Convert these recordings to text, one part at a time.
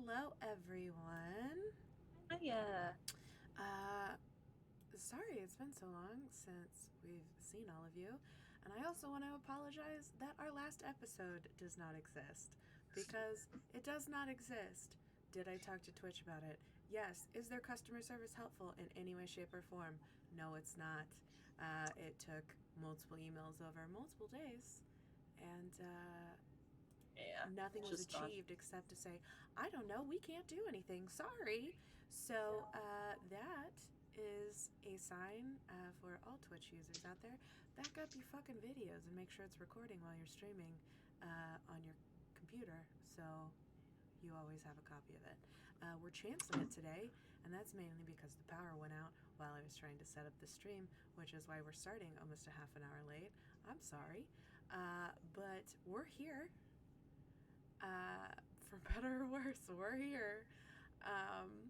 Hello, everyone. Hiya. Sorry it's been so long since we've seen all of you. And I also want to apologize that our last episode does not exist. Because it does not exist. Did I talk to Twitch about it? Yes. Is their customer service helpful in any way, shape, or form? No, it's not. It took multiple emails over multiple days. And Yeah, nothing it's was just gone. achieved except to say, I don't know, we can't do anything. Sorry. So that is a sign for all Twitch users out there. Back up your fucking videos and make sure it's recording while you're streaming on your computer. So you always have a copy of it. We're chancing it today, and that's mainly because the power went out while I was trying to set up the stream, which is why we're starting almost a half an hour late. I'm sorry. But we're here for better or worse, we're here. Um,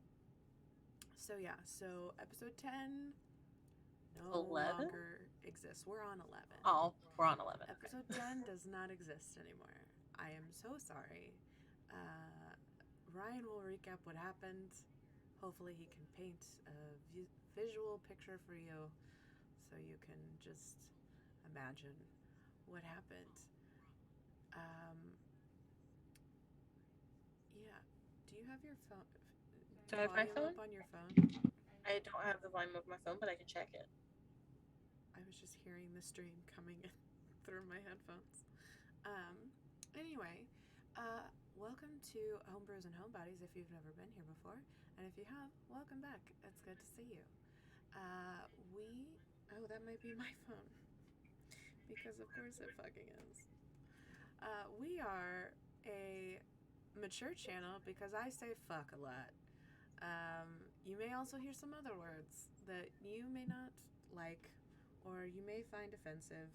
so episode 10 no 11? longer exists. We're on 11. Oh, we're on 11. Okay. Episode 10 does not exist anymore. I am so sorry. Uh, Ryan will recap what happened. Hopefully, he can paint a visual picture for you so you can just imagine what happened. Um, yeah. Do you have your phone? Do I have my Volume phone? up on your phone? I don't have the volume of my phone, but I can check it. I was just hearing the stream coming in through my headphones. Um, anyway, welcome to Homebrews and Homebodies if you've never been here before. And if you have, welcome back. It's good to see you. Uh, we. Oh, that might be my phone. Because of course it fucking is. We are a mature channel because I say fuck a lot. You may also hear some other words that you may not like or you may find offensive.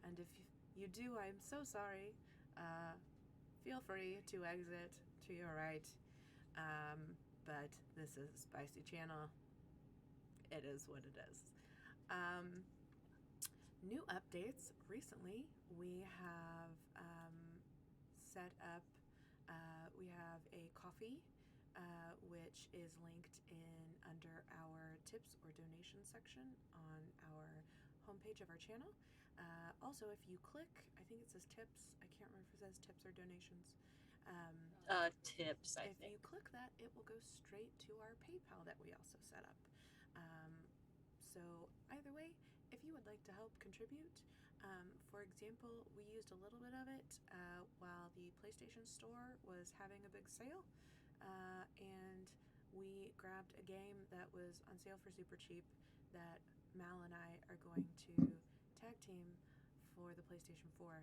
And if you do, I'm so sorry. Uh, Feel free to exit to your right. But this is a spicy channel. It is what it is. Um, New updates recently. We have set up, we have a coffee, which is linked in under our tips or donation section on our homepage of our channel. Also, if you click, I think it says tips. I can't remember if it says tips or donations. Tips, I If think. you click that, it will go straight to our PayPal that we also set up. So either way, if you would like to help contribute, for example, we used a little bit of it while the PlayStation Store was having a big sale, and we grabbed a game that was on sale for super cheap that Mal and I are going to tag team for the PlayStation 4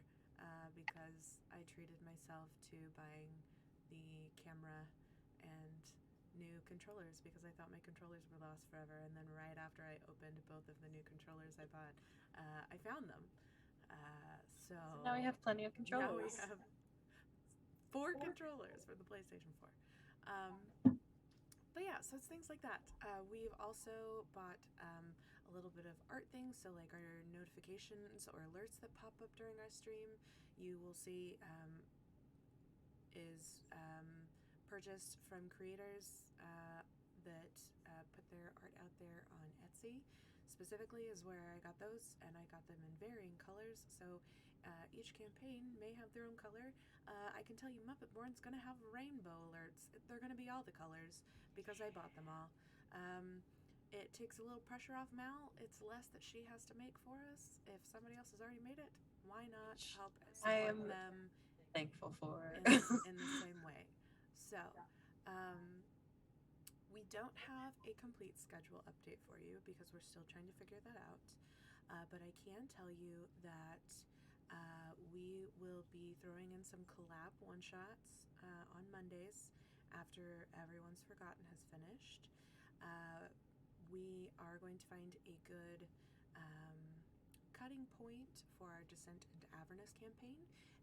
because I treated myself to buying the camera and new controllers because I thought my controllers were lost forever. And then right after I opened both of the new controllers I bought, I found them. So now we have plenty of now we controllers. have four controllers for the PlayStation 4. But yeah, so it's things like that. We've also bought a little bit of art things, so like our notifications or alerts that pop up during our stream, you will see is purchased from creators that put their art out there on Etsy. Specifically, is where I got those, and I got them in varying colors. So each campaign may have their own color. I can tell you, Muppet Born's gonna have rainbow alerts. They're gonna be all the colors because I bought them all. It takes a little pressure off Mal. It's less that she has to make for us. If somebody else has already made it, why not help I support am them thankful for. in the same way? So, we don't have a complete schedule update for you because we're still trying to figure that out. But I can tell you that we will be throwing in some collab one shots on Mondays after Everyone's Forgotten has finished. We are going to find a good cutting point for our Descent into Avernus campaign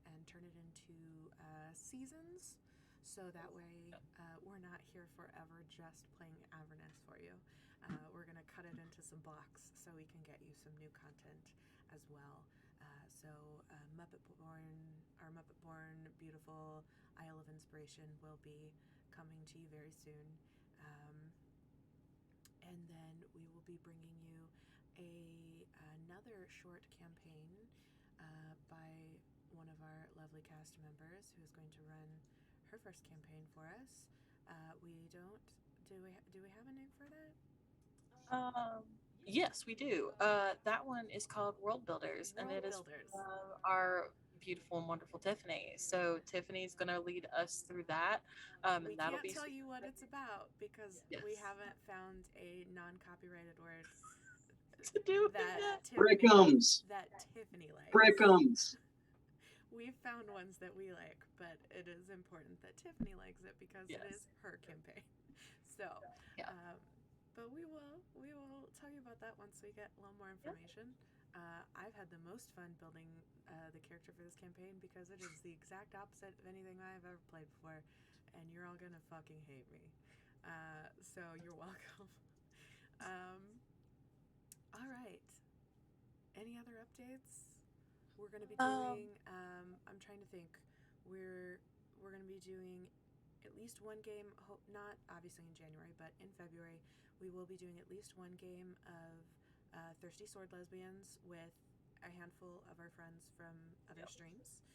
and turn it into seasons. So that way, we're not here forever just playing Avernus for you. We're going to cut it into some blocks so we can get you some new content as well. So Muppet Born, our Muppet Born beautiful Isle of Inspiration will be coming to you very soon. Um, and then we will be bringing you another short campaign by one of our lovely cast members who is going to run her first campaign for us. We don't do we have a name for that? Um, yes, we do. That one is called World Builders, and World it is Builders. our beautiful and wonderful Tiffany. So Tiffany's gonna lead us through that, We and that'll can't be tell you what it's about because yes. we haven't found a non-copyrighted word to do that that. Brickums. Tiffany likes. Brickums. We've found ones that we like, but it is important that Tiffany likes it because Yes. it is her campaign. So, Yeah. but we will tell you about that once we get a little more information. I've had the most fun building the character for this campaign because it is the exact opposite of anything I've ever played before, and you're all gonna fucking hate me. So you're welcome. All right. Any other updates? We're going to be doing. I'm trying to think. We're going to be doing at least one game. Not obviously in January, but in February, we will be doing at least one game of Thirsty Sword Lesbians with a handful of our friends from other streams.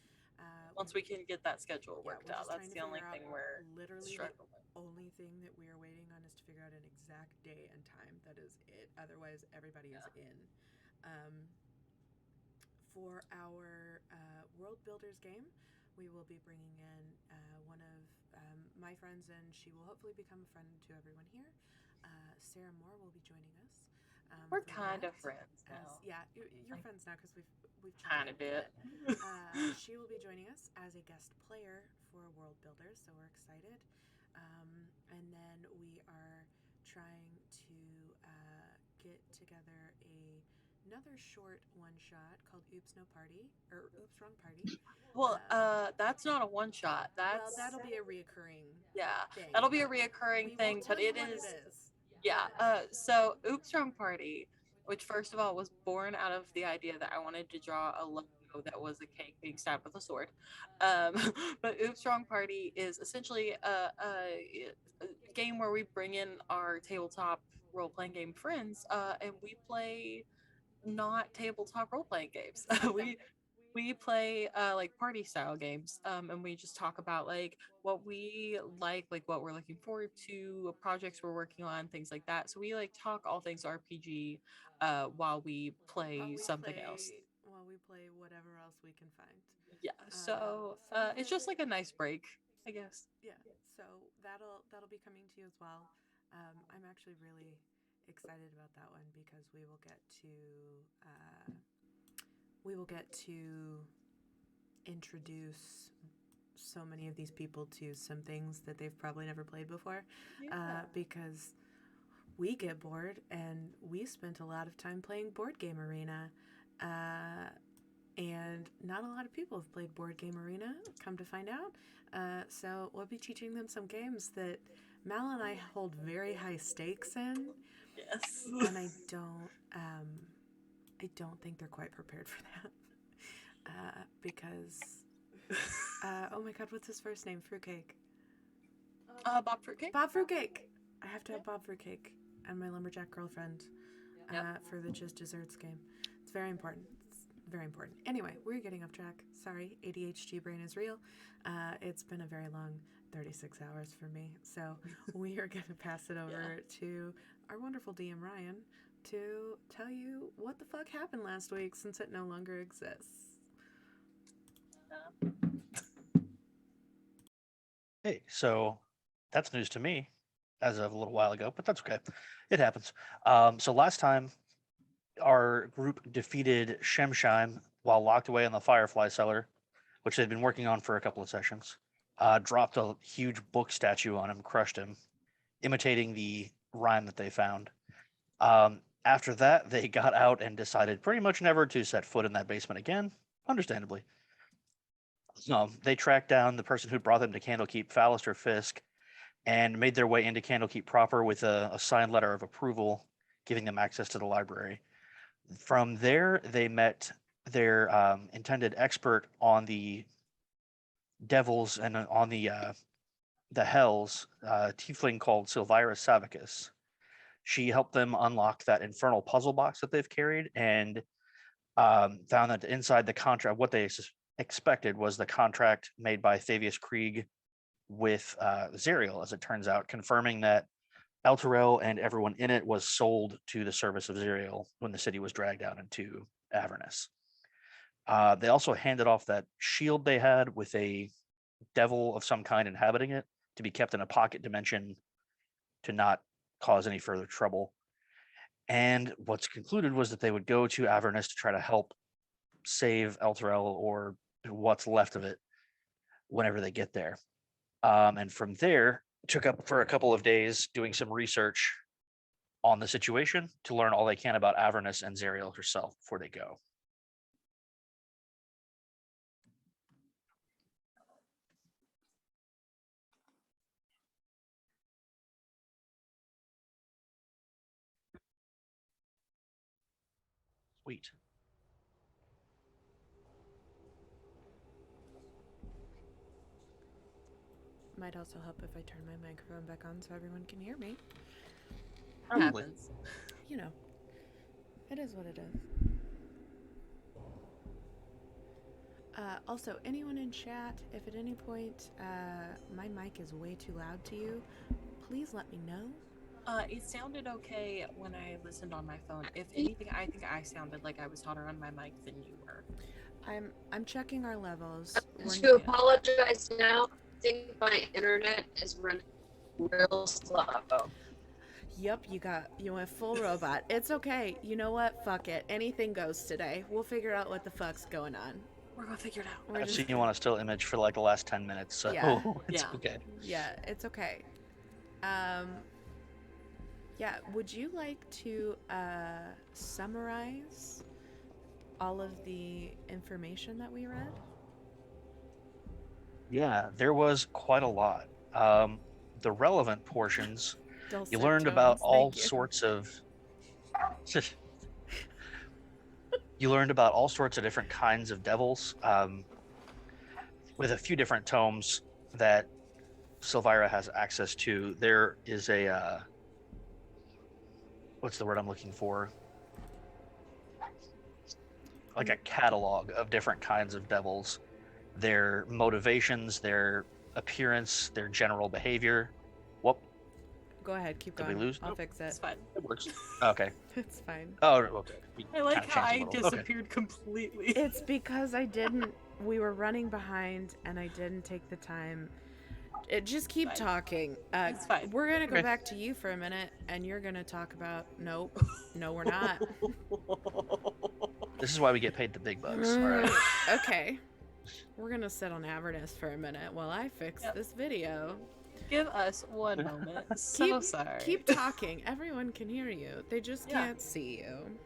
Once we can get that schedule worked out, that's the only thing we're literally struggling with. Only thing that we are waiting on is to figure out an exact day and time. That is it. Otherwise, everybody is in. For our World Builders game, we will be bringing in one of my friends, and she will hopefully become a friend to everyone here. Sarah Moore will be joining us. We're kind of friends now. You're friends now because we've kind of bit. She will be joining us as a guest player for World Builders, so we're excited. And then we are trying to get together another short one shot called Oops No Party or Oops Wrong Party. Well, that's not a one shot. That'll be a reoccurring. Thing. That'll be a reoccurring thing, but it is. Yeah. So Oops Wrong Party, which first of all was born out of the idea that I wanted to draw a logo that was a cake being stabbed with a sword. But Oops Wrong Party is essentially a game where we bring in our tabletop role-playing game friends, and we play not tabletop role-playing games. we play like party style games, and we just talk about like what we like what we're looking forward to, projects we're working on, things like that. So we like talk all things RPG while we play something else. While we play whatever else we can find. Yeah. So it's just like a nice break, I guess. Yeah. So that'll be coming to you as well. I'm actually really excited about that one because we will get to introduce so many of these people to some things that they've probably never played before, because we get bored and we spent a lot of time playing Board Game Arena, and not a lot of people have played Board Game Arena, come to find out. So we'll be teaching them some games that Mal and I hold very high stakes in. Yes. And I don't think they're quite prepared for that. Because oh my god, what's his first name? Fruitcake. Bob Fruitcake. Bob Fruitcake. I have to have Bob Fruitcake and my lumberjack girlfriend for the Just Desserts game. It's very important. Anyway, we're getting off track. Sorry, ADHD brain is real. It's been a very long 36 hours for me. So we are going to pass it over to our wonderful DM Ryan to tell you what the fuck happened last week since it no longer exists. Hey, so that's news to me as of a little while ago, but that's okay. It happens. So last time, our group defeated Shemsheim while locked away in the Firefly Cellar, which they'd been working on for a couple of sessions. Dropped a huge book statue on him, crushed him, imitating the rhyme that they found. After that, they got out and decided pretty much never to set foot in that basement again, understandably. They tracked down the person who brought them to Candlekeep, Fallister Fisk, and made their way into Candlekeep proper with a signed letter of approval, giving them access to the library. From there, they met their intended expert on the devils and on the the Hells, a tiefling called Silvira Savicus. She helped them unlock that infernal puzzle box that they've carried, and found that inside the contract, what they expected was the contract made by Thavius Krieg with Zerial, as it turns out, confirming that Elturel and everyone in it was sold to the service of Zerial when the city was dragged out into Avernus. They also handed off that shield they had with a devil of some kind inhabiting it to be kept in a pocket dimension to not cause any further trouble. And what's concluded was that they would go to Avernus to try to help save Elturel, or what's left of it, whenever they get there. And from there, took up for a couple of days doing some research on the situation to learn all they can about Avernus and Zerial herself before they go. Sweet. Might also help if I turn my microphone back on so everyone can hear me. Probably. Happens. You know, it is what it is. Also, anyone in chat, if at any point my mic is way too loud to you, please let me know. It sounded okay when I listened on my phone. If anything, I think I sounded like I was hotter on my mic than you were. I'm checking our levels. To apologize now, I think my internet is running real slow. Yep, you went full robot. It's okay. You know what? Fuck it. Anything goes today. We'll figure out what the fuck's going on. We're gonna figure it out. I've seen you on a still image for like the last 10 minutes, so Yeah. it's Yeah. okay. Yeah, it's okay. Yeah, would you like to summarize all of the information that we read? Yeah, there was quite a lot. The relevant portions, Dulcet you learned tones, about all thank you. sorts of you learned about all sorts of different kinds of devils, with a few different tomes that Silvira has access to. There is a what's the word I'm looking for? Like a catalog of different kinds of devils, their motivations, their appearance, their general behavior. Whoop. Go ahead, keep Did going. we lose? I'll Nope. fix it. It's fine. It works. Okay. It's fine. Oh, okay. We I like kinda how I changed a little. Okay. disappeared completely. It's because we were running behind and I didn't take the time. Just keep Fine. talking. It's fine. We're going to go Okay. back to you for a minute and you're going to talk about, nope, no, we're not. This is why we get paid the big bucks. All right. Okay. We're going to sit on Avernus for a minute while I fix Yep. this video. Give us one moment. So sorry. Keep talking. Everyone can hear you. They just Yeah. can't see you.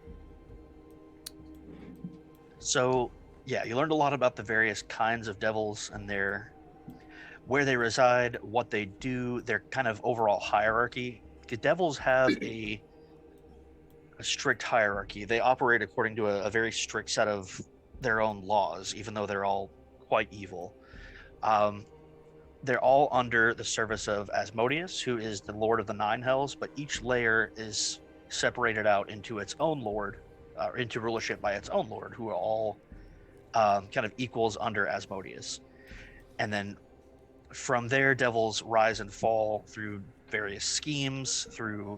So, yeah, you learned a lot about the various kinds of devils and where they reside, what they do, their kind of overall hierarchy. The devils have a strict hierarchy. They operate according to a very strict set of their own laws, even though they're all quite evil. They're all under the service of Asmodeus, who is the Lord of the Nine Hells, but each layer is separated out into its own lord, into rulership by its own lord, who are all kind of equals under Asmodeus. And then from there, devils rise and fall through various schemes, through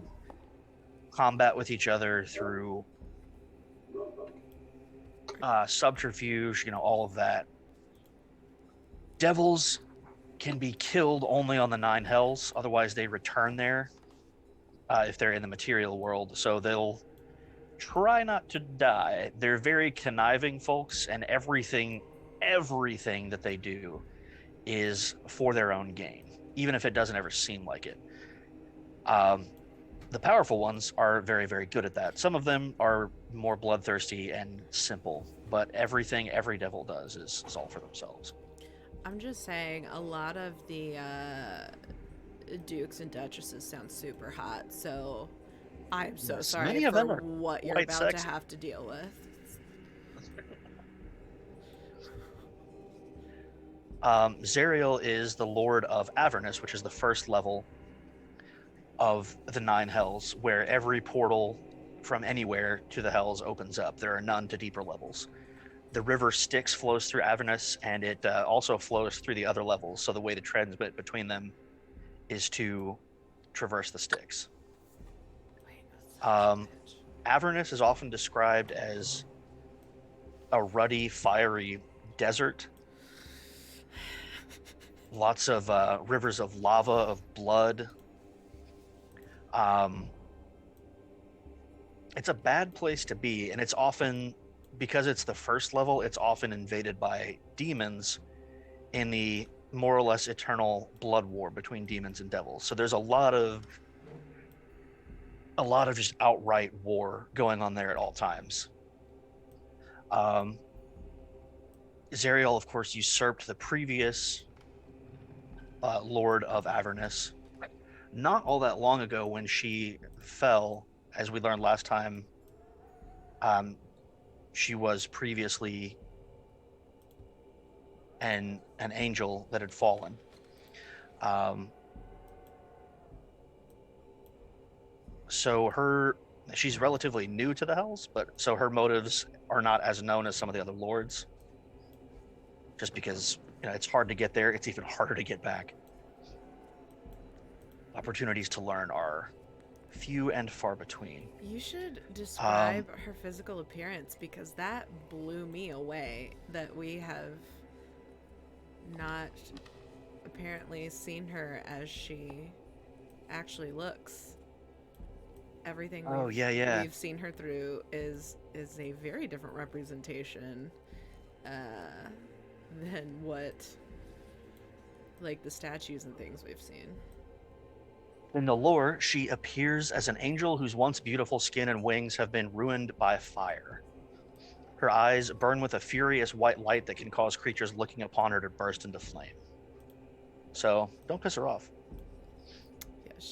combat with each other, through subterfuge, all of that. Devils can be killed only on the Nine Hells, otherwise they return there if they're in the material world, so they'll try not to die. They're very conniving folks, and everything that they do is for their own gain, even if it doesn't ever seem like it. The powerful ones are very, very good at that. Some of them are more bloodthirsty and simple, but everything every devil does is all for themselves. I'm just saying, a lot of the dukes and duchesses sound super hot, so I'm so Yes, sorry many of them for are what you're quite about sexy. to have to deal with. Zariel is the Lord of Avernus, which is the first level of the 9 hells, where every portal from anywhere to the hells opens up. There are none to deeper levels. The river Styx flows through Avernus, and it also flows through the other levels. So the way to transmit between them is to traverse the Styx. Avernus is often described as a ruddy, fiery desert. Lots of rivers of lava, of blood. It's a bad place to be, and it's often, because it's the first level, it's often invaded by demons in the more or less eternal blood war between demons and devils. So there's a lot of just outright war going on there at all times. Zariel, of course, usurped the previous Lord of Avernus not all that long ago when she fell. As we learned last time, she was previously an angel that had fallen. So she's relatively new to the hells, but so her motives are not as known as some of the other lords. Just because it's hard to get there, it's even harder to get back. Opportunities to learn are few and far between. You should describe her physical appearance, because that blew me away, that we have not apparently seen her as she actually looks. Everything we've seen her through is a very different representation than what, like, the statues and things we've seen. In the lore, she appears as an angel whose once beautiful skin and wings have been ruined by fire. Her eyes burn with a furious white light that can cause creatures looking upon her to burst into flame. So, don't piss her off.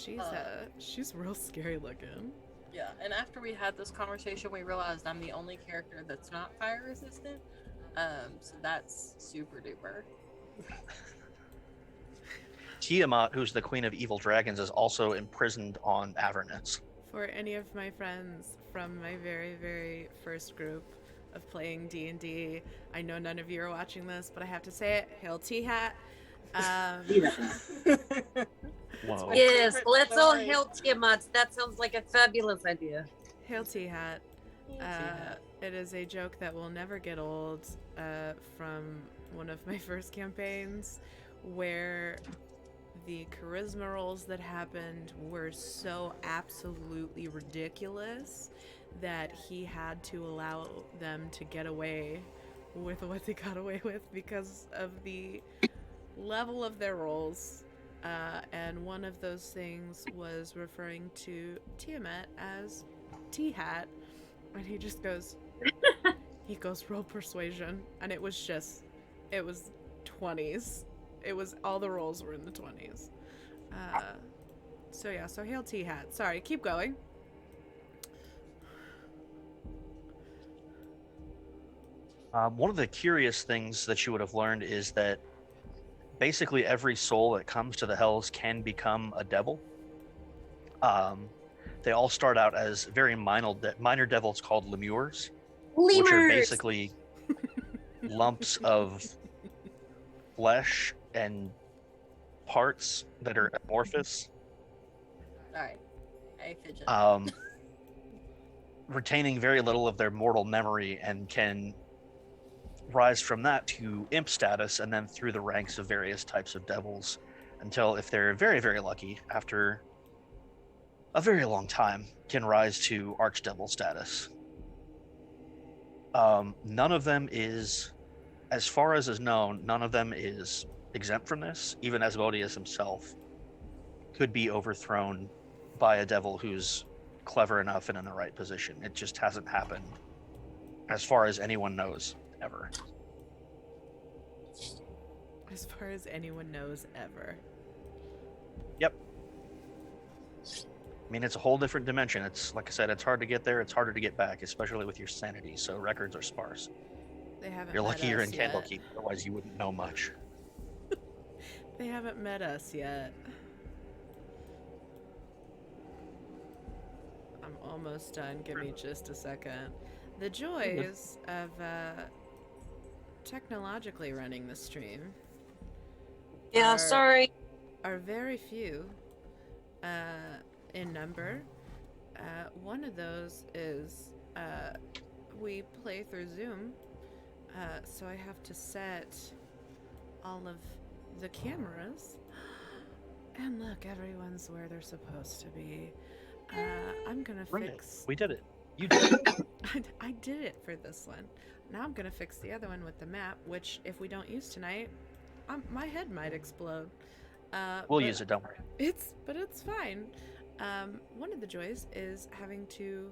Yeah, she's real scary looking. Yeah, and after we had this conversation, we realized I'm the only character that's not fire resistant. So that's super duper. Tiamat, who's the queen of evil dragons, is also imprisoned on Avernus. For any of my friends from my very, very first group of playing D&D, I know none of you are watching this, but I have to say it. Hail T-Hat. Whoa. Yes, let's all hail Tiamat. That sounds like a fabulous idea. Hail T-Hat. It is a joke that will never get old from one of my first campaigns, where the charisma rolls that happened were so absolutely ridiculous that he had to allow them to get away with what they got away with because of the level of their rolls. And one of those things was referring to Tiamat as T-Hat, and he just goes, roll persuasion, and it was 20s. It was, all the rolls were in the 20s. So hail T-Hat. Sorry, keep going. One of the curious things that you would have learned is that basically every soul that comes to the hells can become a devil. They all start out as very minor devils called lemures, which are basically lumps of flesh and parts that are amorphous. Alright. I fidget. Retaining very little of their mortal memory, and can rise from that to imp status and then through the ranks of various types of devils until, if they're very, very lucky, after a very long time, can rise to archdevil status. None of them is, as far as is known, none of them is exempt from this. Even Asmodeus himself could be overthrown by a devil who's clever enough and in the right position. It just hasn't happened, as far as anyone knows, ever. As far as anyone knows, ever. Yep. I mean, it's a whole different dimension. It's, like I said, it's hard to get there. It's harder to get back, especially with your sanity. So records are sparse. They haven't. You're lucky you're in yet. Candlekeep, otherwise you wouldn't know much. They haven't met us yet. I'm almost done. Give me just a second. The joys of technologically running the stream Yeah, are- sorry. are very few in number. One of those is we play through Zoom, so I have to set all of the cameras. And look, everyone's where they're supposed to be. I'm gonna Bring fix. it. We did it. You did it. I did it for this one. Now I'm gonna fix the other one with the map, which if we don't use tonight, my head might explode. We'll but use it. Don't worry. It's fine. One of the joys is having to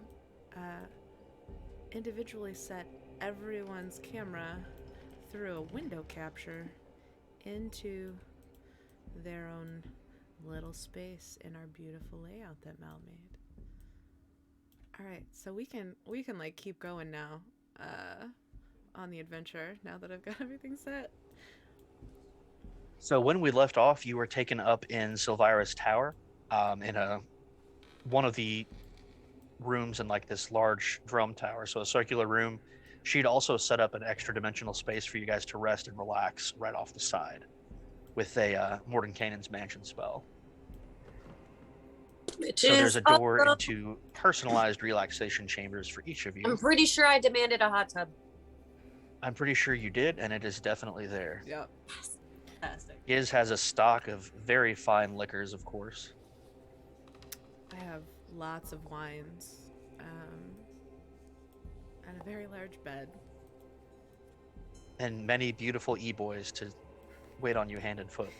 individually set everyone's camera through a window capture into their own little space in our beautiful layout that Mal made. All right, so we can like keep going now on the adventure now that I've got everything set. So when we left off, you were taken up in Silvira's tower, in one of the rooms in like this large drum tower, so a circular room. She'd also set up an extra dimensional space for you guys to rest and relax right off the side with a Mordenkainen's mansion spell. So there's a door into personalized relaxation chambers for each of you. I'm pretty sure I demanded a hot tub. I'm pretty sure you did, and it is definitely there. Yep. Fantastic. Giz has a stock of very fine liquors, of course. I have lots of wines, and a very large bed. And many beautiful e-boys to wait on you hand and foot.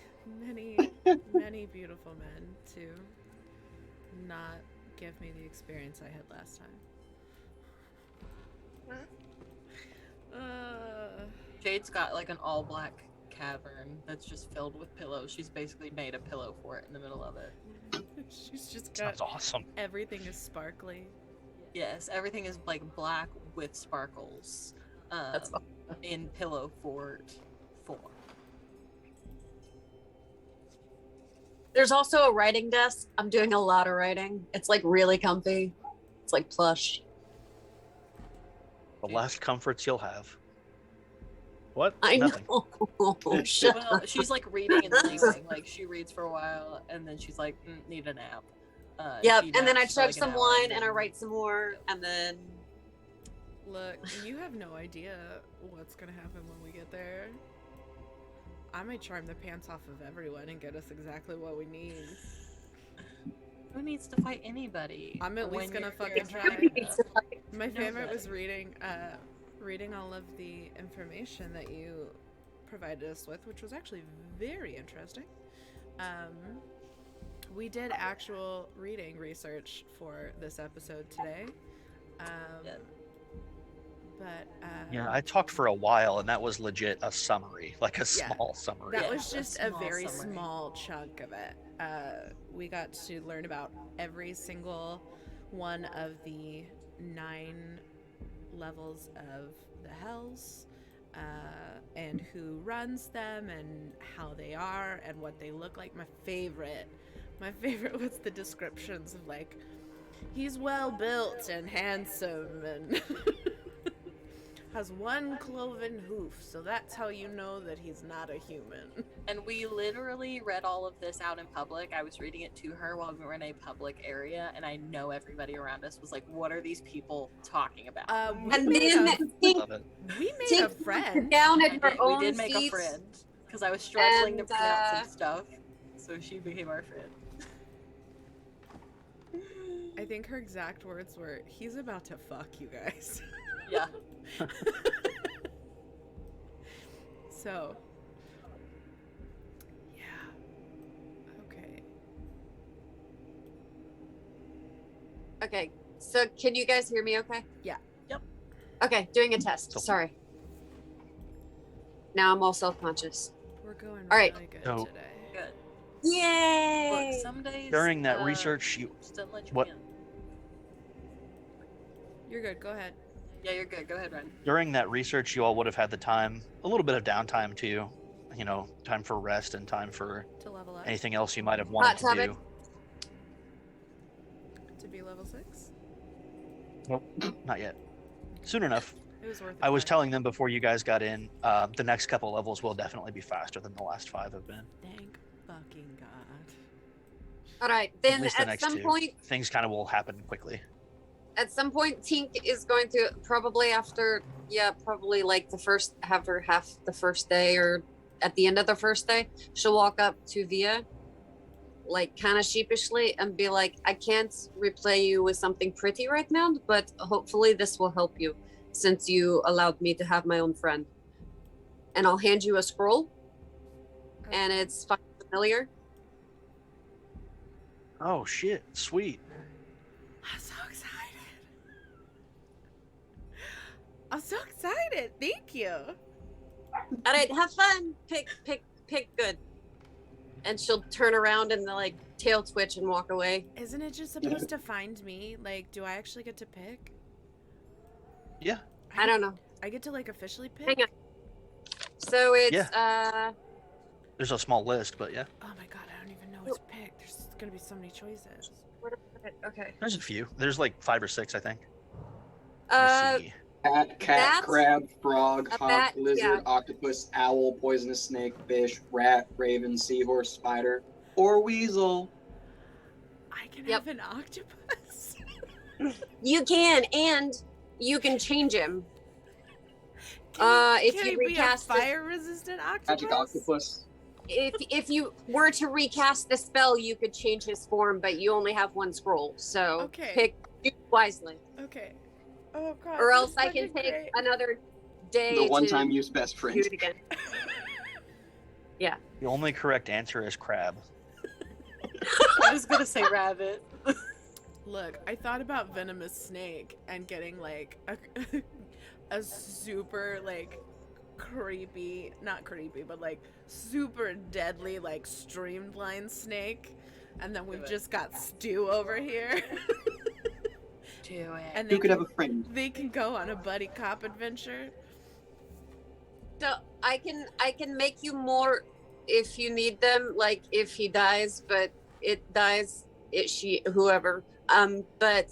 Many, many beautiful men to not give me the experience I had last time. Jade's got like an all black cavern that's just filled with pillows. She's basically made a pillow for it in the middle of it. She's just got Sounds awesome. everything is sparkly. Yes, everything is like black with sparkles. That's fun. In pillow fort form. There's also a writing desk. I'm doing a lot of writing. It's like really comfy. It's like plush. The last comforts you'll have. What? I Nothing. know. Well, she's like reading and sleeping. Like she reads for a while and then she's like, need a nap. Yep. She And then I naps for, chug like, an some hour, wine and I then- write some more. And then Look, you have no idea what's gonna happen when we get there. I might charm the pants off of everyone and get us exactly what we need. Who needs to fight anybody? I'm at least when gonna you're fucking here? try. My No, favorite was buddy. reading all of the information that you provided us with, which was actually very interesting. We did actual reading research for this episode today. Yeah. But Yeah, I talked for a while, and that was legit a summary, like a Yeah. small summary. that Yeah, was a just a small very summary. small chunk of it. We got to learn about every single one of the 9 levels of the hells, and who runs them and how they are and what they look like. My favorite was the descriptions of like, he's well built and handsome and has 1 cloven hoof, so that's how you know that he's not a human. And we literally read all of this out in public. I was reading it to her while we were in a public area, and I know everybody around us was like, what are these people talking about? and We then made Love it. a friend. down at we her own did make seats. a friend because I was struggling And, to pronounce some stuff, so she became our friend. I think her exact words were, he's about to fuck you guys. Yeah. So, yeah. Okay. Okay, so can you guys hear me okay? Yeah. Yep. Okay, doing a test. So- Sorry. Now I'm all self-conscious. We're going All right. really good So- today. Good. Yay! Look, some days During that research, you just don't let you what- in. You're good. Go ahead. Yeah, you're good. Go ahead, Ren. during that research, you all would have had the time, a little bit of downtime too. time for rest and time for To level up. anything else you might have wanted to topic. do. To be level 6? Nope, not yet. Soon enough. It was worth it. I was telling them before you guys got in, the next couple levels will definitely be faster than the last 5 have been. Thank fucking God. All right, At then least the at next some 2. point, Things kind of will happen quickly. Tink is going to probably probably like the first half the first day or at the end of the first day, she'll walk up to Via, like kind of sheepishly, and be like, I can't replay you with something pretty right now, but hopefully this will help you since you allowed me to have my own friend. And I'll hand you a scroll, and it's fucking familiar. Oh shit, sweet. I'm so excited. I'm so excited. Thank you. All right, have fun. Pick good. And she'll turn around and like tail twitch and walk away. Isn't it just supposed to find me? Like, do I actually get to pick? Yeah. I don't know. I get to like officially pick? Hang on. So it's There's a small list, but yeah. Oh my God, I don't even know what to pick. There's gonna be so many choices. where to put it? Okay. There's a few. There's like 5 or 6, I think. Uh, Let me see. Cat, Bat, crab, frog, a hawk, bat, lizard, yeah. octopus, owl, poisonous snake, fish, rat, raven, seahorse, spider, or weasel. I can Yep. have an octopus. You can, and you can change him. Can If can you he be a recast it- fire-resistant octopus? Magic octopus. If you were to recast the spell, you could change his form, but you only have 1 scroll. So Okay. choose wisely. Okay. Oh God. Or that's else I can fucking take great. another day The to one-time use best do friend. it again. The only correct answer is crab. I was gonna say rabbit. Look, I thought about venomous snake and getting like a super like creepy, not creepy, but like super deadly like streamlined snake, and then we've Do it. just got Stu over here. Do it. And You could have a friend. they can go on a buddy cop adventure. So I can make you more if you need them, like if he dies, but it dies, whoever. But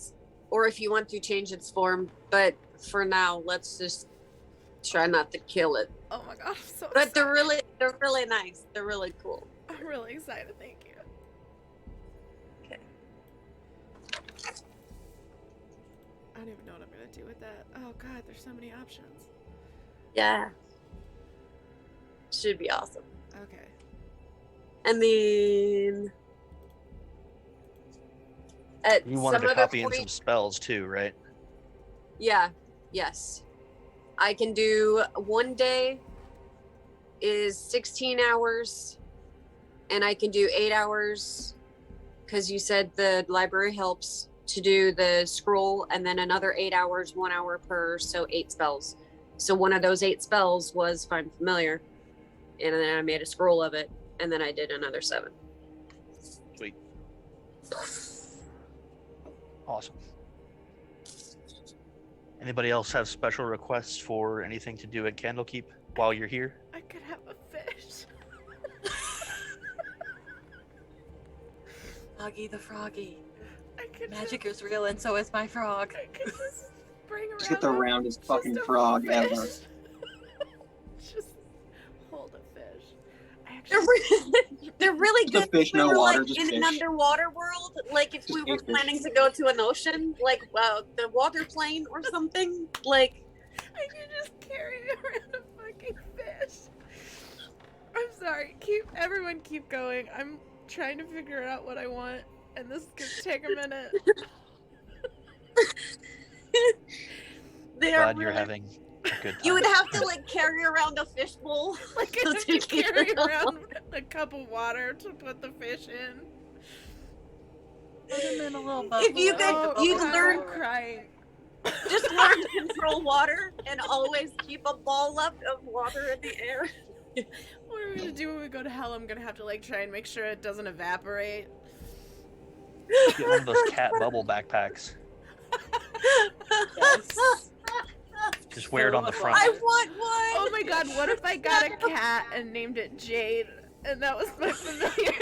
or if you want to change its form, but for now, let's just try not to kill it. Oh my God, I'm so But excited. they're really nice. They're really cool. I'm really excited. Thank you. Okay. I don't even know what I'm gonna do with that. Oh God, there's so many options. Yeah. Should be awesome. Okay. And then at You wanted some to other copy in point, some spells too, right? yeah, yes. I can do 1 day is 16 hours, and I can do 8 hours because you said the library helps to do the scroll, and then another 8 hours, 1 hour per, so 8 spells. So one of those 8 spells was Find Familiar, and then I made a scroll of it, and then I did another 7. Sweet. Awesome. Anybody else have special requests for anything to do at Candlekeep while you're here? I could have a fish. Froggy the Froggy. I could Magic is real, and so is my frog. I could just bring around. Just get the roundest just fucking a frog fish. ever. Just hold a fish. I They're actually. really, they're really Just a good. fish, if we no were, water, like, just in fish. an underwater world, like if Just we were a fish. planning to go to an ocean, like the water plane or something. Like I can just carry around a fucking fish. I'm sorry. Everyone keep going. I'm trying to figure out what I want, and this is gonna take a minute. they are Glad you're really- having a good time. You would have to like carry around a fishbowl. Like I have to carry around a cup of water to put the fish in. Put him in a little If you bubbler. could- you'd God, learn- I'm crying. Just learn to control water and always keep a ball up of water in the air. What are we gonna do when we go to hell? I'm gonna have to like try and make sure it doesn't evaporate. Get one of those cat bubble backpacks. Yes. Just wear it on the So front. I hard. want one. Oh my god, what if I got a cat and named it Jade and that was my familiar?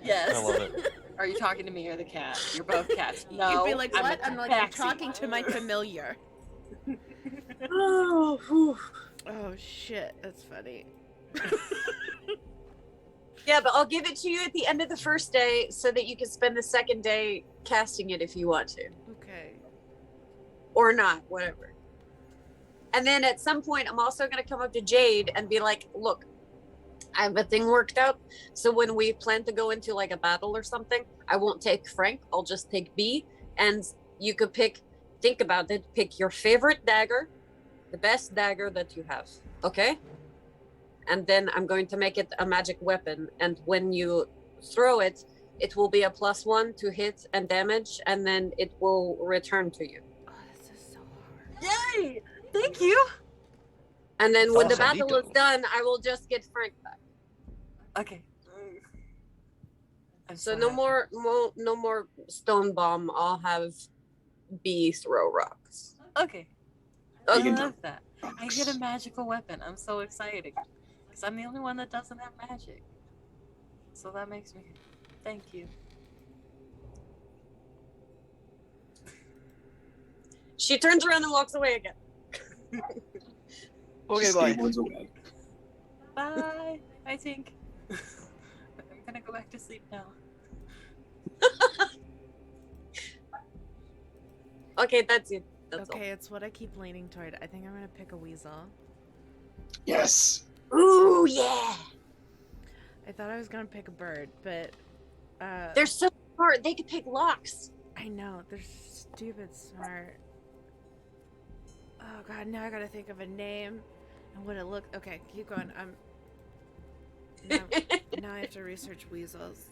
Yes. I love it. Are you talking to me or the cat? You're both cats. No. You'd be like, I'm a what? I'm like, I'm taxi. talking to my familiar. Oh, whew. Oh shit, that's funny. Yeah, but I'll give it to you at the end of the first day so that you can spend the second day casting it if you want to. Okay. Or not, whatever. And then at some point, I'm also going to come up to Jade and be like, look, I have a thing worked out. So when we plan to go into like a battle or something, I won't take Frank. I'll just take B. And you could think about it, pick your favorite dagger, the best dagger that you have. Okay? And then I'm going to make it a magic weapon. And when you throw it, it will be a +1 to hit and damage, and then it will return to you. Oh, this is so hard. Yay! Thank you. And then when the Awesome. battle is done, I will just get Frank back. Okay. I'm So so no happy. no more stone bomb. I'll have B throw rocks. Okay. Okay. I can love do that. I get a magical weapon. I'm so excited. Because I'm the only one that doesn't have magic. So that makes me... Thank you. She turns around and walks away again. Okay, Just bye. stay woods away. Bye, I think. I'm gonna go back to sleep now. Okay, that's it. That's Okay, it's what I keep leaning toward. I think I'm gonna pick a weasel. Yes. all. Ooh, yeah. I thought I was gonna pick a bird, but They're so smart. They could pick locks. I know they're stupid smart. Oh god, now I gotta think of a name and what it look. Okay, keep going. Now I have to research weasels.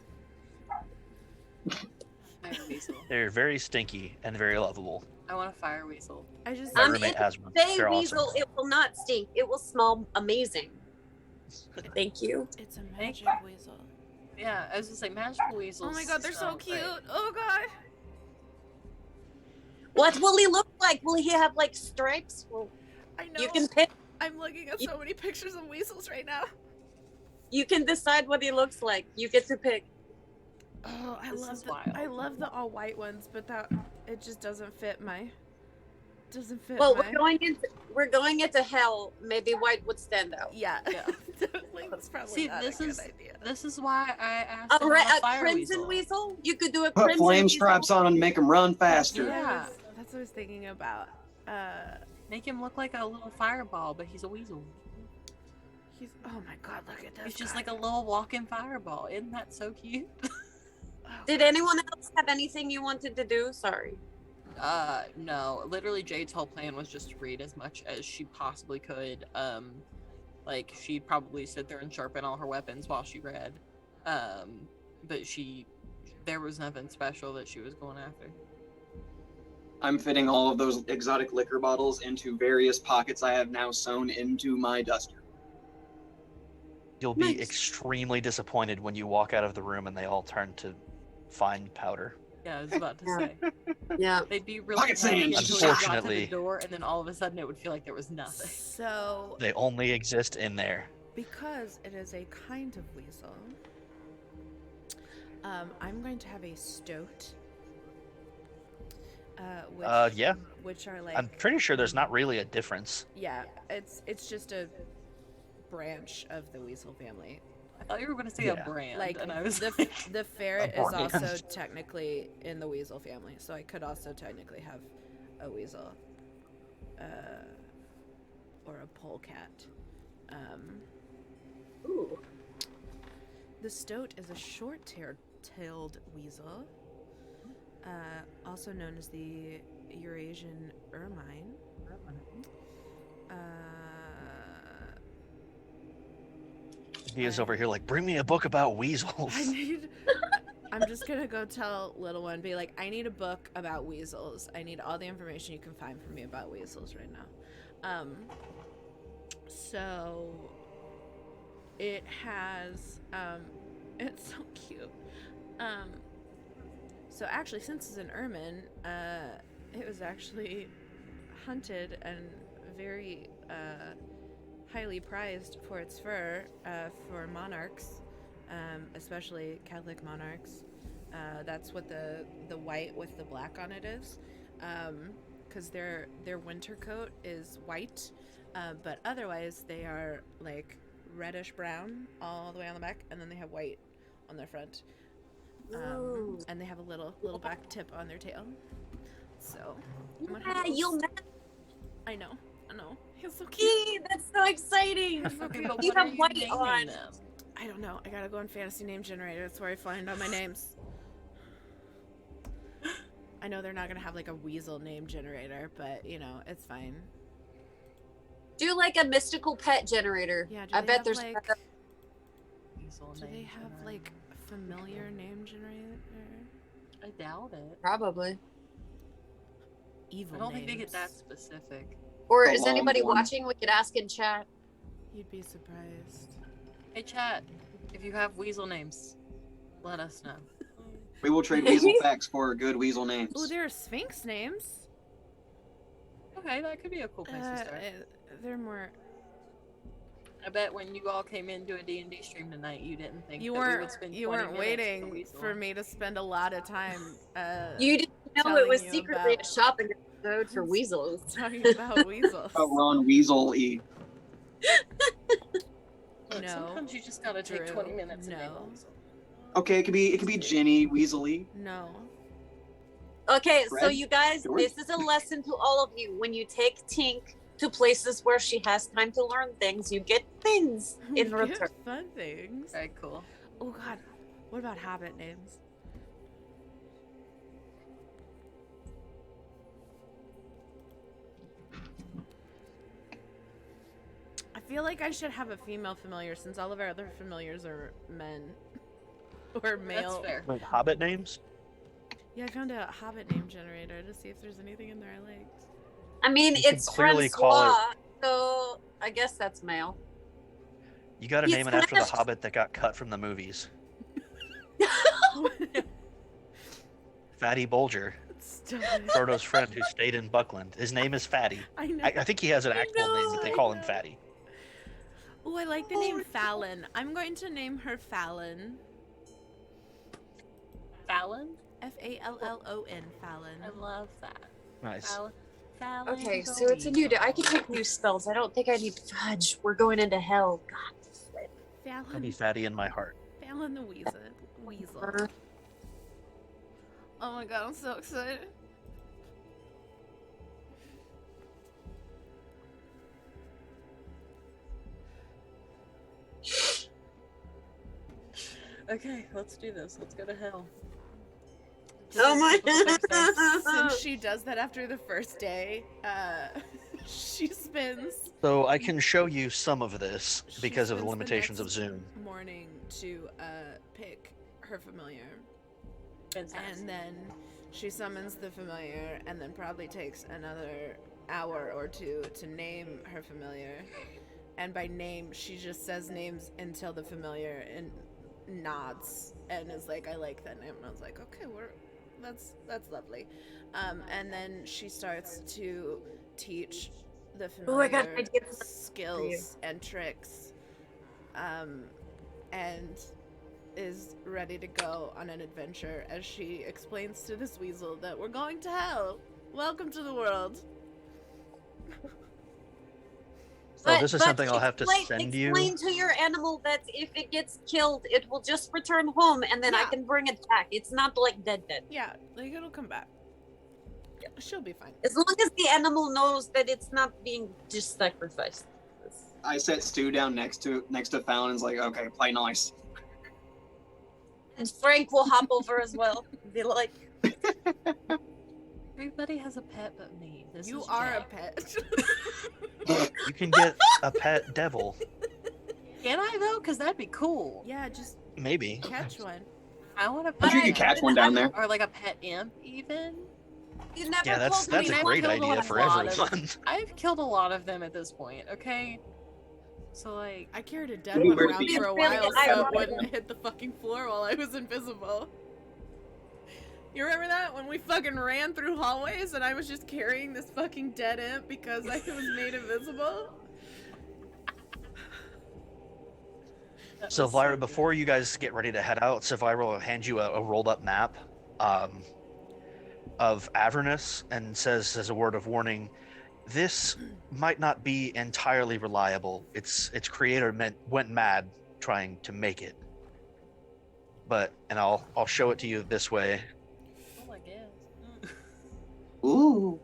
I have a weasel. They're very stinky and very lovable. I want a fire weasel. I just My Um, roommate if has one. Say They're weasel, awesome. it will not stink. It will smell amazing. Thank you. it's a Thank magic weasel. Yeah, I was just like magical weasels. Oh my god, they're so sound cute. great. Oh god. What will he look like? Will he have like stripes? Well, I know. you can pick. I'm looking at so many pictures of weasels right now. You can decide what he looks like. You get to pick. Oh, I This love is the wild. I love the all white ones, but that it just doesn't fit my Well, my we're going into hell. Maybe white would stand out. yeah. Yeah. Like, that's probably See, not this a good is idea. this is why I asked A, to have a a fire crimson weasel. weasel. You could do a Put crimson flame weasel. straps on and make them run faster. Yeah. That's what I was thinking about. Make him look like a little fireball, but he's a weasel. He's oh my god, look at this. He's just guy. like a little walking fireball. Isn't that so cute? Oh, Did God. anyone else have anything you wanted to do? Sorry. No. Literally, Jade's whole plan was just to read as much as she possibly could. Like she'd probably sit there and sharpen all her weapons while she read. But there was nothing special that she was going after. I'm fitting all of those exotic liquor bottles into various pockets I have now sewn into my duster. You'll be Nice. extremely disappointed when you walk out of the room and they all turn to fine powder. Yeah, I was about to say. Yeah. They'd be really Pocket heavy sand. until you got to the Unfortunately- door, and then all of a sudden it would feel like there was nothing. So They only exist in there. because it is a kind of weasel, I'm going to have a stoat. Yeah. Which are like I'm pretty sure there's not really a difference. yeah, it's just a branch of the weasel family. I thought you were going to say Yeah. a brand, Like and I was the like, the ferret A is brand. also technically in the weasel family, so I could also technically have a weasel, or a polecat. Ooh. The stoat is a short-tailed weasel, also known as the Eurasian ermine. He is over here like, bring me a book about weasels. I need. I'm just gonna go tell little one, be like, I need a book about weasels. I need all the information you can find for me about weasels right now. So it has, it's so cute. So actually, since it's an ermine, it was actually hunted and very highly prized for its fur for monarchs, especially Catholic monarchs. That's what the white with the black on it is, because their winter coat is white, but otherwise they are like reddish brown all the way on the back, and then they have white on their front, and they have a little back tip on their tail. So Yeah, you'll I know. He's so cute. that's so exciting. Okay, but You what are have you white naming on. them? I don't know. I gotta go on Fantasy Name Generator. That's where I find all my names. I know they're not gonna have like a weasel name generator, but you know, it's fine. Do like a mystical pet generator. Yeah, I bet there's like, Weasel do they name have generator. like familiar name generator? I doubt it. probably. Evil I don't think they names. get that specific. Or The is anybody long one. watching? We could ask in chat. You'd be surprised. Hey chat, if you have weasel names, let us know. We will trade weasel facts for good weasel names. Oh, there are Sphinx names. Okay, that could be a cool place to start. They're more. I bet when you all came into a D&D stream tonight, you didn't think You that we weren't. would spend You 20 weren't minutes with waiting weasel. for me to spend a lot of time. You didn't know telling it was you secretly about- a shopping episode for weasels. talking about weasels. Oh, we're on Weasel-y. Look, No, sometimes you just gotta take Drew, 20 minutes and no. name a weasel. Okay, it could be Ginny, Weasley. No. Okay, so Fred? you guys, George? this is a lesson to all of you. When you take Tink to places where she has time to learn things, you get things We in get return. fun things. Very cool. Oh God, what about Hobbit names? I feel like I should have a female familiar since all of our other familiars are men or male. That's fair. Wait, Hobbit names? Yeah, I found a Hobbit name generator to see if there's anything in there I liked. I mean, You can it's clearly call it- Francois, so I guess that's male. You got to He's name it after the French. Hobbit that got cut from the movies. Fatty Bulger, Stop it. Frodo's friend who stayed in Buckland. His name is Fatty. I know. I think he has an actual name, but they I call him know. Fatty. Oh, I like the name Fallon. I'm going to name her Fallon. Fallon? F-A-L-L-O-N, Fallon. I love that. Nice. Fallon. Okay, so it's a new day. I can take new spells. I don't think I need fudge. We're going into hell. God. I need Fallon. Fatty in my heart. Fallon the Weasel. Oh my god, I'm so excited. Okay, let's do this. Let's go to hell. Oh my Since she does that after the first day, she spends So I can show you some of this She because of the spends the limitations of next- Zoom. morning to pick her familiar. Fantastic. And then she summons the familiar and then probably takes another hour or two to name her familiar. And by name, she just says names until the familiar and nods and is like, I like that name. And I was like, okay, that's lovely. And then she starts to teach the familiar Oh, I got an idea for you. skills and tricks. And is ready to go on an adventure as she explains to this weasel that we're going to hell. Welcome to the world. So this is something I'll have to send you. Explain to your animal that if it gets killed, it will just return home, and then I Yeah. can bring it back. It's not like dead. Yeah, like it'll come back. She'll be fine. As long as the animal knows that it's not being just sacrificed. I set Stu down next to Fallon and is like, okay, play nice. And Frank will hop over as well. Be like, Everybody has a pet but me. This You is are a Jack. pet. You can get a pet devil, Can I though? Because that'd be cool. Yeah, just maybe. catch one. I want a I'm pet. sure you can catch one down there. Or like a pet imp even. you never Yeah, that's told me. a I've great killed a idea for lot of- everyone. I've killed a lot of them at this point, okay? So like I carried a dead Ooh, one where's around the- for a Really, while I so it love wouldn't hit the fucking floor while I was invisible. You remember that when we fucking ran through hallways and I was just carrying this fucking dead imp because I was made invisible? So, Elvira, before you guys get ready to head out, Elvira will hand you a rolled up map of Avernus and says, as a word of warning, this might not be entirely reliable. Its creator went mad trying to make it. And I'll show it to you this way. Oh, I guess. Ooh.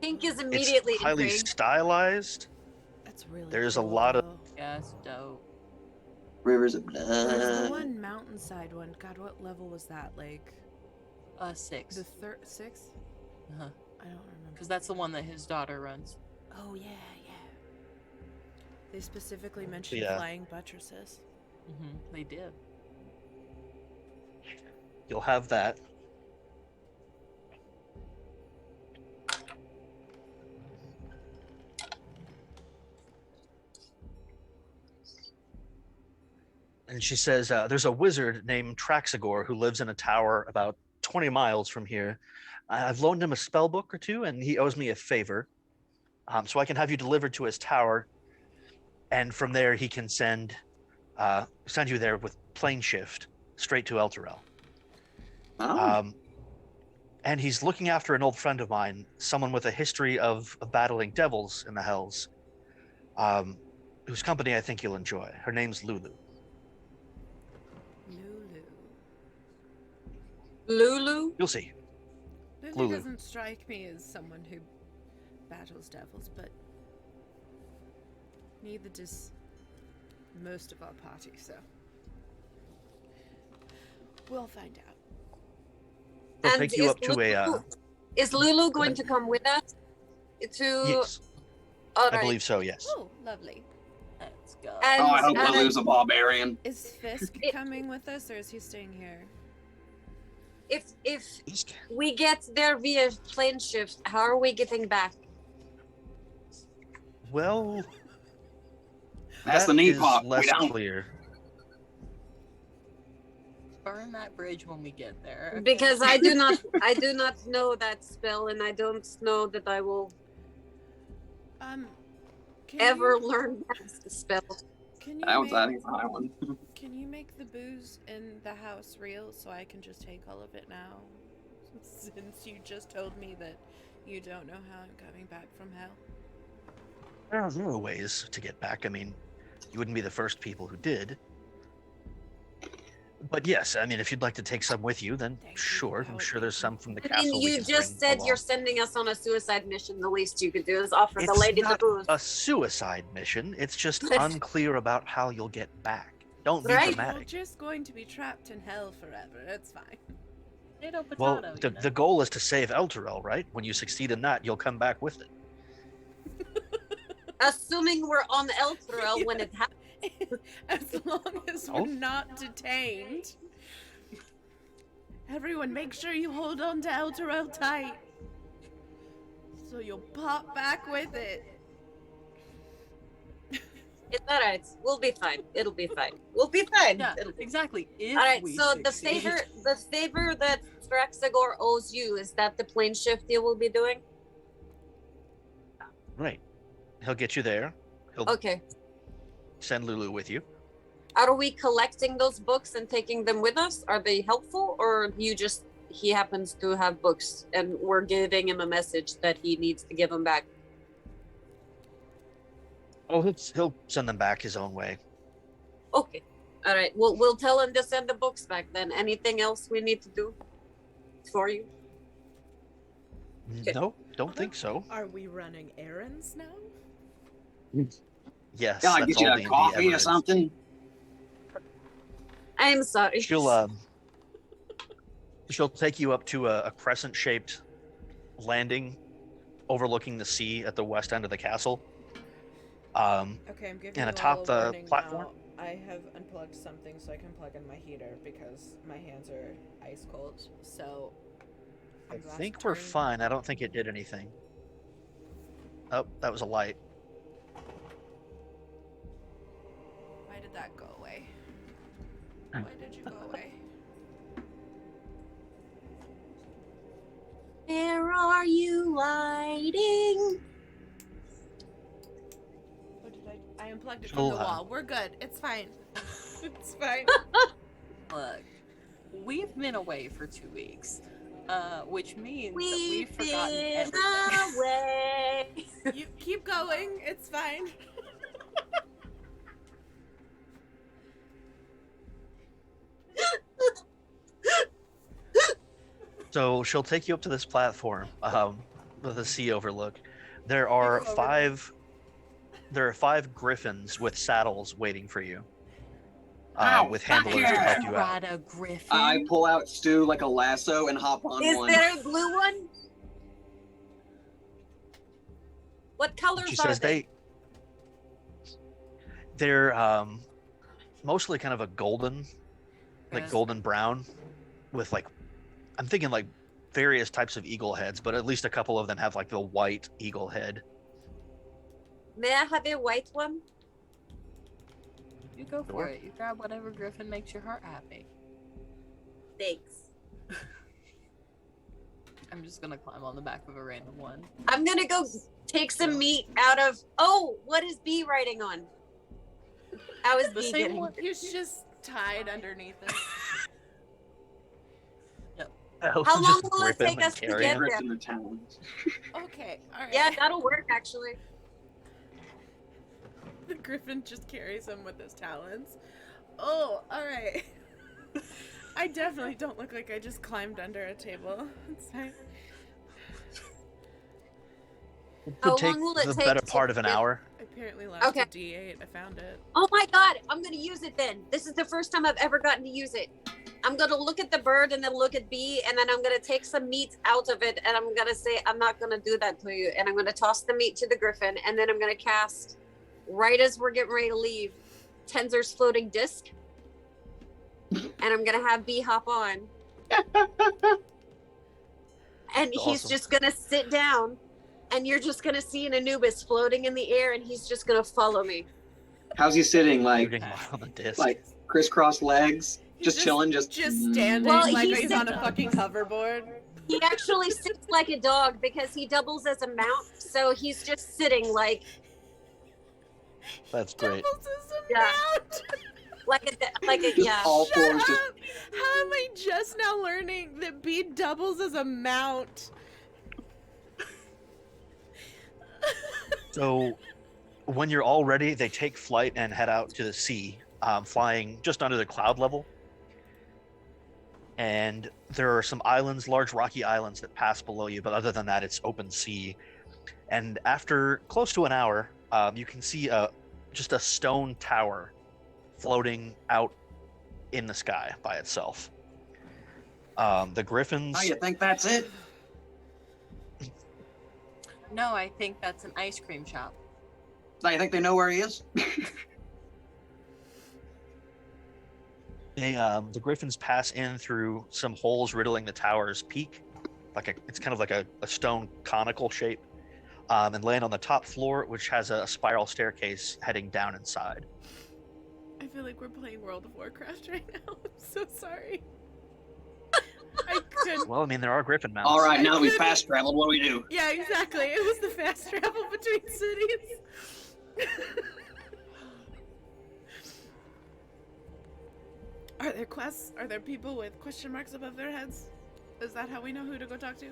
Pink is It's immediately highly intrigued. stylized. That's really There's a cool, lot of- though. Yeah, it's dope. Rivers of There's the blood. one mountainside one. God, what level was that? Like 6. the sixth? Uh-huh. I don't remember. Because that's the one that his daughter runs. Oh yeah. They specifically mentioned Yeah. flying buttresses. They did. You'll have that. And she says, there's a wizard named Traxagor who lives in a tower about 20 miles from here. I've loaned him a spell book or two, and he owes me a favor. So I can have you delivered to his tower, and from there he can send you there with plane shift straight to Elturel. Oh. And he's looking after an old friend of mine, someone with a history of battling devils in the hells, whose company I think you'll enjoy. Her name's Lulu. Lulu? You'll see. Lulu Lulu. doesn't strike me as someone who battles devils, but neither does most of our party, so we'll find out. We'll And take you is up to a... Is Lulu going to come with us? Yes, All I right. believe so, yes. Oh, lovely. Let's go. And, Oh, I hope Lulu's a barbarian. Is Fisk coming with us, or is he staying here? if we get there via plane shift, how are we getting back? Well, That's that the knee is pop. We less don't. clear. Burn that bridge when we get there. okay? Because I do not know that spell, and I don't know that I will Can ever you, learn that spell. Can That was you I make, think it's a high one. can you make the booze in the house real so I can just take all of it now? Since you just told me that you don't know how I'm coming back from hell. There are ways to get back. I mean, you wouldn't be the first people who did. But yes, I mean, if you'd like to take some with you, then Thank you. sure. That I'm would sure be there's some from the I castle. mean, we you can just bring said you're along. sending us on a suicide mission. The least you could do is offer the It's lady the not booze. a suicide mission. It's just unclear about how you'll get back. Don't be Right. We're dramatic. just going to be trapped in hell forever. It's fine. Potato, potato, Well, you know. the goal is to save Elturel, right? When you succeed in that, you'll come back with it. Assuming we're on Elturel when it happens. As long as Oh. we're not detained. Everyone, make sure you hold on to Elturel tight. So you'll pop back with it. It's alright. We'll be fine. It'll be fine. We'll be fine. Yeah, It'll be exactly. If All right. we So the succeed. favor that Thraxagor owes you, is that the plane shift you will be doing? Right. He'll get you there. He'll Okay. send Lulu with you. Are we collecting those books and taking them with us? Are they helpful, or he happens to have books and we're giving him a message that he needs to give them back? Oh, he'll send them back his own way. Okay. All right. We'll tell him to send the books back then. Anything else we need to do for you? Okay. No, don't think so. Are we running errands now? Yes, Can I that's get you all a D&D coffee ever or is. something? I'm sorry. She'll take you up to a crescent-shaped landing overlooking the sea at the west end of the castle. Okay, I'm giving And you atop all a the warning platform? now. I have unplugged something so I can plug in my heater because my hands are ice cold. So I I'm about think to we're turn- fine. I don't think it did anything. Oh, that was a light. Why did that go away? Why did you go away? are you lighting? What did I unplugged it She'll, from the wall. We're good. It's fine. It's fine. Look, we've been away for 2 weeks, which means that We've we've forgotten been everything. away. You keep going. It's fine. So she'll take you up to this platform with a sea overlook. There are Over there. five griffins with saddles waiting for you, Ow, with back handlers to here. help you out. Ride a griffin. I pull out Stu like a lasso and hop on Is one. there a blue one? What colors She are says they? they're mostly kind of a golden, like Yes. golden brown, with like, I'm thinking like various types of eagle heads, but at least a couple of them have like the white eagle head. May I have a white one? You go for Sure. it. You grab whatever griffin makes your heart happy. Thanks. I'm just gonna climb on the back of a random one. I'm gonna go take some meat out of. Oh, what is B writing on? I was The same vegan. one. You're just tied underneath it. How long will it take us to get Gripped there? in the talons. Okay. All right. Yeah, that'll work actually. The griffin just carries him with his talons. Oh, all right. I definitely don't look like I just climbed under a table. It's fine. It How could take long will it the take better to part of an get- hour. I apparently lost Okay. a D8. I found it. Oh my god, I'm gonna use it then. This is the first time I've ever gotten to use it. I'm gonna look at the bird and then look at B, and then I'm gonna take some meat out of it, and I'm gonna say, I'm not gonna do that to you. And I'm gonna toss the meat to the griffin, and then I'm gonna cast, right as we're getting ready to leave, Tenzer's floating disc. And I'm gonna have B hop on. And he's Awesome. just gonna sit down, and you're just gonna see an Anubis floating in the air, and he's just gonna follow me. How's he sitting? Like Shooting on the disc. crisscross legs, He's just chilling, just standing Well, like he's he's on a sitting- fucking hoverboard. He actually sits like a dog because he doubles as a mount, so he's just sitting like That's great. Doubles as a Yeah. mount. like a just yeah. all Shut fours, just up! How am I just now learning that B doubles as a mount? So when you're all ready, they take flight and head out to the sea, flying just under the cloud level. And there are some islands, large rocky islands that pass below you, but other than that, it's open sea. And after close to an hour, you can see just a stone tower floating out in the sky by itself. The griffins. oh, you think that's it? No, I think that's an ice cream shop. So you think they know where he is? The griffins pass in through some holes riddling the tower's peak, it's kind of like a stone conical shape, and land on the top floor, which has a spiral staircase heading down inside. I feel like we're playing World of Warcraft right now. I'm so sorry. I couldn't. Well, I mean, there are griffin mounts. All right, now we fast traveled. What do we do? Yeah, exactly. It was the fast travel between cities. Are there quests? Are there people with question marks above their heads? Is that how we know who to go talk to?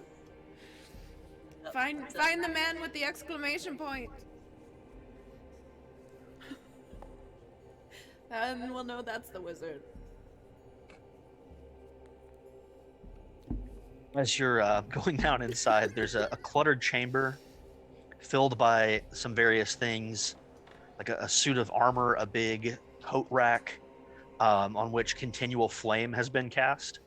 Find the man with the exclamation point. Then we'll know that's the wizard. As you're going down inside, there's a cluttered chamber filled by some various things, like a suit of armor, a big coat rack, on which continual flame has been cast.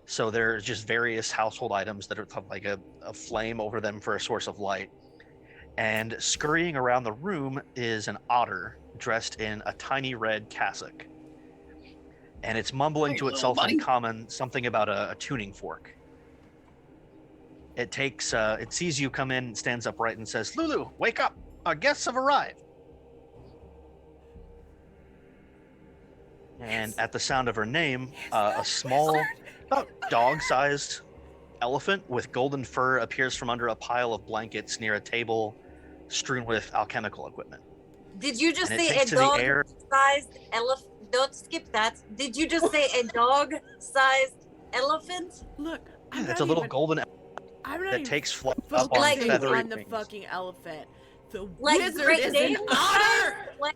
So there's just various household items that are like a flame over them for a source of light. And scurrying around the room is an otter dressed in a tiny red cassock. And it's mumbling Hey, to little itself buddy. in common something about a tuning fork. It sees you come in, stands upright, and says, "Lulu, wake up! Our guests have arrived." And at the sound of her name, a small, about dog-sized elephant with golden fur appears from under a pile of blankets near a table strewn with alchemical equipment. Did you just And it say takes a to the air. dog-sized elephant? Don't skip that. Did you just say a dog-sized elephant? Look, I'm It's not a little even, golden I'm not that even takes flight up on Like- focusing feathery on the wings. fucking elephant. The Like wizard Great is an Dane? otter. Like,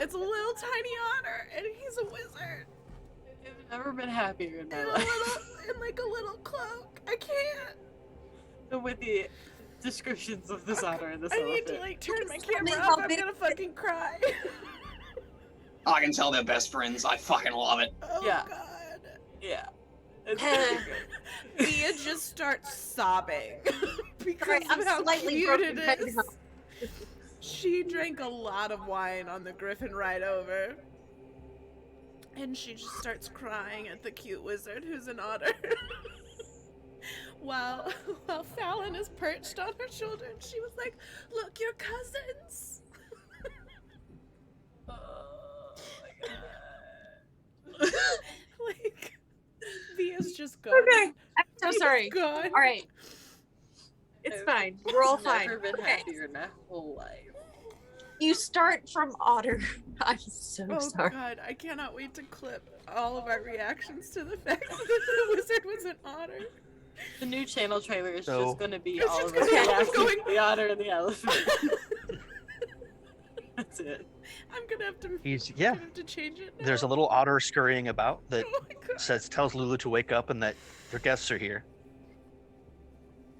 It's a little tiny otter, and he's a wizard. I've never been happier in my In life. like a little cloak. I can't. With the descriptions of this otter and this I need elephant. to like turn my Tell me camera how up. I'm big- gonna fucking cry. I can tell they're best friends. I fucking love it. Oh Yeah. god. Yeah. It's very good. Mia just starts sobbing because Sorry, I'm of how slightly cute broken it right is. now. She drank a lot of wine on the Griffin ride over. And she just starts crying at the cute wizard who's an otter. while Fallon is perched on her shoulder and she was like, "Look, you're cousins." Oh my god. Like, Via's just gone. Okay, I'm so Via's sorry. Gone. All right, it's fine. We're all fine. Never been Okay. happier in my whole life. You start from otter. I'm so Oh sorry. god, I cannot wait to clip all of our reactions to the fact that the wizard was an otter. The new channel trailer is So- just gonna be It's all just of us gonna be reacting going- to the otter and the elephant. That's it. I'm gonna have to Yeah. change it now. There's a little otter scurrying about that Oh my god. tells Lulu to wake up and that their guests are here.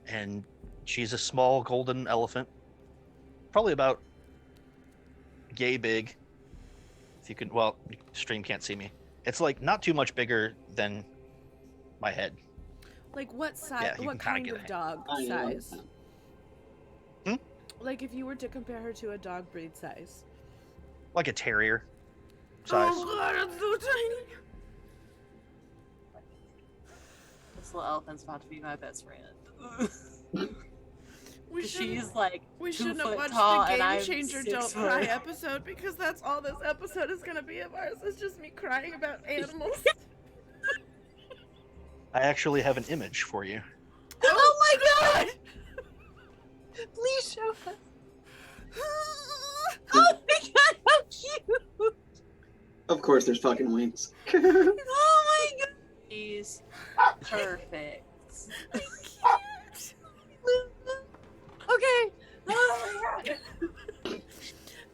And she's a small golden elephant, probably about yay big. If you can, well, stream can't see me. It's like not too much bigger than my head. Like what size? Yeah, you what can kinda kind get of it. dog I know. size? Hmm? Like if you were to compare her to a dog breed size. Like a terrier size. Oh god, it's so tiny. This little elephant's about to be my best friend. We shouldn't, She's like we 2 shouldn't have foot watched tall the and Game I'm Changer 6 Don't foot. Cry episode because that's all this episode is gonna be of ours. It's just me crying about animals. I actually have an image for you. Oh my god! Please show us. Oh my god, how cute! Of course, there's fucking wings. Oh my god! She's perfect. Okay. Oh my god.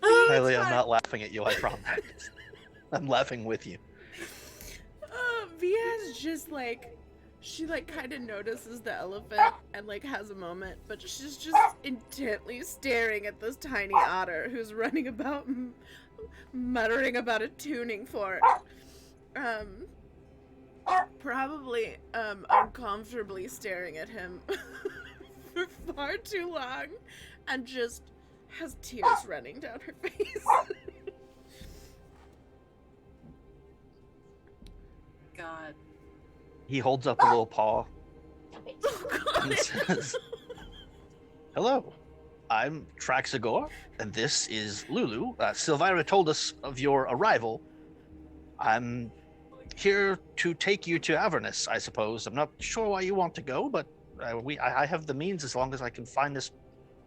Kylie, I'm not laughing at you, I promise. I'm laughing with you. Via's just like, she like kind of notices the elephant and like has a moment, but she's just intently staring at this tiny otter who's running about muttering about a tuning fork. Probably uncomfortably staring at him for far too long and just has tears running down her face. God. He holds up a little paw Oh, and says, "Hello, I'm Traxagor, and this is Lulu. Silvira told us of your arrival. I'm here to take you to Avernus, I suppose. I'm not sure why you want to go, but I have the means as long as I can find this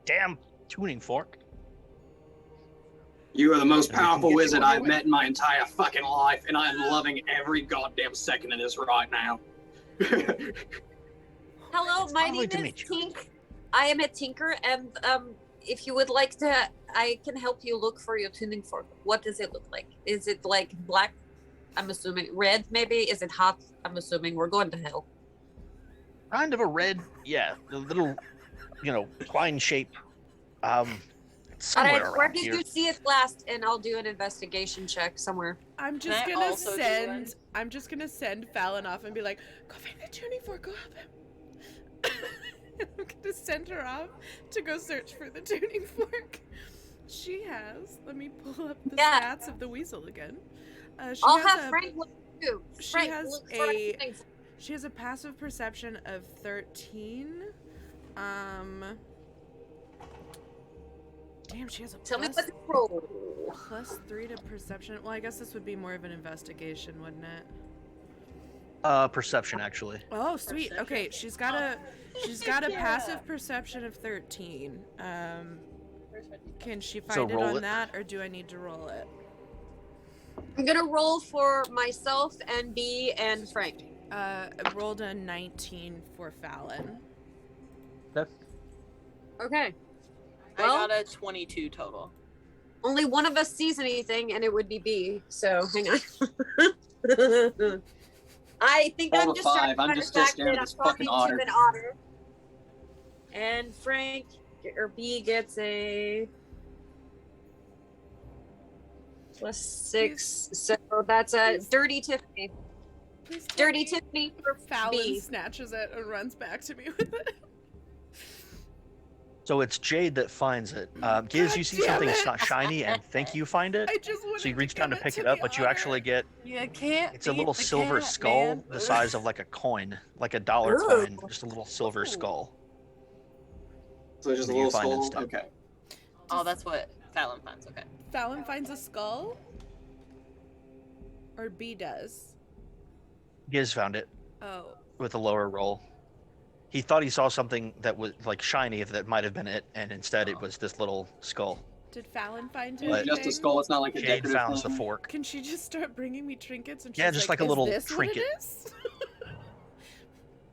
damn tuning fork." You are the most And we can powerful get you wizard on your I've way. met in my entire fucking life, and I'm loving every goddamn second of this right now. Hello, It's my lovely name to is meet you. Tink. I am a tinker, and if you would like to, I can help you look for your tuning fork. What does it look like? Is it like black? I'm assuming red. Maybe is it hot? I'm assuming we're going to hell. Kind of a red, yeah, a little, twine shape. It's All somewhere right, where around did here. you see it last? And I'll do an investigation check somewhere. I'm Can just I gonna also do send. one? I'm just gonna send Fallon off and be like, "Go find the tuning fork. Go help him." I'm gonna send her off to go search for the tuning fork. She has. Let me pull up the Yeah. stats of the weasel again. She I'll has have a, Frank look too. she Frank, has look for a- tuning fork. She has a passive perception of 13. Damn, she has a Tell me plus, what to roll. +3 to perception. Well, I guess this would be more of an investigation, wouldn't it? Perception actually. Oh, sweet. Perception. Okay, she's got a Yeah. passive perception of 13. Can she So find it roll on it. that, or do I need to roll it? I'm gonna roll for myself and B and Frank. I rolled a 19 for Fallon. Okay. I Well- got a 22 total. Only one of us sees anything, and it would be B. So hang on. I think Roll I'm a distracted five. by I'm the just still fact staring that at I'm this fucking talking to otter. an otter. And Frank or B gets a +6, so that's a dirty Tiffany. Please tell Dirty me Tiffany for Fallon B. snatches it and runs back to me with it. So it's Jade that finds it. Giz, God you see damn something it. shiny and think you find it. I just wanted So you reach down to give pick it to up, the but you otter. actually get You can't. it's a beat little the silver cat, skull man. the size of like a coin, like a dollar Ooh. coin, just a little silver Ooh. skull. So just a You little find skull. instead. Okay. Oh, that's what Fallon finds. Okay. Fallon finds a skull? Or B does? Giz found it Oh. with a lower roll. He thought he saw something that was like shiny that might have been it, and instead it Oh. was this little skull. Did Fallon find It's anything? just a skull. It's not like a Jade decorative founds the thing. fork. Can she just start bringing me trinkets? And she's Yeah, just like a "Is little this trinket." What it is?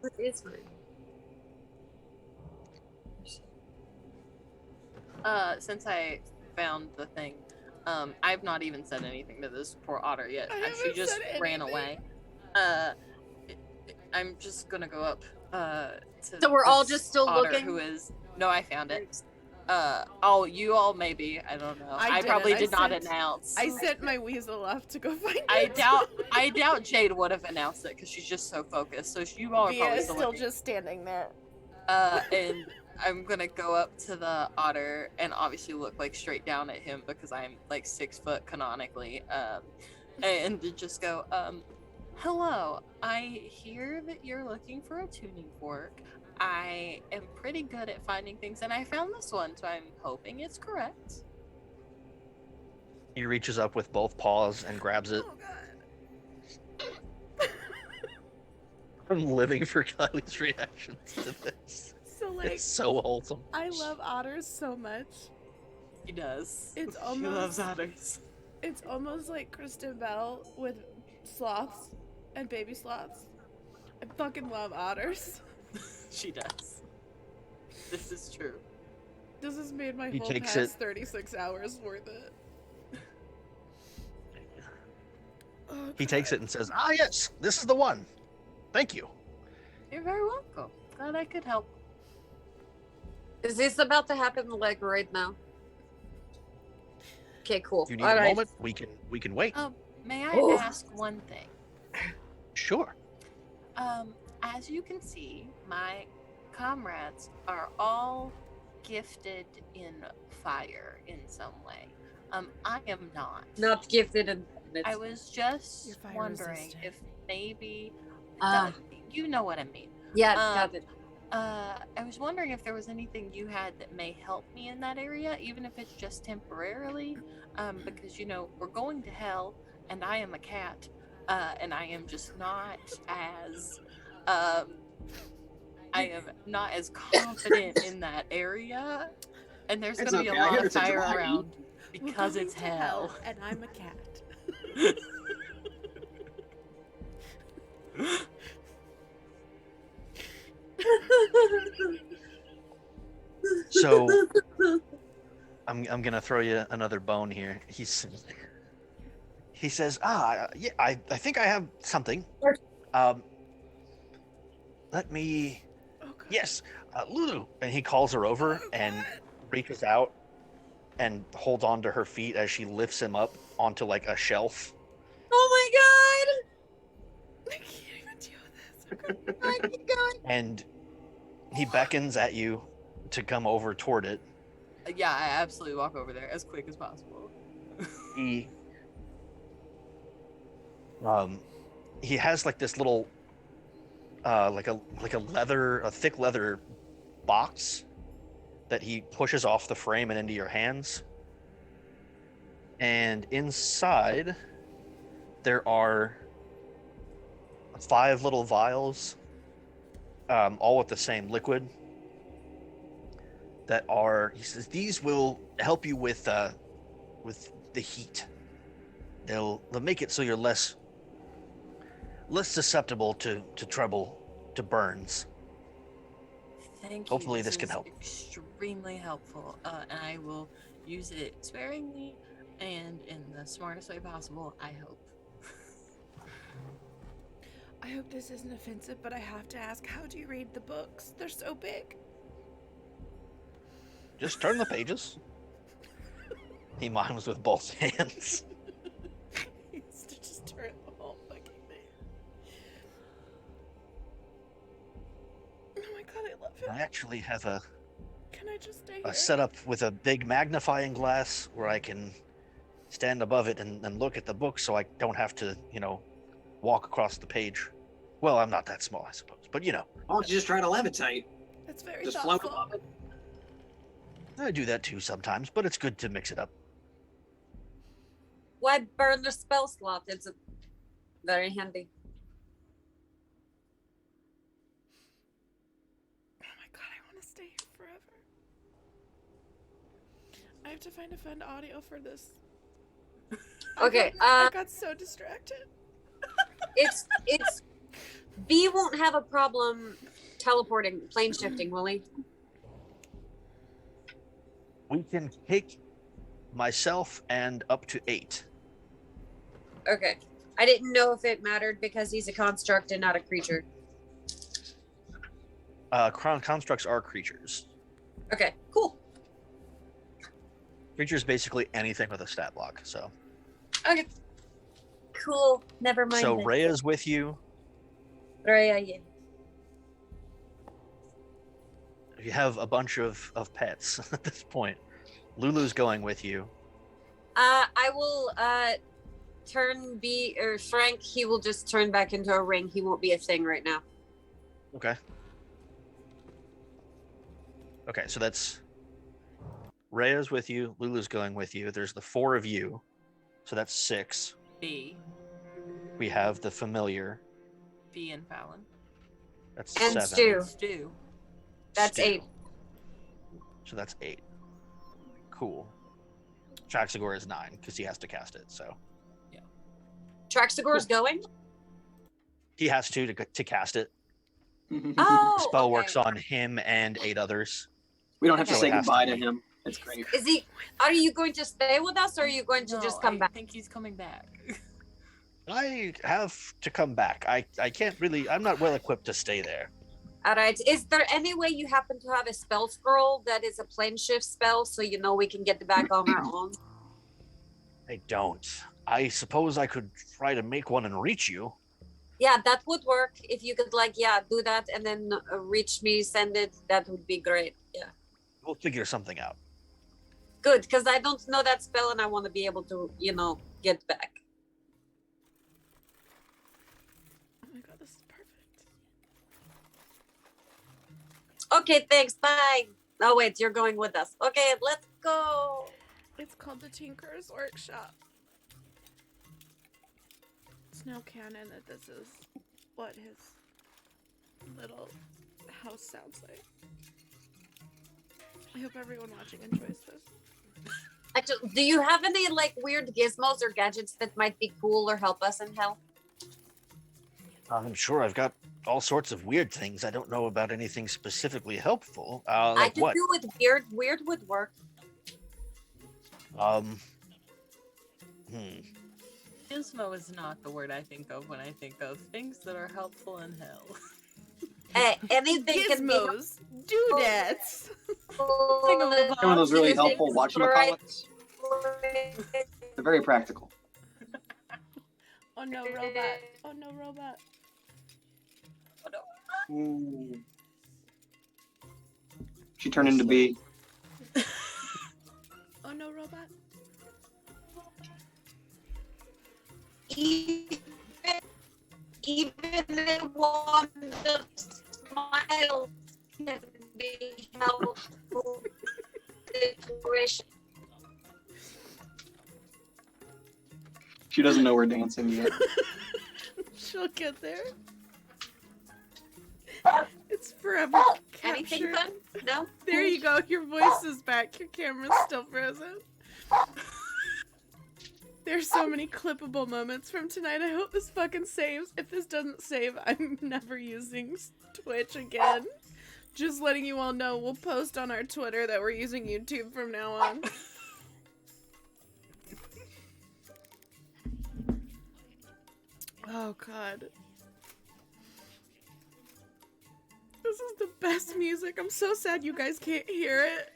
What is mine? Since I found the thing, I've not even said anything to this poor otter yet. I She haven't just said ran anything. away. I'm just gonna go up to So we're all this just still otter looking? who is no, I found it. Oh, you all maybe. I don't know. I I didn't. probably I did not sent- announce. I sent my weasel off to go find I it. doubt Jade would have announced it because she's just so focused. So you all are Via probably is still still looking. just standing there. And I'm gonna go up to the otter and obviously look like straight down at him because I'm like 6 foot canonically. And to just go, hello. I hear that you're looking for a tuning fork. I am pretty good at finding things, and I found this one, so I'm hoping it's correct. He reaches up with both paws and grabs it. Oh god. I'm living for Kylie's reactions to this. So like, It's so wholesome. I love otters so much. He does. It's She almost loves otters. It's almost like Kristen Bell with sloths and baby sloths. I fucking love otters. She does. This is true. This has made my He whole takes past it- 36 hours worth it. Oh, He takes God. it and says, "Ah, yes, this is the one. Thank you." You're very welcome. Glad I could help. Is this about to happen like right now? Okay, cool. If you need All a right. moment, we can wait. May I Oh. ask one thing? Sure. As you can see, my comrades are all gifted in fire in some way. I am not. Not gifted in I was just You're fire wondering resistant. if maybe Ah. you know what I mean. Yeah, Um, got it. I was wondering if there was anything you had that may help me in that area, even if it's just temporarily. Because we're going to hell, and I am a cat, and I am just not as I am not as confident in that area, and there's It's gonna be a okay, I lot hear of it's a fire dragon. around We're because going it's to hell. and I'm a cat. So I'm gonna throw you another bone here. He says, yeah, I think I have something. Let me. Oh, God. Yes, Lulu. And he calls her over Oh, and God. reaches out and holds on to her feet as she lifts him up onto like a shelf. Oh I can't even deal with this. my god! Keep going. And he beckons at you to come over toward it. Yeah, I absolutely walk over there as quick as possible. He has like this little like a thick leather box that he pushes off the frame and into your hands. And inside there are, 5 little vials, all with the same liquid. That are, he says, these will help you with the heat. They'll make it so you're less susceptible to trouble, to burns. Thank you. Hopefully this can is help. Extremely helpful, and I will use it sparingly and in the smartest way possible, I hope. I hope this isn't offensive, but I have to ask, how do you read the books? They're so big. Just turn the pages. He mimes with both hands. He used to just turn the whole fucking thing. Oh my god, I love him. I actually have a Can I just stay here? setup with a big magnifying glass where I can stand above it and look at the book, so I don't have to, walk across the page. Well, I'm not that small, I suppose, but Why don't you just try to levitate? That's very Just float thoughtful. above it. I do that too sometimes, but it's good to mix it up. Why burn the spell slot? It's very handy. Oh my god, I want to stay here forever. I have to find a fun audio for this. Okay, I got so distracted. it's V won't have a problem teleporting, plane shifting, will he? We can take myself and up to 8. Okay. I didn't know if it mattered because he's a construct and not a creature. Constructs are creatures. Okay, cool. Creatures basically anything with a stat block. So. Okay. Cool. Never mind. So then. Rhea's with you. Rhea, yeah. You have a bunch of pets at this point. Lulu's going with you. I will turn B or Frank, he will just turn back into a ring. He won't be a thing right now. Okay. Okay, so that's Rhea's with you. Lulu's going with you. There's the 4 of you. So that's 6. B. We have the familiar. B and Fallon. And That's 7. Stu. Stu. That's Stu. 8. So that's 8. Cool. Traxagor is 9 because he has to cast it. So Traxagor's going? he has to cast it. Oh, The spell okay. works on him and 8 others. We don't have to Okay. say So it has goodbye to to be. him. It's great. Is he? Are you going to stay with us, or are you going to No, just come I back? think he's coming back. I have to come back. I can't really. I'm not well equipped to stay there. All right. Is there any way you happen to have a spell scroll that is a plane shift spell, so you know we can get back on our own? I don't. I suppose I could try to make one and reach you. Yeah, that would work. If you could, do that and then reach me, send it. That would be great. Yeah. We'll figure something out. Good, because I don't know that spell and I want to be able to, get back. Oh my god, this is perfect. Okay, thanks. Bye. Oh, wait, you're going with us. Okay, let's go. It's called the Tinker's Workshop. It's no canon that this is what his little house sounds like. I hope everyone watching enjoys this. Actually, do you have any weird gizmos or gadgets that might be cool or help us in hell? I'm sure I've got all sorts of weird things. I don't know about anything specifically helpful. I Like could what? do with weird. Weird would work. Gizmo is not the word I think of when I think of things that are helpful in hell. Anything can be Gizmos, doodads. helpful. One of those really helpful Right. whatchamacallits. They're very practical. Oh no, robot. Oh no, robot. Ooh. She turned into B. Oh no, robot. Even one of smiles can be helpful situation. She doesn't know we're dancing yet. She'll get there. It's forever Anything captured. fun? No? There you go. Your voice is back. Your camera's still frozen. There's so many clippable moments from tonight. I hope this fucking saves. If this doesn't save, I'm never using Twitch again. Just letting you all know, we'll post on our Twitter that we're using YouTube from now on. Oh god. This is the best music. I'm so sad you guys can't hear it.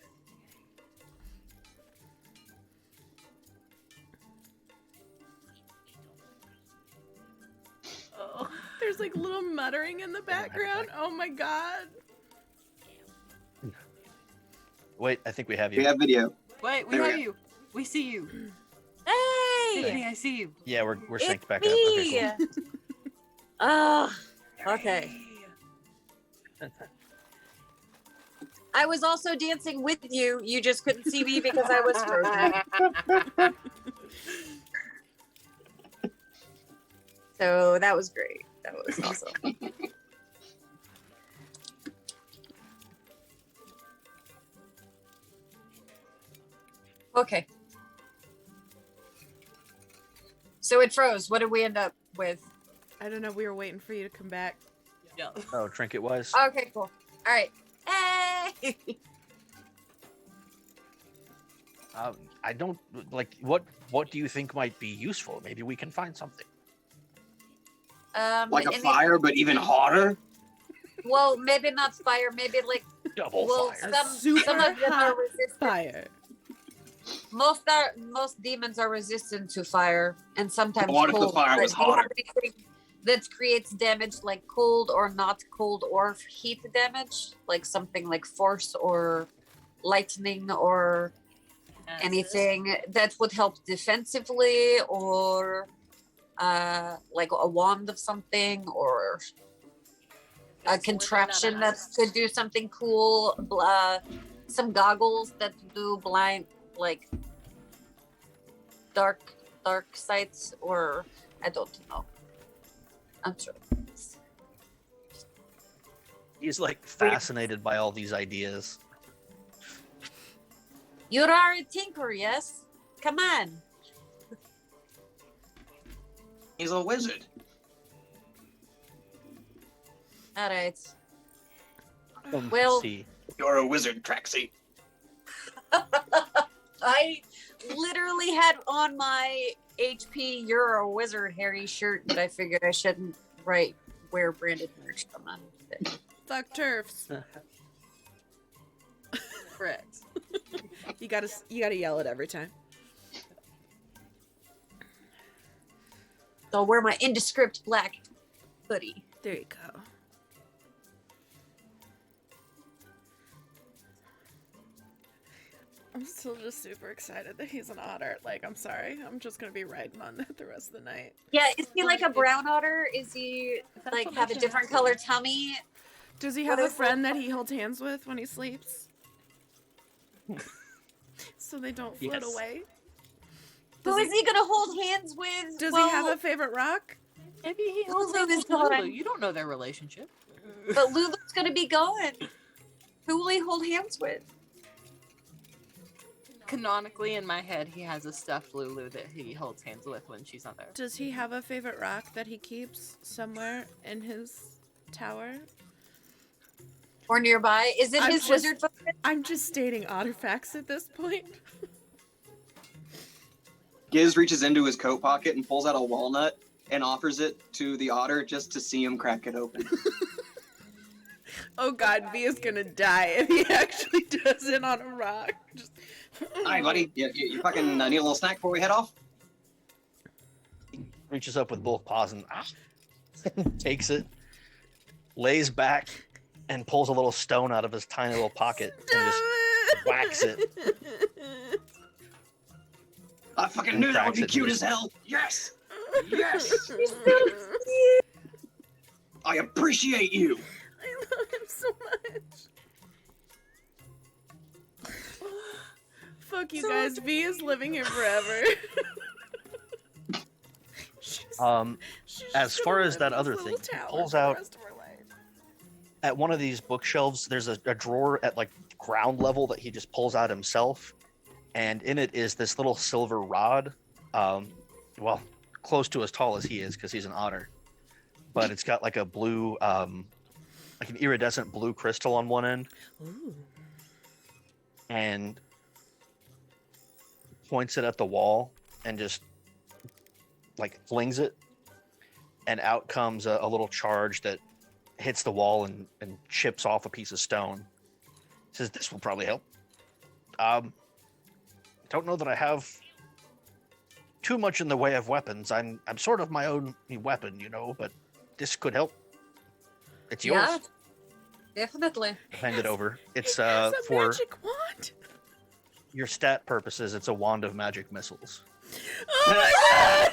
Oh. There's like little muttering in the background. Oh my god. Wait, I think we have you. We have video. Wait, we There we have go. you. We see you. Hey! I see you. Yeah, we're It's synced back me! up. Okay, Okay. I was also dancing with you. You just couldn't see me because I was frozen. So that was great. That was awesome. Okay. So it froze. What did we end up with? I don't know. We were waiting for you to come back. Yeah. cool. Oh, trinket wise. Okay, cool. All right. Hey! I don't like what. What do you think might be useful? Maybe we can find something. Like a and fire, but even hotter. well, maybe not fire. Maybe like Double well, fire. some of them are resistant. Fire. Most demons are resistant to fire, and sometimes What if the cold. fire But was do you have hotter? anything that creates damage like cold or not cold or heat damage, like something like force or lightning or anything that would help defensively, or like a wand of something, or a contraption that could do something cool. Some goggles that do blind, like dark sights, or I don't know. I'm sure. He's like fascinated by all these ideas. You are a tinker, yes? Come on. He's a wizard. All right. Let's Well- see. You're a wizard, Traxie. I literally had on my HP "You're a Wizard" Harry shirt, but I figured I shouldn't wear branded merch. Come on. Fuck turfs. Correct. You gotta yell it every time. So I'll wear my indescript black hoodie. There you go. I'm still just super excited that he's an otter. Like, I'm sorry. I'm just gonna be riding on that the rest of the night. Yeah, is he like a brown otter? Is he That's like what have a makes it different awesome. color tummy? Does he What have a is it? friend that he holds hands with when he sleeps? So they don't float Yes. away? Who Does is he gonna hold hands with? Does Well, he have a favorite rock? Maybe he Lulu holds hands is with Lulu. gone. You don't know their relationship. But Lulu's gonna be gone. Who will he hold hands with? Canonically, in my head, he has a stuffed Lulu that he holds hands with when she's not there. Does he have a favorite rock that he keeps somewhere in his tower? Or nearby? Is it I'm his just- wizard focus? I'm just stating otter facts at this point. Giz reaches into his coat pocket and pulls out a walnut and offers it to the otter just to see him crack it open. Oh god, V is gonna die if he actually does it on a rock. Just... Hi, buddy. You fucking need a little snack before we head off? Reaches up with both paws and takes it, lays back, and pulls a little stone out of his tiny little pocket and just whacks it. I fucking knew that would be Cracks it cute loose. as hell. Yes. Yes. I appreciate you. I love him so much. Fuck you So guys, V is living here forever. She's- she's As just far gonna as live that in this other little thing, he tower pulls for the out- rest of her life. at one of these bookshelves, there's a drawer at like ground level that he just pulls out himself, and in it is this little silver rod, well, close to as tall as he is because he's an otter, but it's got like a blue, like an iridescent blue crystal on one end, Ooh. and points it at the wall and just like flings it, and out comes a little charge that hits the wall and chips off a piece of stone. Says, "This will probably help." Don't know that I have too much in the way of weapons. I'm sort of my own weapon, you know, but this could help. It's yours. Yeah, definitely. Hand it over. It's He has a for magic wand. your stat purposes. It's a wand of magic missiles. Oh my god!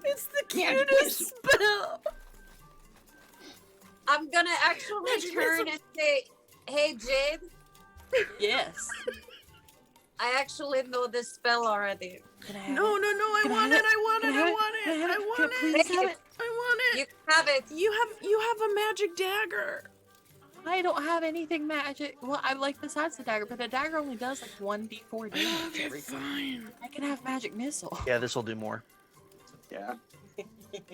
It's the Magic cutest missile. spell. I'm gonna actually Magic turn missile. and say, "Hey, Jade, Yes. I actually know this spell already. Can I have No, it? no, no! I Can I want have it! I want it! Can I I have it? want Can I it! have I it? want Can I it! please have it? I want You it! can have it. You have a magic dagger. I don't have anything magic. Well, I like besides the dagger, but the dagger only does like 1d4 damage Okay, every time. fine. I can have magic missile. Yeah, this will do more. Yeah.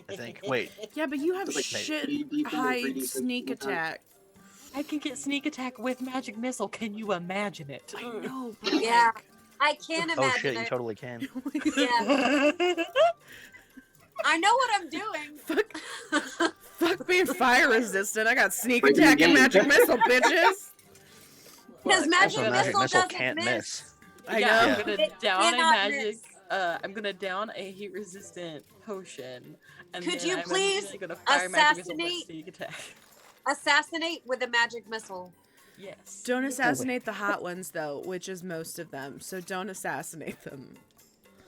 I think. Wait, Yeah, but you have It's like shit 3D4, high 3D6 sneak sometimes. attack. I can get sneak attack with magic missile. Can you imagine it? I know, but Yeah. like- I can oh imagine shit, you it. totally can. Yeah, I know what I'm doing. Fuck being fire resistant. I got sneak Breaking attack the and game. magic missile, bitches. Because magic Also, magic missile missile doesn't can't miss. miss. I yeah, know. I'm Yeah. gonna It down a cannot magic. miss. I'm gonna down a heat resistant potion. And Could then you I'm please immediately gonna fire magic missile with assassinate- sneak attack. Assassinate with a magic missile. Yes. Don't assassinate the hot ones, though, which is most of them. So don't assassinate them.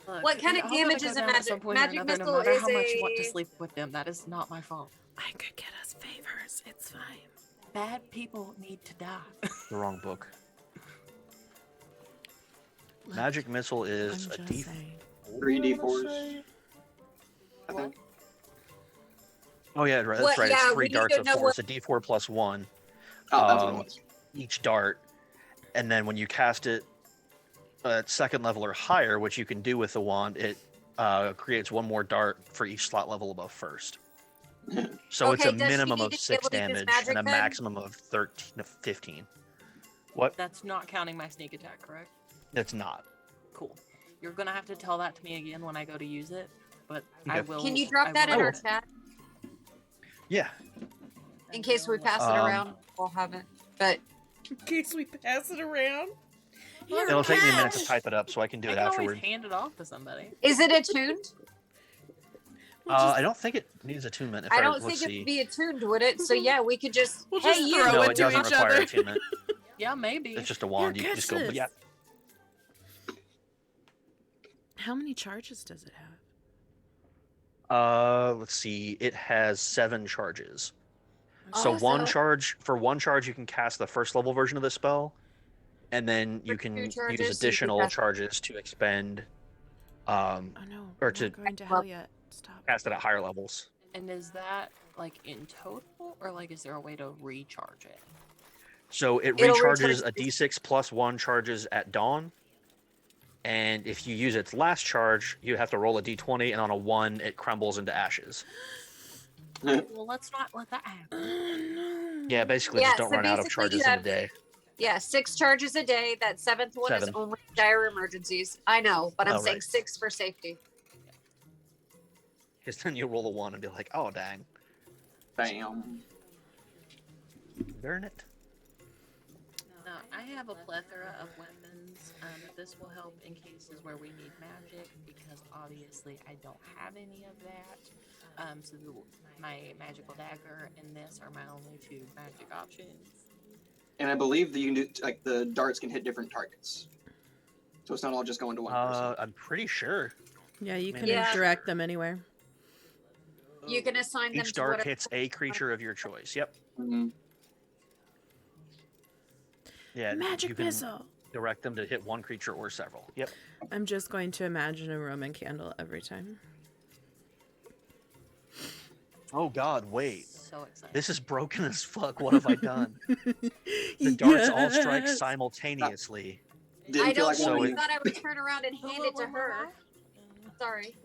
Look, What kind of I'm gonna damage go is a down at magic- some point or magic another, missile no matter is how much you want to a- sleep with them. That is not my fault. I could get us favors. It's fine. Bad people need to die. The wrong book. Look, Magic missile I'm is a just D. saying. 3d4s. I What? think. Oh yeah, right, that's What- right. yeah, It's 3 we need darts to of know 4. what- It's a D4 plus 1 Oh, that's what it was. each dart, and then when you cast it at second level or higher, which you can do with the wand, it creates one more dart for each slot level above first. So it's Okay, a does she minimum need of to be 6 able to use damage magic and a then? maximum of 13 to 15. What? That's not counting my sneak attack, correct? It's not. Cool. You're gonna have to tell that to me again when I go to use it, but I Okay. will. Can you I drop that will- in our will. chat Yeah. in case we pass it around? We'll have it. But In case we pass it around. Here, It'll take me a minute catch. to type it up, so I can do I it can afterward. always hand it off to somebody. is it attuned? We'll just- I don't think it needs attunement. If I don't let's think see. it'd be attuned, would it? So yeah, we could just. We'll Hey, just you. throw No, it it to doesn't each require other. attunement. Yeah, maybe. It's just a wand. Here, You just catch go. this. Yeah. How many charges does it have? Let's see. It has 7 charges. So Oh, one so- charge for one charge, you can cast the first level version of the spell, and then you For can 2 use charges, you can additional cast- charges to expend, Oh no. Or we're to- not going to hell yet. Stop. cast it at higher levels. And is that like in total, or like is there a way to recharge it? So it It'll recharges recharge- a D6 plus 1 charges at dawn, and if you use its last charge, you have to roll a D20, and on a 1, it crumbles into ashes. Well, let's not let that happen. Oh, no. Yeah, basically Yeah, just don't so run out of basically you charges in a have- day. Yeah, 6 charges a day. That 7th one is 7. only dire emergencies. I know, but I'm Oh, saying right. 6 for safety. Because then you roll a 1 and be like, oh dang, Bam. darn it. Now, I have a plethora of weapons. This will help in cases where we need magic, because obviously I don't have any of that. So my magical dagger and this are my only 2 magic options. And I believe that you can do, like, the darts can hit different targets. So it's not all just going to one person. I'm pretty sure. Yeah, you can Yeah. direct them anywhere. You can assign them Each to dart whatever. hits a creature of your choice. Yep. Mhm. Yeah. Magic you can missile. direct them to hit one creature or several. Yep. I'm just going to imagine a Roman candle every time. Oh God, wait. So excited. This is broken as fuck. What have I done? The darts all strike Yes. simultaneously. Didn't I feel don't like know. So I it- thought I would turn around and hand it to her. Sorry.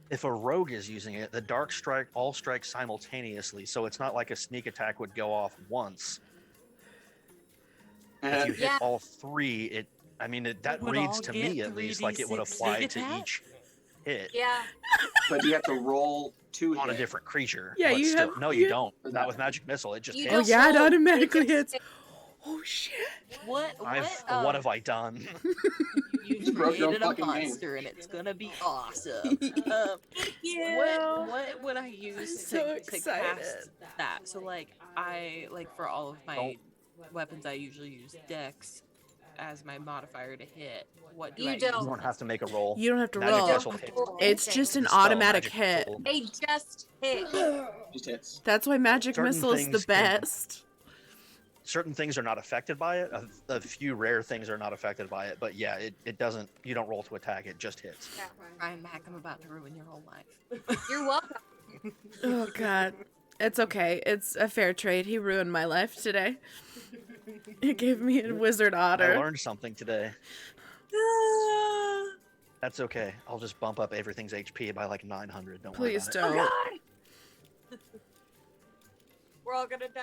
If a rogue is using it, the dark strike all strike simultaneously. So it's not like a sneak attack would go off once. If you hit Yeah. all three, that would reads all to get me at least like it would 3d6 apply sneak to attack? each hit Yeah. but you have to roll 2 on a hit. different creature. Yeah, but you still, have- no, you- you don't. Not with magic missile. It just You Oh hits. don't yeah, it roll. automatically It just hits. Oh shit. What What have I done? you broke your created a fucking game. monster and it's gonna be awesome. Yeah. What would I use so to excited. cast that? So like for all of my weapons I usually use Dex as my modifier to hit. What do You I don't. You use? don't have to make a roll. You don't have to Magic roll. missile hits. It's just an Spell, automatic magic hit. missile. They just hit. Just hits. That's why magic Certain missile is the things can- best. Certain things are not affected by it. A few rare things are not affected by it. But yeah, it doesn't. You don't roll to attack. It just hits. Ryan Mac, I'm about to ruin your whole life. You're welcome. Oh god. It's okay. It's a fair trade. He ruined my life today. It gave me a wizard I otter. learned something today. That's okay. I'll just bump up everything's HP by like 900. Don't worry Please about it. don't. God. We're all gonna die.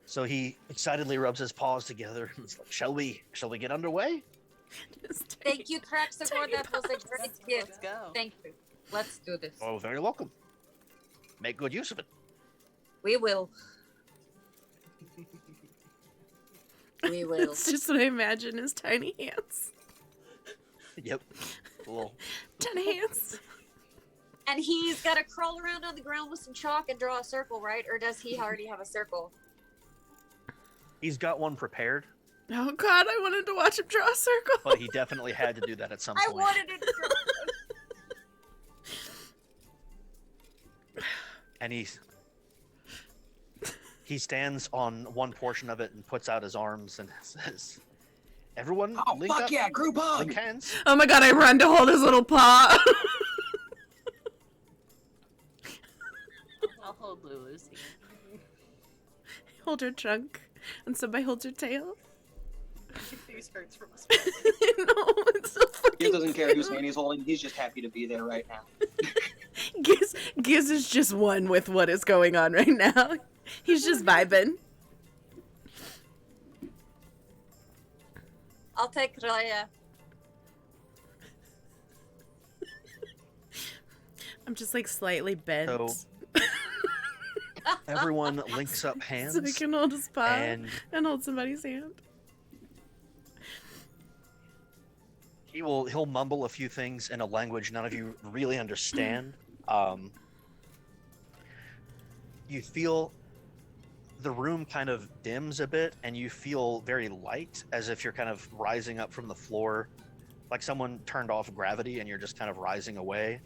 So he excitedly rubs his paws together and is like, "Shall we get underway?" Just Thank you, Traxagor. That was a great Let's gift. go. Thank you. Let's do this. Oh, very welcome. Make good use of it. We will. We will. It's just what I imagine his tiny hands. Yep. Cool. Tiny hands. And he's got to crawl around on the ground with some chalk and draw a circle, right? Or does he already have a circle? He's got one prepared, Oh god, I wanted to watch him draw a circle. but he definitely had to do that at some I point. wanted it to And he stands on one portion of it and puts out his arms and says, "Everyone, Oh, link fuck up, yeah, group hug! link hands." Oh my god, I run to hold his little paw. I'll hold Lulu's hand. Hold her trunk, and somebody holds her tail. These hurts from us. No, it's so fucking He doesn't care whose cute. hand he's holding. He's just happy to be there right now. Giz is just one with what is going on right now. He's just vibing. I'll take Raya. I'm just like slightly bent. So everyone links up So I hands can hold his paw and and hold somebody's hand. he'll mumble a few things in a language none of you really understand. You feel the room kind of dims a bit and you feel very light, as if you're kind of rising up from the floor, like someone turned off gravity and you're just kind of rising away.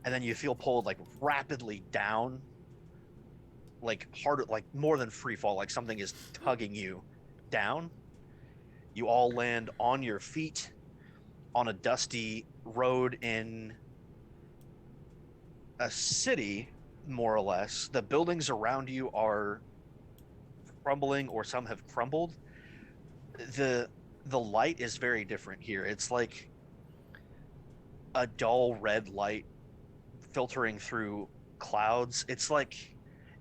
And then you feel pulled like rapidly down, like harder, like more than free fall, like something is tugging you down. You all land on your feet on a dusty road in a city, more or less. The buildings around you are crumbling, or some have crumbled. The light is very different here. It's like a dull red light filtering through clouds. It's like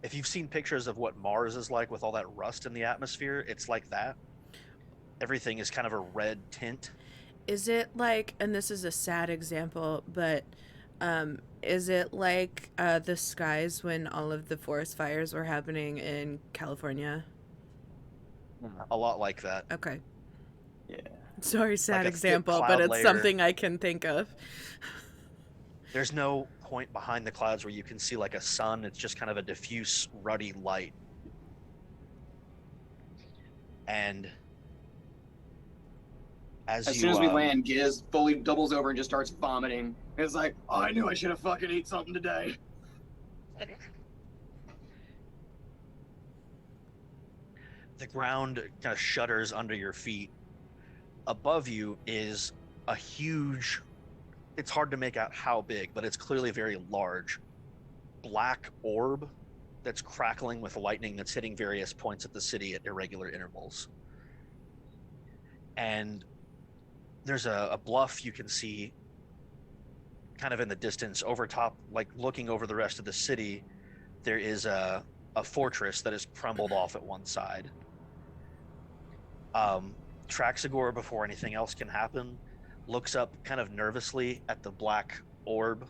if you've seen pictures of what Mars is like with all that rust in the atmosphere, it's like that. Everything is kind of a red tint. Is it like, and this is a sad example, but is it like the skies when all of the forest fires were happening in California? A lot like that. Okay. Yeah. Sorry, sad Like a thick example, but cloud it's layer. something I can think of. There's no point behind the clouds where you can see like a sun. It's just kind of a diffuse, ruddy light. And as As you soon as we land, Giz fully doubles over and just starts vomiting. It's like, oh, I knew I should have fucking ate something today. the ground kind of shudders under your feet. Above you is a huge, it's hard to make out how big, but it's clearly very large, black orb that's crackling with lightning that's hitting various points of the city at irregular intervals. And there's a bluff you can see kind of in the distance over top, like looking over the rest of the city. There is a fortress that has crumbled off at one side. Traxagor, before anything else can happen, looks up kind of nervously at the black orb,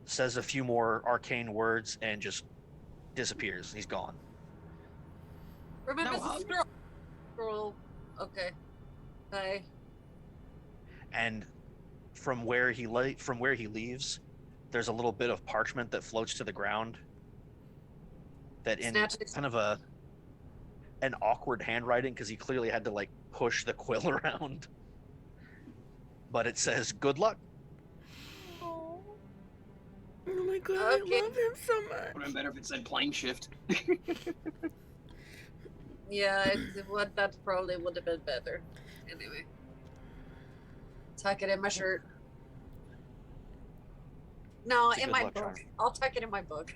says a few more arcane words, and just disappears. He's gone. Remember No the hug? scroll. Okay. Bye. And from where he leaves, there's a little bit of parchment that floats to the ground. That in Snatch it. kind of an awkward handwriting, because he clearly had to like push the quill around. But it says, "Good luck." Oh my god, Okay. I love him so much. Would have been better if it said plane shift. Yeah, that probably would have been better. Anyway. Tuck it in my shirt. No, It's a in good my luck book. charm. I'll tuck it in my book.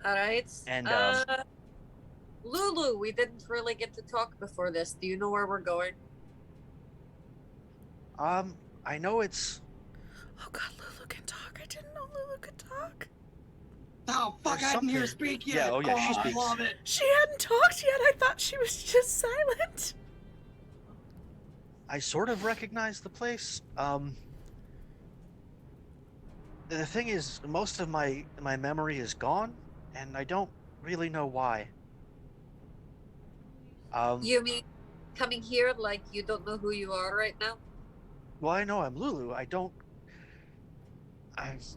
All right. And, Lulu, we didn't really get to talk before this. Do you know where we're going? I know it's Oh god, Lulu can talk. I didn't know Lulu could talk. Oh fuck! There's I didn't hear her something- speak Yeah, yet. oh, yeah, she I speaks. love it. She hadn't talked yet. I thought she was just silent. I sort of recognize the place. The thing is, most of my memory is gone, and I don't really know why. You mean coming here like you don't know who you are right now? Well, I know I'm Lulu. I don't.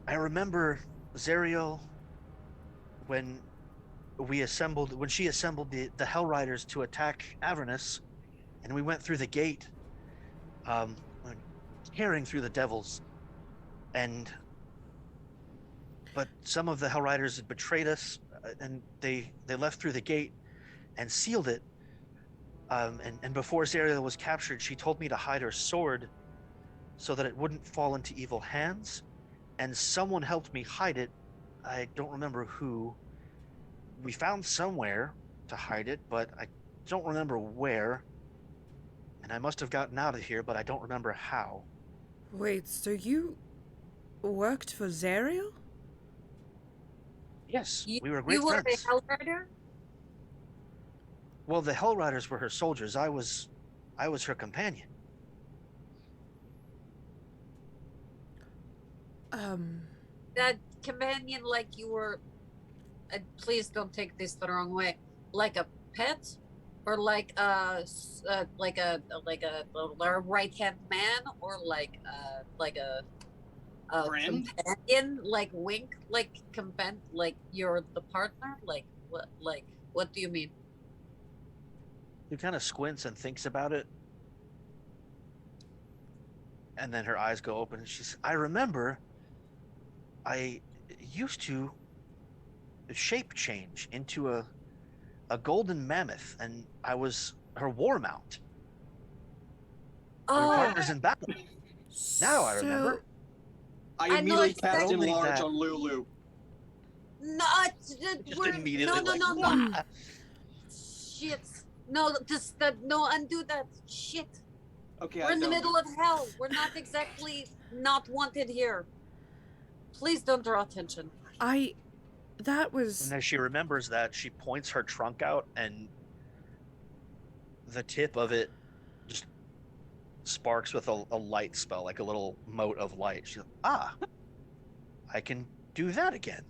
I remember Zerial when she assembled the Hell Riders to attack Avernus, and we went through the gate, tearing through the devils, but some of the Hell Riders had betrayed us, and they left through the gate and sealed it. And before Zerial was captured, she told me to hide her sword so that it wouldn't fall into evil hands, and someone helped me hide it. I don't remember who. We found somewhere to hide it, but I don't remember where. And I must have gotten out of here, but I don't remember how. Wait, so you worked for Zerial? Yes, You, we were great you were friends. a Hell Rider? Well, the Hell Riders were her soldiers. I was her companion. That companion like you were please don't take this the wrong way, like a pet or like a right hand man, or like a Friend? companion, like wink, like like you're the partner, like what do you mean? She kind of squints and thinks about it. And then her eyes go open and she says, I remember I used to shape change into a golden mammoth, and I was her war mount. We were Oh, partners in battle. Now I remember. I I know immediately it's cast only enlarge that- on Lulu. not Just we're, immediately no, like, no, no, no. "Wah!" Shit. No, just that. No, undo that. Shit. Okay, We're I in the don't. middle of hell. We're not exactly not wanted here. Please don't draw attention. That was... And as she remembers that, she points her trunk out, and the tip of it just sparks with a light spell, like a little mote of light. She's like, I can do that again.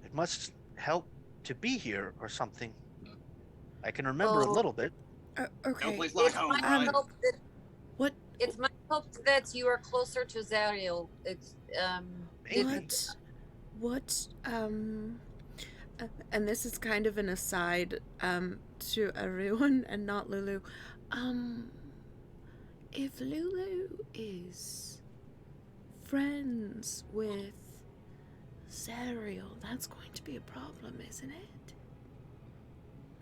It must help to be here or something. I can remember a Oh. little bit. No okay. place like It's home, my right? hope that What? it's my hope that you are closer to Zariel. It's Maybe. What, and this is kind of an aside, to everyone and not Lulu. If Lulu is friends with Zariel, that's going to be a problem, isn't it?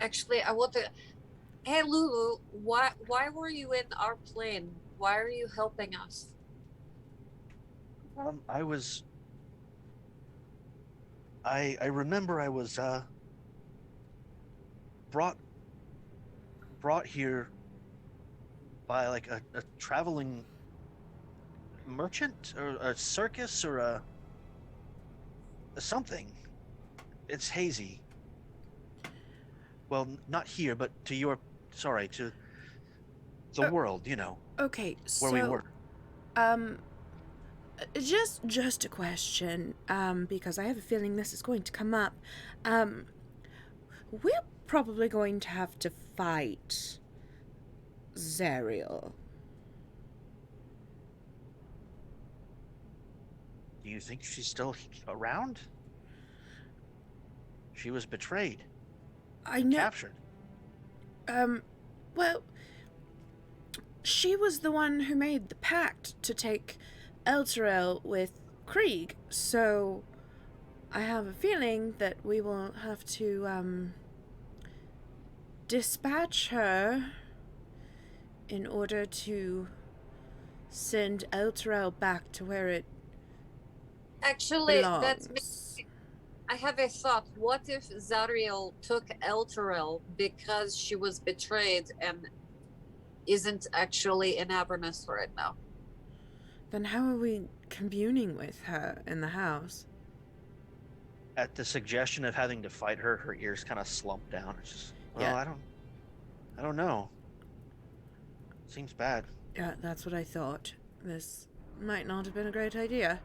actually I want to. Hey Lulu, why were you in our plane? Why are you helping us? I was. I remember I was brought here by like a traveling merchant or a circus or a something. It's hazy. Well, not here, but to your, sorry, to the world, you know, Okay, where we so were. um just a question, because I have a feeling this is going to come up. Um we're probably going to have to fight Zariel. Do you think she's still around? She was betrayed, I know. captured. Well, she was the one who made the pact to take Elturel with Krieg, so I have a feeling that we will have to dispatch her in order to send Elturel back to where it Actually, that's belongs. I have a thought. What if Zariel took Elturel because she was betrayed and isn't actually in Avernus right now? Then how are we communing with her in the house? At the suggestion of having to fight her, her ears kind of slumped down. It's just, well, Yeah. I don't know. Seems bad. Yeah, that's what I thought. This might not have been a great idea.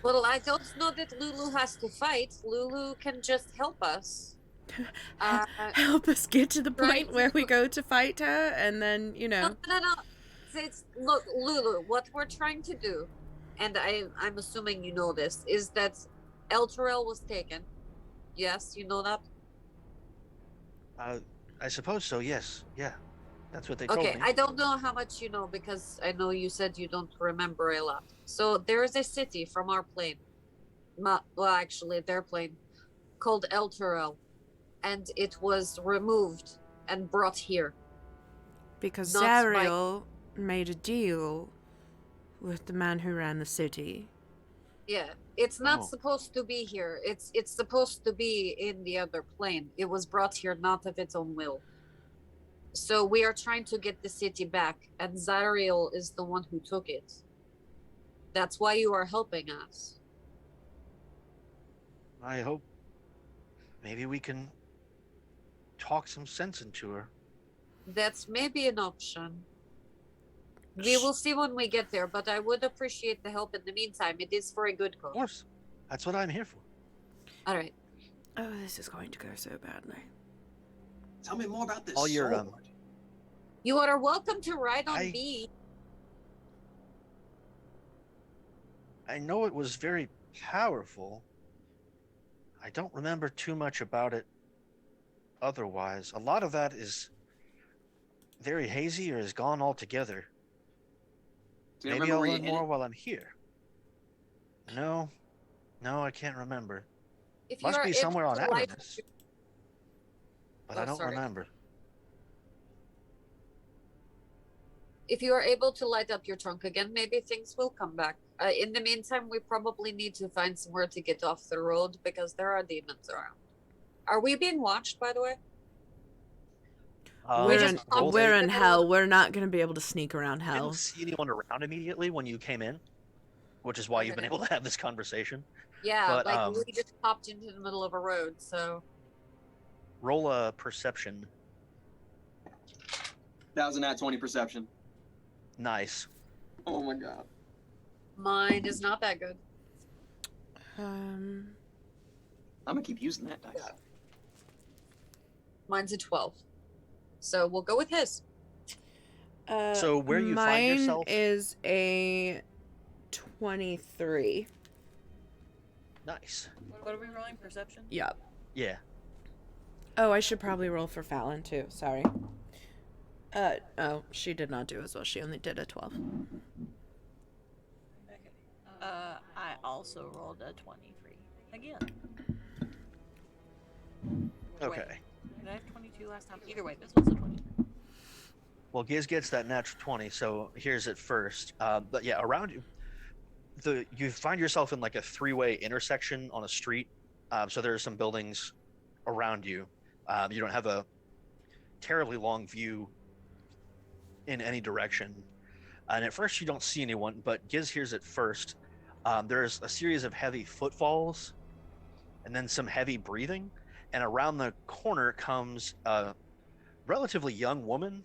Well, I don't know that Lulu has to fight. Lulu can just help us. Help us get to the Right. point where we go to fight her, and then, No. Look, Lulu, what we're trying to do, and I'm assuming you know this, is that Elturel was taken. Yes, you know that? I suppose so, yes. Yeah. That's what they told Okay, me. I don't know how much you know because I know you said you don't remember a lot. So there is a city from our plane, well, actually their plane, called Elturel, and it was removed and brought here. Because Not by- Zariel made a deal with the man who ran the city. Yeah, it's not Oh. supposed to be here. It's supposed to be in the other plane. It was brought here not of its own will. So we are trying to get the city back, and Zariel is the one who took it. That's why you are helping us. I hope maybe we can talk some sense into her. That's maybe an option. We will see when we get there, but I would appreciate the help in the meantime. It is for a good Of cause. course. That's what I'm here for. All right. Oh, this is going to go so badly. Tell me more about this All your, sword. You are welcome to ride on I- B. I know it was very powerful. I don't remember too much about it otherwise. A lot of that is very hazy or is gone altogether. Do you Maybe remember I'll where you learn hid more it? while I'm here. No, I can't remember. If you Must are be able somewhere on to light- Avernus, but Oh, I don't sorry. remember. If you are able to light up your trunk again, maybe things will come back. In the meantime, we probably need to find somewhere to get off the road because there are demons around. Are we being watched, by the way? We're just in, popped we're in in the middle hell. of- We're not going to be able to sneak around I hell. didn't see anyone around immediately when you came in, which is why you've been Okay. able to have this conversation. Yeah, But, like we just popped into the middle of a road, so Roll a perception. That was an at 20 perception. Nice. Oh my god. mine is not that good. I'm gonna keep using that dice. Mine's a 12. So we'll go with his. So where you mine find yourself- is a 23. Nice. What are we rolling? Perception? Yep. Yeah. Oh, I should probably roll for Fallon too. Sorry. Oh, she did not do as well. She only did a 12. Okay. I also rolled a 23. Again. Okay. Wait, did I have 22? 22 last time. Either way, this was a 20. Well, Giz gets that natural 20, so here's it first. But yeah, around you, you find yourself in like a three-way intersection on a street. So there are some buildings around you. You don't have a terribly long view in any direction. And at first you don't see anyone, but Giz hears it first. There's a series of heavy footfalls and then some heavy breathing. And around the corner comes a relatively young woman.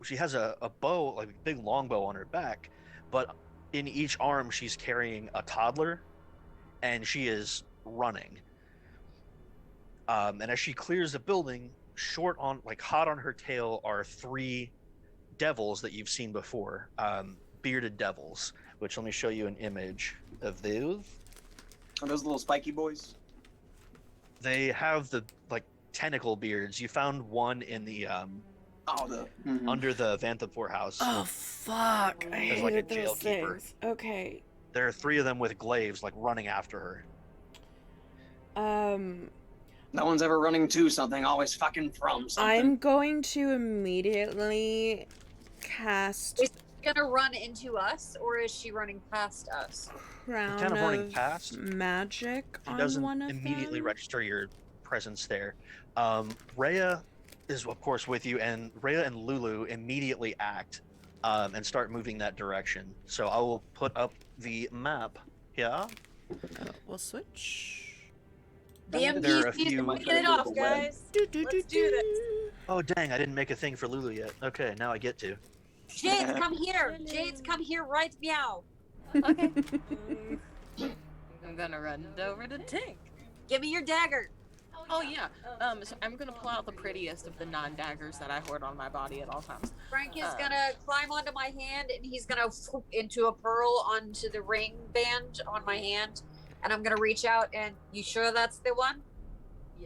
She has a bow, like a big long bow on her back, but in each arm she's carrying a toddler, and she is running. And as she clears the building, hot on her tail are three devils that you've seen before, bearded devils. Which, let me show you an image of those. Are those little spiky boys? They have the tentacle beards. You found one in the under the Vanthapur house. Oh fuck! I There's like a hated those jailkeeper. things. Okay. There are three of them with glaives, running after her. No one's ever running to something, always fucking from something. I'm going to immediately cast Is she gonna run into us, or is she running past us? Crown Kind of running of past. Magic She on doesn't one of immediately them. register your presence there. Rhea is, of course, with you, and Rhea and Lulu immediately act and start moving that direction. So I will put up the map here. We'll switch. The There are a NPCs few- are get it off, guys. Let's do this. Oh, dang, I didn't make a thing for Lulu yet. Okay, now I get to. Jades, come here. Jades, come here right meow. Okay. I'm gonna run over to Tink. Give me your dagger. Oh yeah. So I'm gonna pull out the prettiest of the non-daggers that I hoard on my body at all times. Frank is gonna climb onto my hand, and he's gonna whoop into a pearl onto the ring band on my hand. And I'm gonna reach out, and you sure that's the one?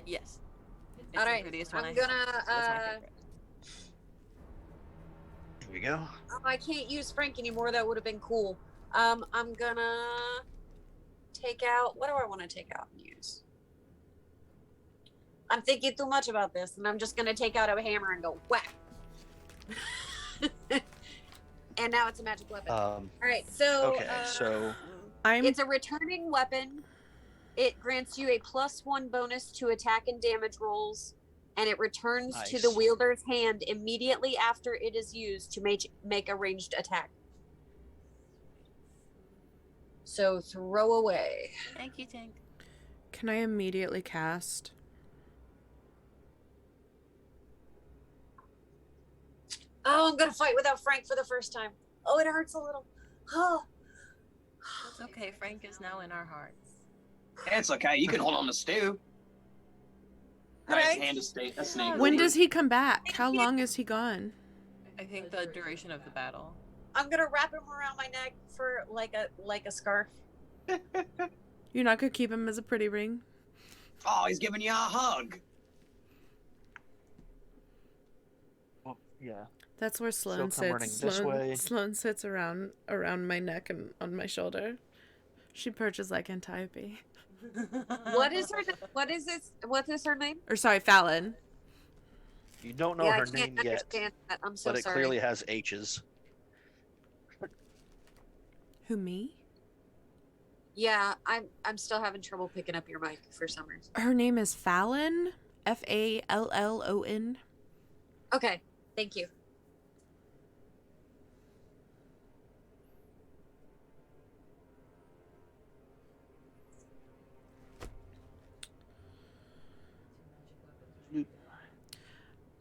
Yes. It's All the right. prettiest one I'm I gonna. have, so it's my favorite. Here we go. Oh, I can't use Frank anymore. That would have been cool. I'm gonna take out. What do I want to take out and use? I'm thinking too much about this, and I'm just gonna take out a hammer and go whack. And now it's a magic weapon. All right, so Okay, so it's a returning weapon. It grants you a +1 bonus to attack and damage rolls, and it returns to the Nice. wielder's hand immediately after it is used to make a ranged attack. So throw away. Thank you, Tink. Can I immediately cast? Oh, I'm gonna fight without Frank for the first time. Oh, it hurts a little. Oh. It's okay. Frank is now in our hearts. It's okay. You can hold on to Stu. Nice Alright. hand a snake. When does he come back? How long is he gone? I think the duration of the battle. I'm gonna wrap him around my neck for like a scarf. You're not gonna keep him as a pretty ring? Oh, he's giving you a hug. well, yeah. That's where Sloan come running sits. this way. Sloan sits around my neck and on my shoulder. She perches like Antiope. What is her? What is this? What is her name? Or sorry, Fallon. You don't know yeah, her I can't name yet, understand that. I'm so but it sorry. clearly has H's. Who, me? Yeah, I'm still having trouble picking up your mic for some reason. Her name is Fallon. Fallon. Okay, thank you.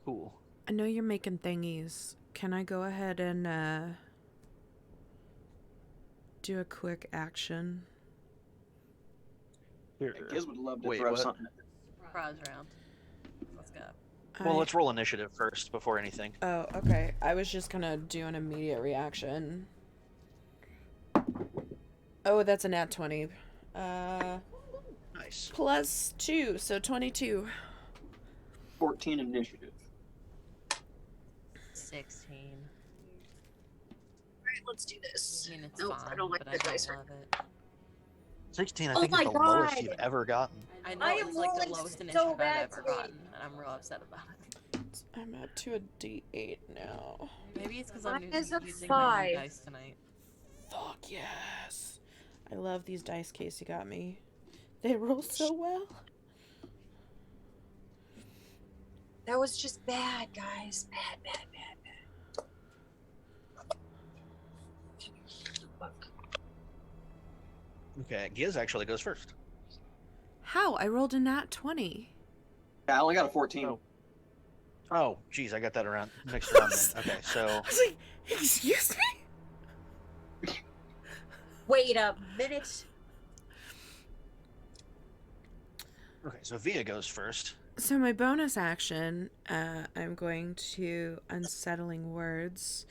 Cool. I know you're making thingies. Can I go ahead and do a quick action? Here. Giz would love to Wait, throw what? something. Surprise round. Let's go. Well, I- let's roll initiative first before anything. Oh, okay. I was just gonna do an immediate reaction. Oh, that's a nat 20. Nice. +2, so 22. 14 initiative. 16. All right, let's do this. I mean, it's Nope, fine, I don't like but the I dice. don't love it. 16, I Oh think, is my the lowest God. you've ever gotten. I know I am it's like the rolling lowest so initiative bad I've ever today. gotten, and I'm real upset about it. I'm up to a D8 now. Maybe it's because I'm Mine is a using my new 5. dice tonight. Fuck yes. I love these dice case you got me. They roll so well. That was just bad, guys. Bad. Fuck. Okay, Giz actually goes first. How? I rolled a nat 20. Yeah, I only got a 14. Oh. Oh, geez, I got that around mixed around then. Okay, so I was like, excuse me? Wait a minute. okay, so Via goes first. So my bonus action, I'm going to Unsettling Words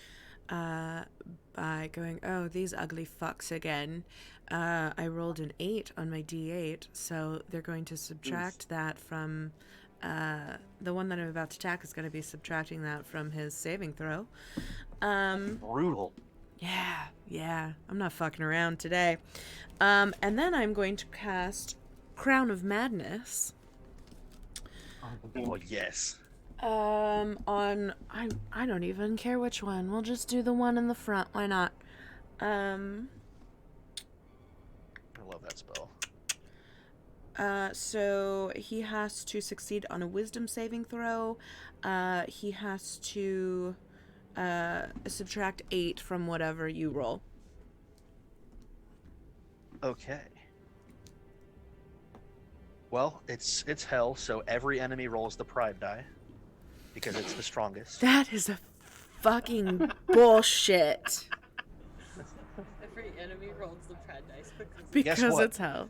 by going, oh, these ugly fucks again. I rolled an 8 on my D8, so they're going to subtract that from... the one that I'm about to attack is going to be subtracting that from his saving throw. Brutal. Yeah. I'm not fucking around today. And then I'm going to cast Crown of Madness. Oh yes. On I don't even care which one. We'll just do the one in the front. Why not? I love that spell. So he has to succeed on a wisdom saving throw. He has to subtract 8 from whatever you roll. Okay. Well, it's hell, so every enemy rolls the pride die because it's the strongest. That is a fucking bullshit. Every enemy rolls the pride dice Because what? it's hell.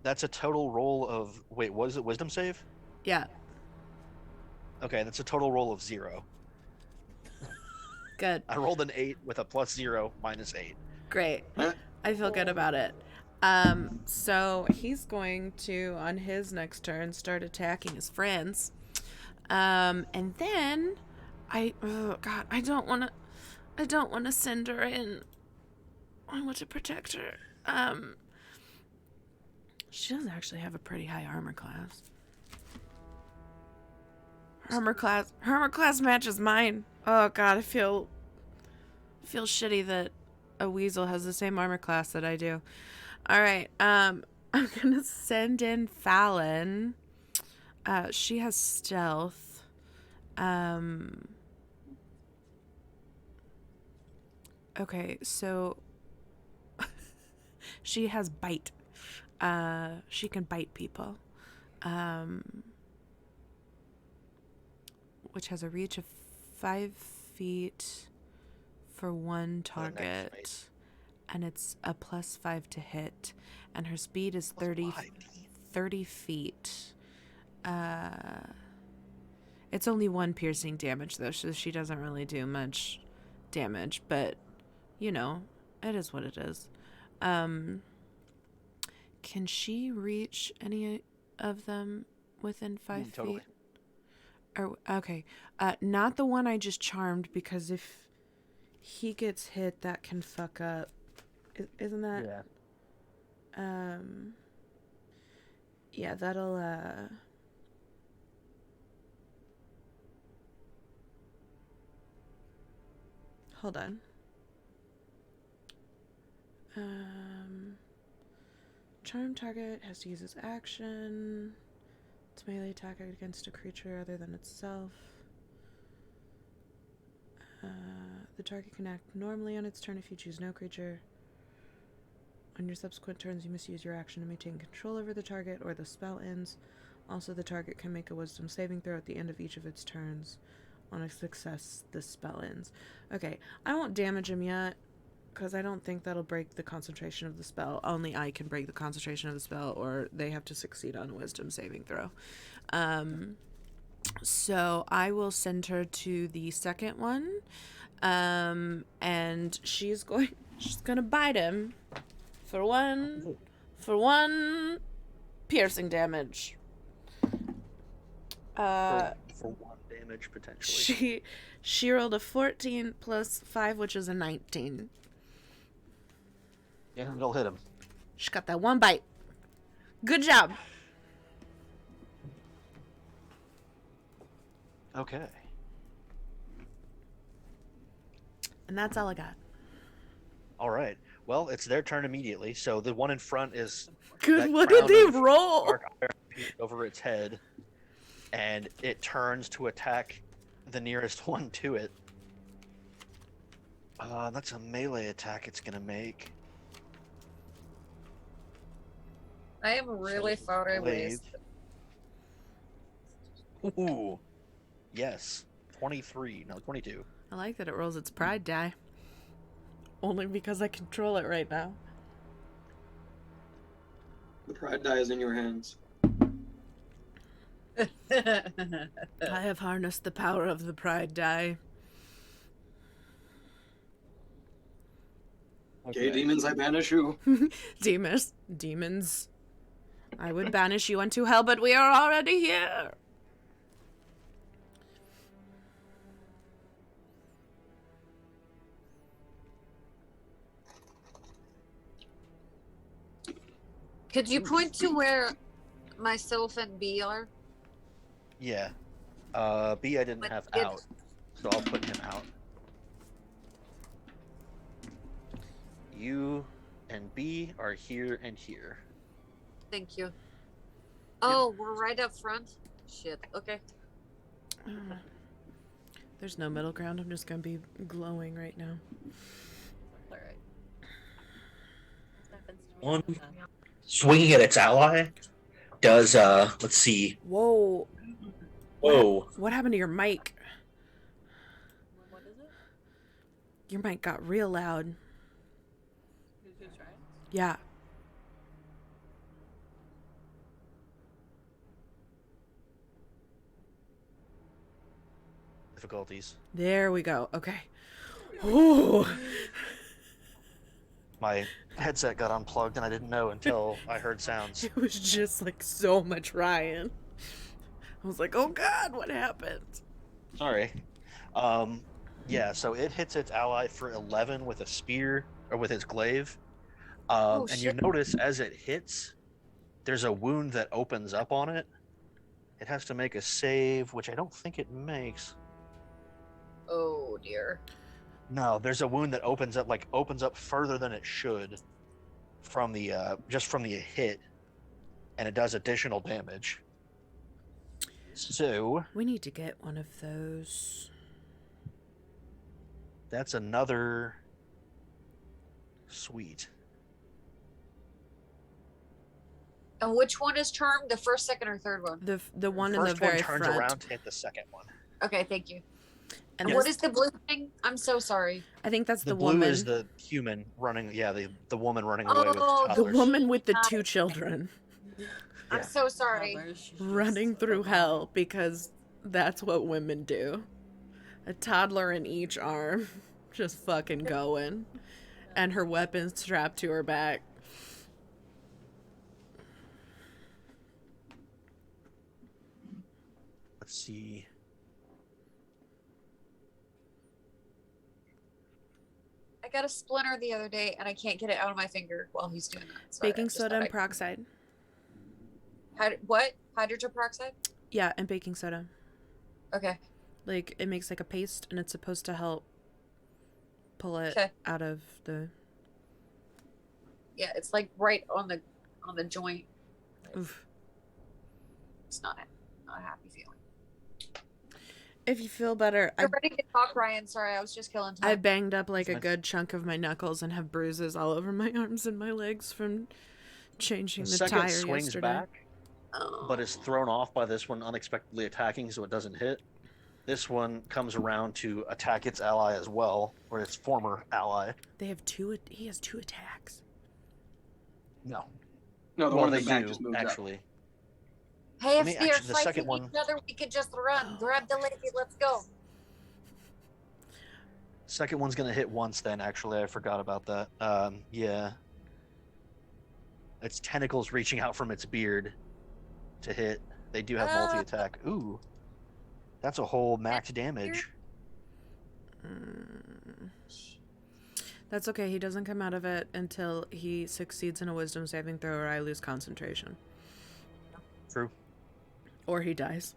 That's a total roll of wait, what is it? Wisdom save? Yeah, Okay, that's a total roll of 0. good. I rolled an 8 with a plus 0 minus 8. Great. I feel good about it. So he's going to, on his next turn, start attacking his friends. And then I don't want to send her in. I want to protect her. She does actually have a pretty high armor class. Armor class matches mine. Oh god, I feel shitty that a weasel has the same armor class that I do. All right, I'm gonna send in Fallon. She has stealth. Okay, so she has bite. She can bite people. Which has a reach of 5 feet for one target. And it's a +5 to hit. And her speed is 30 feet. It's only 1 piercing damage, though, so she doesn't really do much damage. But, you know, it is what it is. Can she reach any of them within 5 Totally. feet? Or, okay. Not the one I just charmed, because if he gets hit, that can fuck up. Isn't that? Yeah. Yeah, that'll, hold on. Charm target has to use its action. It's melee attack against a creature other than itself. The target can act normally on its turn if you choose no creature. On your subsequent turns, you must use your action to maintain control over the target or the spell ends. Also, the target can make a wisdom saving throw at the end of each of its turns. On a success, the spell ends. Okay, I won't damage him yet, because I don't think that'll break the concentration of the spell. Only I can break the concentration of the spell, or they have to succeed on a wisdom saving throw. So I will send her to the second one, and she's gonna bite him for one piercing damage. For 1 damage potentially. She rolled a 14 plus 5, which is a 19. Yeah, it'll hit him. She got that 1 bite. Good job. Okay. And that's all I got. All right. Well, it's their turn immediately. So the one in front is Good. that What did crown they of roll? dark iron appears over its head, and it turns to attack the nearest one to it. That's a melee attack it's gonna make. I am really So, far away. glaive. Ooh. Yes. 23. No, 22. I like that it rolls its pride die. Only because I control it right now. The pride die is in your hands. I have harnessed the power of the pride die. Okay, demons, I banish you. Demons. I would banish you unto hell, but we are already here. Could you point to where myself and B are? Yeah. B I didn't But have it- out, so I'll put him out. You and B are here and here. Thank you. Oh, we're right up front? Shit. Okay. There's no middle ground. I'm just gonna be glowing right now. All right. Happens to me One. all the time. Swinging at its ally does, let's see. Whoa. Whoa. What happened to your mic? What is it? Your mic got real loud. Who's trying? Yeah. Difficulties. There we go. Okay. Ooh. My headset got unplugged and I didn't know until I heard sounds. It was just like so much Ryan. I was like, oh God, what happened? Sorry. Yeah, so it hits its ally for 11 with a spear, or with its glaive. And you shit. notice as it hits, there's a wound that opens up on it. It has to make a save, which I don't think it makes. Oh dear. No, there's a wound that opens up further than it should from the just from the hit, and it does additional damage. So We need to get one of those. that's another sweet. And which one is charmed? The first, second, or third one? The one in the First very one turns front. around to hit the second one. Okay, thank you. And What this- is the blue thing? I'm so sorry. I think that's The the, blue woman. is the human running. Yeah, the woman running away with Oh, the toddlers. woman with the Got two children I'm Yeah. so sorry. Toddlers, she's running just through a hell because that's what women do. A toddler in each arm, just fucking going, and her weapon strapped to her back. Let's see. I got a splinter the other day and I can't get it out of my finger while he's doing that. So I Baking just soda thought and I'd- peroxide. What? Hydrogen peroxide? Yeah, and baking soda. Okay. Like it makes like a paste, and it's supposed to help pull it Okay. out of the. Yeah, it's like right on the joint. Oof. It's not a happy feeling. If you feel better, You're ready to talk, Ryan. Sorry, I was just killing time. I banged up like a Fine. good chunk of my knuckles and have bruises all over my arms and my legs from changing The the second tire swings yesterday. back, but is thrown off by this one unexpectedly attacking, so it doesn't hit. This one comes around to attack its ally as well, or its former ally. They have two. He has two attacks. No. No, the Well, one they in the back do, just moved up. actually. Hey, I if mean, they're actually, the second fighting one- each other, we could just run. Grab the lady. Let's go. Second one's gonna hit once then, actually. I forgot about that. Yeah. Its tentacles reaching out from its beard to hit. They do have multi-attack. Ooh. That's a whole max damage. That's okay. He doesn't come out of it until he succeeds in a wisdom saving throw or I lose concentration. True. Or he dies.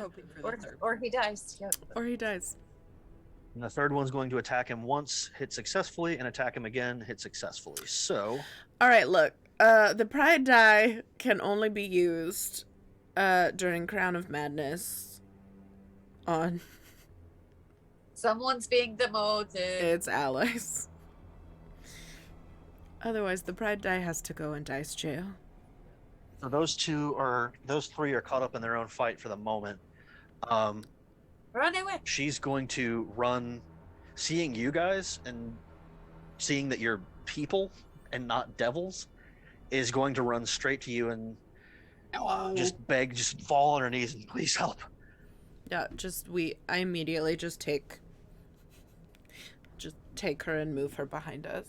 hoping for the third. Or he dies. Yep. Or he dies. And the third one's going to attack him once, hit successfully, and attack him again, hit successfully. So, All right, look. The pride die can only be used during Crown of Madness on Someone's being demoted. its allies. Otherwise, the pride die has to go in dice jail. so those three are caught up in their own fight for the moment. Run away. She's going to run, seeing you guys and seeing that you're people and not devils, is going to run straight to you and just beg, just fall on her knees and please help. Yeah, I immediately just take her and move her behind us.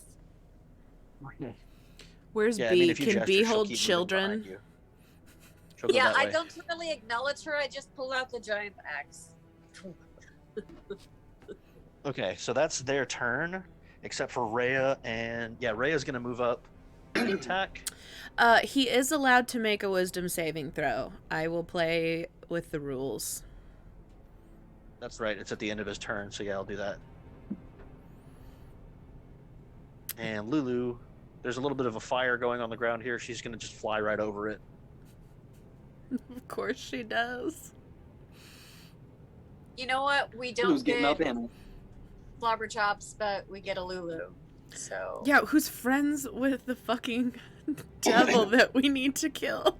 Where's Yeah, B? I mean, if you Can gesture, B she'll hold keep moving children? behind you. She'll go Yeah, that I way. don't really acknowledge her. I just pull out the giant axe. Okay, so that's their turn, except for Rhea, and yeah, Rhea's gonna move up and attack. He is allowed to make a wisdom saving throw. I will play with the rules. That's right, it's at the end of his turn, so yeah, I'll do that. And Lulu, there's a little bit of a fire going on the ground here. She's gonna just fly right over it. Of course she does. You know what? We don't Who's getting up get in it? slobber chops, but we get a Lulu. So Yeah, who's friends with the fucking devil that we need to kill?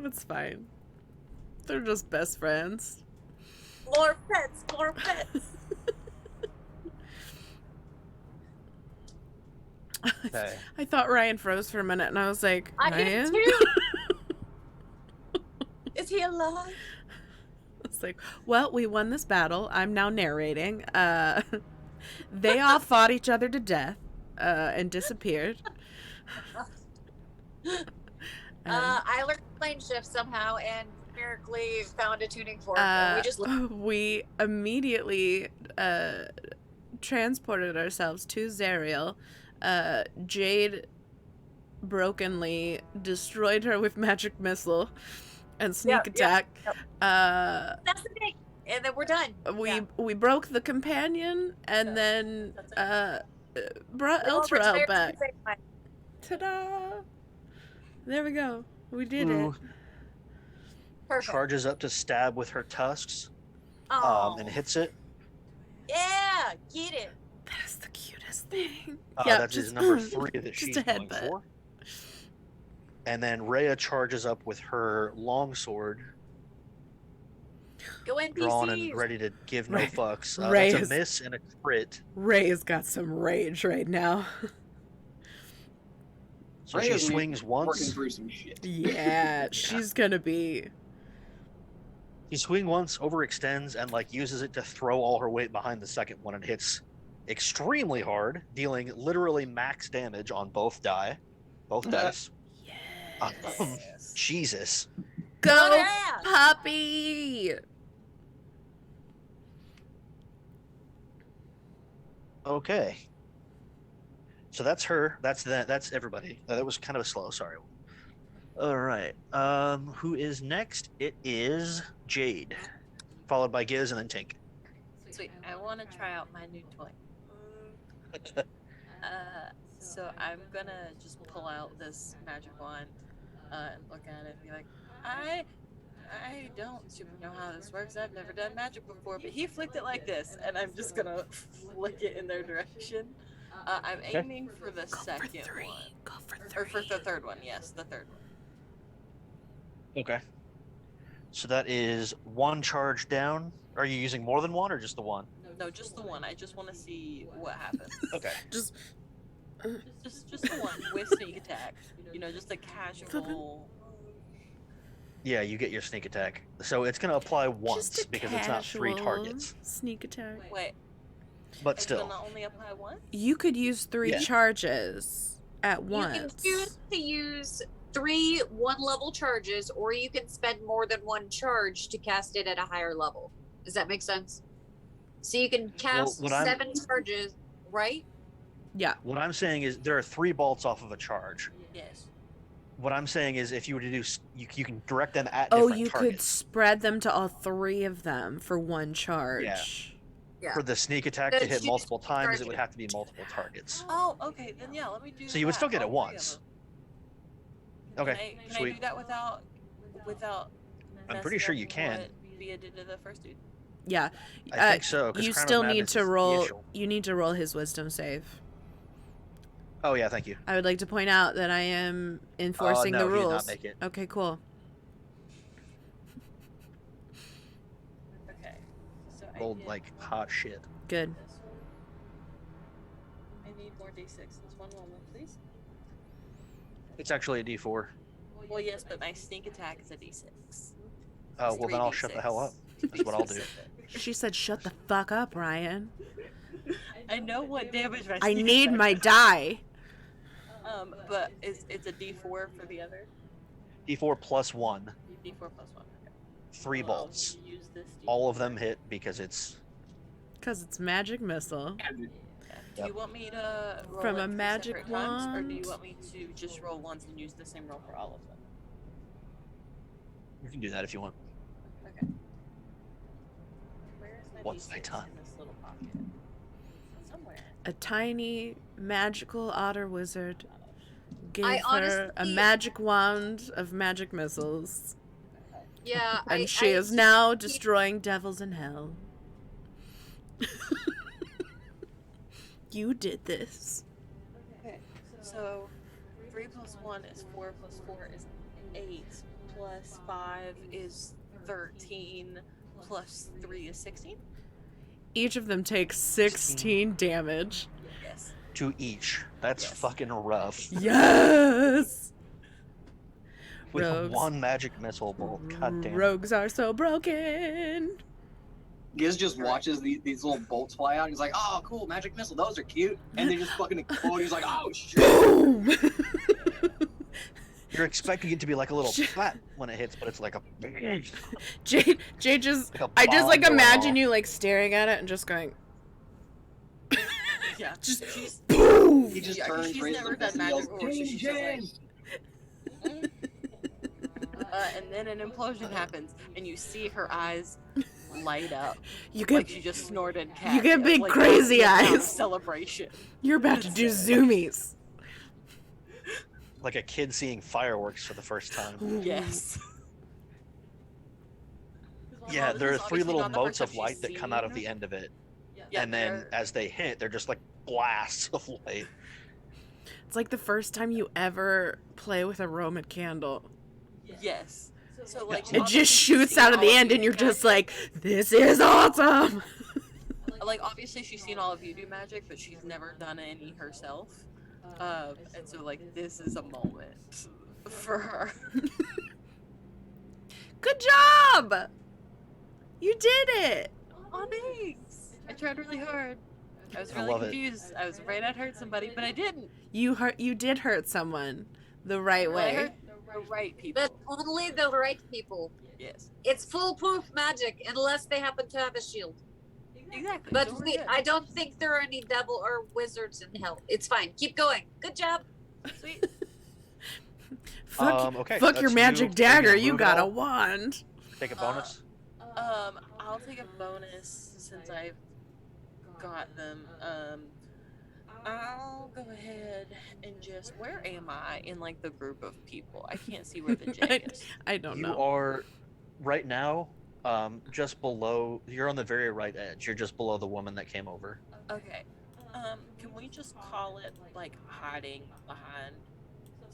It's fine. They're just best friends. more pets, more pets. Okay. I thought Ryan froze for a minute, and I was like, I Ryan? did too. Is he alive? It's like, well, we won this battle. I'm now narrating. They all fought each other to death and disappeared. I learned plane shift somehow and miraculously found a tuning fork. And we just we immediately transported ourselves to Zariel. Jade brokenly destroyed her with magic missile and sneak attack. Yep. That's the thing. And then we're done. We broke the companion and then brought We all Elturel retired back. at the same time. Ta-da! There we go. We did Lulu it. Perfect. charges up to stab with her tusks, Oh, and hits it. yeah, get it. That is the cutest thing. That's his number 3 that just she's a going headbutt. for. And then Rhea charges up with her longsword, Go NPCs. drawn and ready to give no Ray- fucks. Ray That's is- a miss and a crit. Ray has got some rage right now. So Ray she is swings Working once. through some shit. Yeah, she's gonna be. She swings once, overextends, and uses it to throw all her weight behind the second one and hits extremely hard, dealing literally max damage on both dice. Yes. Jesus. Go, Oh, yeah. puppy! Okay. So that's her. That's everybody. That was kind of a slow. Sorry. All right. Who is next? It is Jade, followed by Giz and then Tink. Sweet. I want to try out my new toy. So I'm gonna just pull out this magic wand and look at it and be like, I don't super know how this works. I've never done magic before, but he flicked it like this, and I'm just gonna flick it in their direction. I'm aiming for the second one. Go for Or three. for the third one, yes, the third one. Okay. So that is one charge down. Are you using more than one or just the one? No, just the one. I just want to see what happens. Okay. Just Just the one with sneak attack. You know, just a casual. Yeah, you get your sneak attack. So it's going to apply once just a because it's not 3 casual targets. Sneak attack. Wait, But it's still. gonna only apply once? You could use 3 Yeah. charges at You once. can choose to use 3 1-level charges, or you can spend more than 1 charge to cast it at a higher level. Does that make sense? So you can cast what I'm- 7 charges, right? Yeah. What I'm saying is there are 3 bolts off of a charge. Yes. What I'm saying is, if you were to do, you can direct them at Oh, different you could targets. spread them to all 3 of them for 1 charge. Yeah. For the sneak attack So to hit she's multiple times, it would charging. have to be multiple targets. Oh, okay. Then yeah, let me do. So you would still get it all 3 of once. them. Okay, Can I sweet. do that without? I'm pretty messing sure up you can. What Via did to the first dude. Yeah. I think so. 'Cause You Crown of still need Madness to is the roll. issue. You need to roll his wisdom save. Oh yeah, thank you. I would like to point out that I am enforcing no, the he did rules. not make it. Okay, cool. Okay. So Rolled like hot shit. Good. I need more d6s. One moment, please. It's actually a D4. Well, yes, but my sneak attack is a d6. Oh well, then I'll shut the hell up. That's what I'll do. She said, "Shut the fuck up, Ryan. I know what damage my. I sneak need attack my does. die." But it's a d4 for the other. D4 plus 1, D4 plus 1. Okay. 3 Well, I'll bolts. use this All of D4. them hit because it's Because it's magic missile. Yeah. Do Yep. you want me to roll From it a 3 magic separate times, or do wand? you want me to just roll once and use the same roll for all of them? you can do that if you want. Okay. Where is my What's D6 my time? in this little pocket? Somewhere. A tiny magical otter wizard gave I her a honestly- magic wand of magic missiles, Yeah. and she is now destroying devils in hell. You did this. Okay. So 3 plus 1 is 4 plus 4 is 8 plus 5 is 13 plus 3 is 16. Each of them takes 16 damage. Yes. To each. That's Yes. fucking rough. Yes! With Rogues. 1 magic missile bolt. God damn. Rogues are so broken. Giz just watches these little bolts fly out. He's like, "Oh, cool, magic missile. Those are cute." And they just fucking explode. He's like, "Oh shit!" Boom! You're expecting it to be like a little flat when it hits, but it's like a Jay just, like a I just bomb like going imagine off. you like staring at it and just going, Yeah. just She's boom! He just Yeah, 'cause turns, she's raises never the fist, done and yells, magic before, so "Jane, she's just like- Jane!" and then an implosion happens, and you see her eyes light up You like get, she just snorted cat. You get big like crazy the amount of eyes. Celebration. you're about to do zoomies. like a kid seeing fireworks for the first time. Yes. Yeah, there are This is 3 obviously little not the motes first of time light she's that come out of seen- the end of it, Yeah, and then they're- as they hit, they're just like blasts of light. It's like the first time you ever play with a Roman candle. Yes. So like It obviously just she's shoots seen out of all the end, and you're voodoo just magic. like, this is awesome! Like obviously she's seen all of voodoo magic, but she's never done any herself. And so like this is a moment for her. Good job! You did it! Oh, thanks. I tried really hard. I was I really love it. confused. I was afraid I'd hurt somebody, but I didn't. You did hurt someone the right I way. hurt the right people. But only the right people. Yes. It's foolproof magic unless they happen to have a shield. Exactly. But so we're we, good. I don't think there are any devil or wizards in hell. It's fine. Keep going. Good job. Sweet. Fuck, Okay, fuck that's your you. magic Are you gonna dagger, you move at got a all? wand. Take a bonus. I'll take a bonus since I've got them. I'll go ahead and just. Where am I in like the group of people? I can't see where the J is. I don't You know. are right now just below. You're on the very right edge. You're just below the woman that came over. Okay. Can we just call it like hiding behind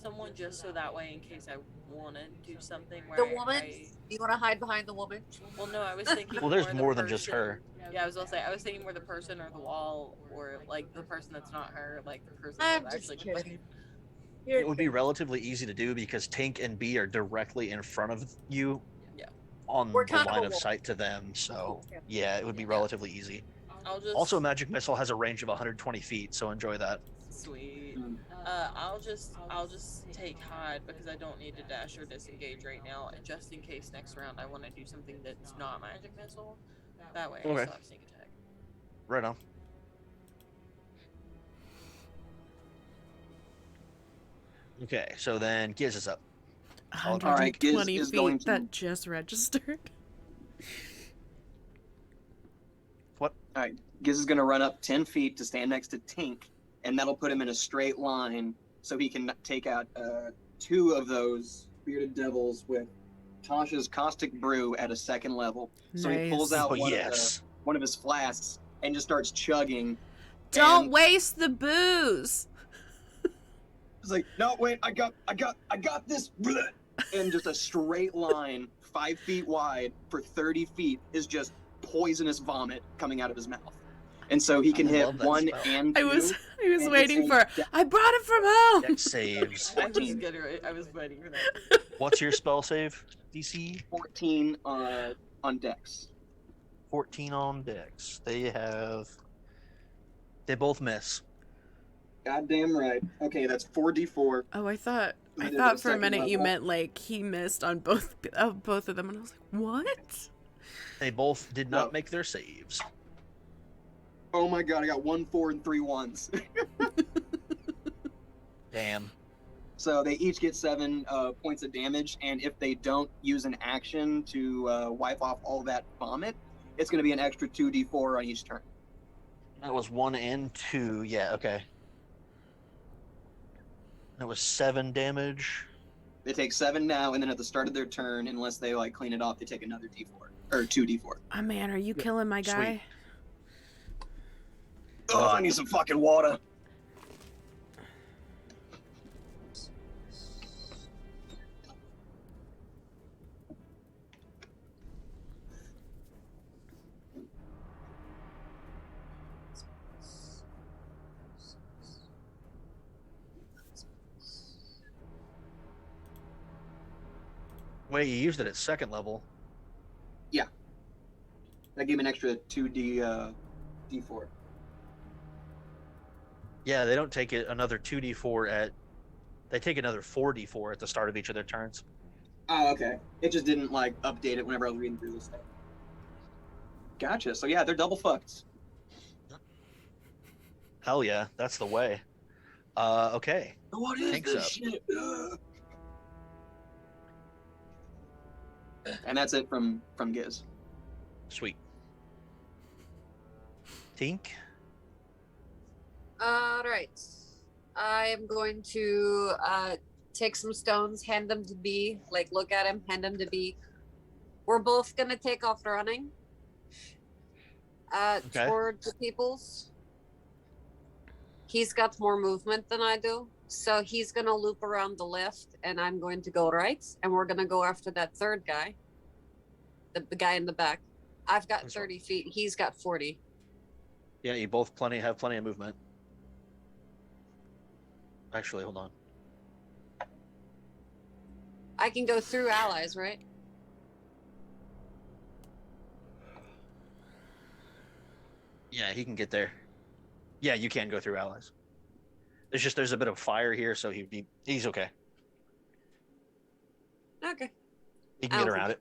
someone just so that way in case I want to do something where The woman? You want to hide behind the woman? Well, no, I was thinking. Well, there's the more than just person- her. Yeah, I was gonna say I was thinking more the person or the wall or like the person that's not her, like the person I'm that just actually. kidding. It would be relatively easy to do because Tink and B are directly in front of you. Yeah. On We're the kind of line a of wall. sight to them, so Yeah. yeah, it would be Yeah. relatively easy. I'll just. Also, Magic Missile has a range of 120 feet, so enjoy that. Sweet. Mm. I'll just take hide because I don't need to dash or disengage right now, and just in case next round I want to do something that's not magic missile. That way I Okay. still have sneak attack. Right on. Okay, so then Giz is up. All right, Giz 120 is feet going to- that just registered. All right, Giz is going to run up 10 feet to stand next to Tink, and that'll put him in a straight line so he can take out 2 of those bearded devils with Tasha's caustic brew at a 2nd level. So he pulls Nice. out Oh, yes. one of his flasks and just starts chugging. Don't and waste the booze. It's like, no, wait, I got this. And just a straight line, 5 feet wide for 30 feet is just poisonous vomit coming out of his mouth. And so he can I hit love that 1 spell. and 2. I was and waiting it's for. I brought it from home. Dex saves. I was 14. I was waiting for that. What's your spell save? DC? 14 on Dex. 14 on Dex. They both miss. Goddamn right. Okay, that's 4d4. Oh, I thought That is for a a second minute you level. meant like he missed on both of them, and I was like, what? They both did not No. make their saves. Oh my god, I got 1 4 and 3 1s. Damn. So they each get 7 points of damage, and if they don't use an action to wipe off all that vomit, it's going to be an extra 2d4 on each turn. That was 1 and 2. Yeah, okay. That was 7 damage. They take 7 now, and then at the start of their turn, unless they like clean it off, they take another d4 or 2d4. Oh man, are you killing my guy? Sweet. Oh, I need some fucking water. Wait, you used it at 2nd level. That gave me an extra 2d4. Yeah, they don't take it another 2d4 at. They take another 4d4 at the start of each of their turns. Oh, okay. It just didn't like update it whenever I was reading through this thing. Gotcha. So yeah, they're double fucked. Hell yeah, that's the way. Okay. What is Tink's this up. shit? And that's it from Giz. Sweet. Tink? All right. I am going to take some stones, hand them to B, like look at him, hand them to B. We're both gonna take off running Okay. toward the peoples. He's got more movement than I do, so he's gonna loop around the left, and I'm going to go right, and we're gonna go after that third guy, the guy in the back. I've got That's 30 feet. He's got 40. Yeah, you both have plenty of movement. Actually, hold on. I can go through allies, right? Yeah, he can get there. Yeah, you can go through allies. There's a bit of fire here, so he's okay. Okay. He can get around it.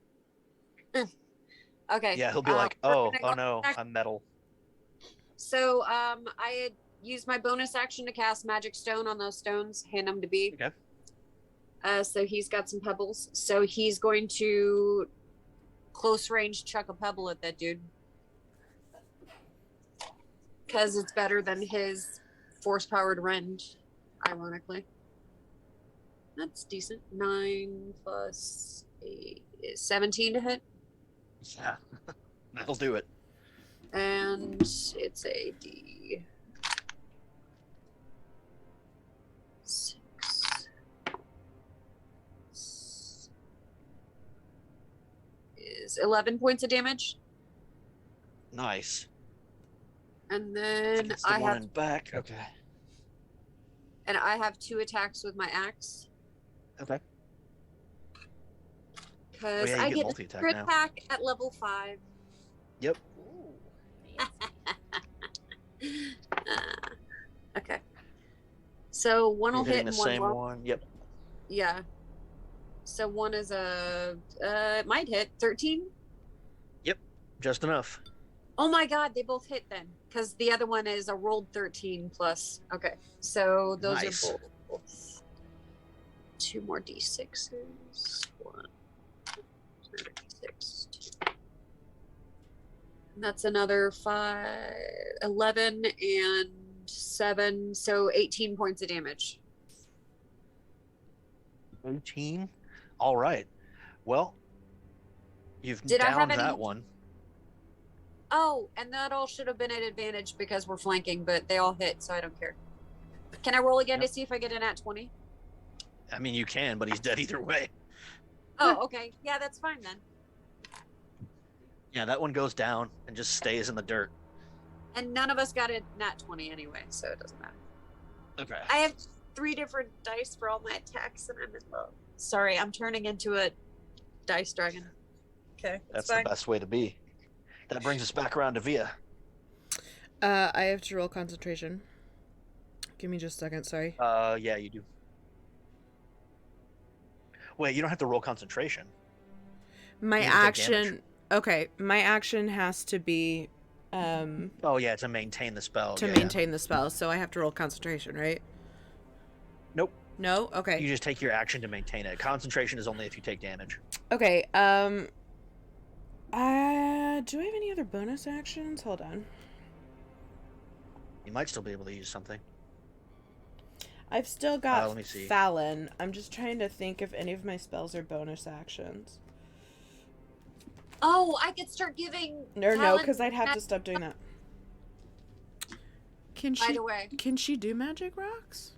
Okay. Yeah, he'll be like, we're "Oh, gonna go no, back. I'm metal." So I had used my bonus action to cast Magic Stone on those stones, hand them to B. Okay. So he's got some pebbles. So he's going to close range chuck a pebble at that dude. Because it's better than his force powered rend, ironically. That's decent. 9 plus 8 is 17 to hit. Yeah, that'll do it. And it's a D. 6. Is 11 points of damage. Nice. And then Gets the I one have in back. Okay. 2 attacks with my axe. Okay. Because you I get get a multi-attack crit now. attack at level 5. Yep. Okay. So one You're will hit hitting the and one same won't. one. Yep. Yeah. So one is it might hit 13. Just enough. Oh my god, they both hit then. Because the other one is a rolled 13 plus. Okay. So those Nice. are both. 2 more d6s. 1, 6, 2. And that's another 5, 11, and 7, so 18 points of damage. 18. All right. Well, you've Did I have downed that any- one. Oh, and that all should have been at advantage because we're flanking, but they all hit, so I don't care. Can I roll again Yep. to see if I get an at 20? I mean, you can, but he's dead either way. Oh, okay. Yeah, that's fine then. Yeah, that one goes down and just stays in the dirt. And none of us got a nat 20 anyway, so it doesn't matter. Okay. I have 3 different dice for all my attacks, and I'm in love. Sorry, I'm turning into a dice dragon. Okay, That's fine. the best way to be. That brings us back around to Via. I have to roll concentration. Give me just a second, sorry. Yeah, you do. Wait, you don't have to roll concentration. My You can take action. damage. Okay, my action has to be Oh yeah, to maintain the spell. to yeah. maintain the spell, so I have to roll concentration, right? Nope. No? Okay. You just take your action to maintain it. Concentration is only if you take damage. Okay, do I have any other bonus actions? Hold on. You might still be able to use something. I've still got let me see. Fallon. I'm just trying to think if any of my spells are bonus actions. Oh, I could start giving. No, talent because I'd have ma- to stop doing that. By the way, Can she do magic rocks?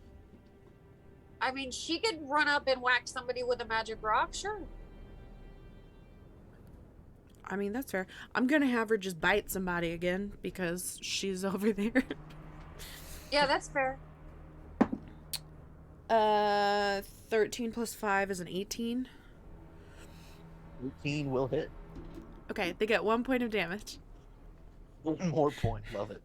I mean, she could run up and whack somebody with a magic rock, sure. I mean, that's fair. I'm gonna have her just bite somebody again because she's over there. Yeah, that's fair. 13 plus 5 is an 18. 18 will hit. Okay, they get 1 point of damage. One more point. Love it.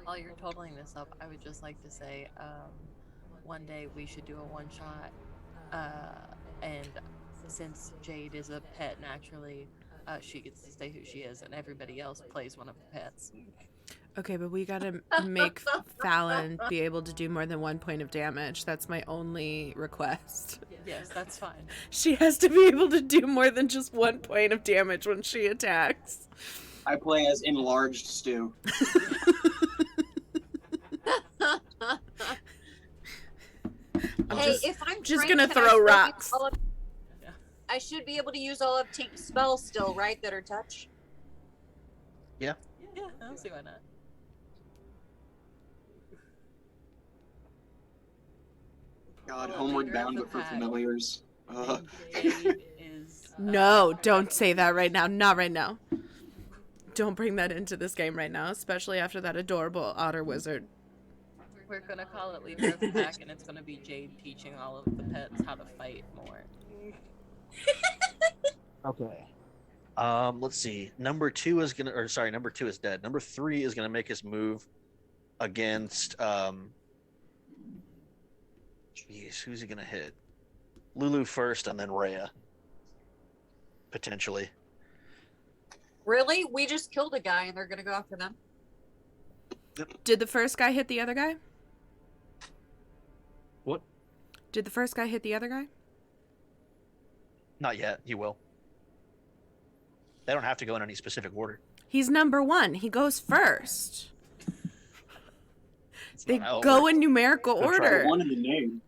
While you're totaling this up, I would just like to say, one day we should do a one-shot, and since Jade is a pet naturally, she gets to stay who she is, and everybody else plays one of the pets. Okay, but we gotta make Fallon be able to do more than 1 point of damage. That's my only request. Yes, that's fine. She has to be able to do more than just 1 point of damage when she attacks. I play as enlarged Stu. Hey, if I'm just trained, gonna can I throw still use rocks. all of- I should be able to use all of Tink's spells still, right? That are touch. Yeah, I don't see why not. God, Well, homeward leader of bound the but for pack. familiars. And Jade is. No, don't say that right now. Not right now. Don't bring that into this game right now, especially after that adorable otter wizard. We're gonna call it leader of the pack, and it's gonna be Jade teaching all of the pets how to fight more. Okay. Let's see. Number 2 is dead. Number 3 is gonna make his move against jeez, who's he gonna hit? Lulu first and then Rhea. Potentially. Really? We just killed a guy, and they're gonna go after them. Did the first guy hit the other guy? What? Did the first guy hit the other guy? Not yet. He will. They don't have to go in any specific order. He's number 1. He goes first. It's They not how it go works. in numerical Good try. order. One in the name.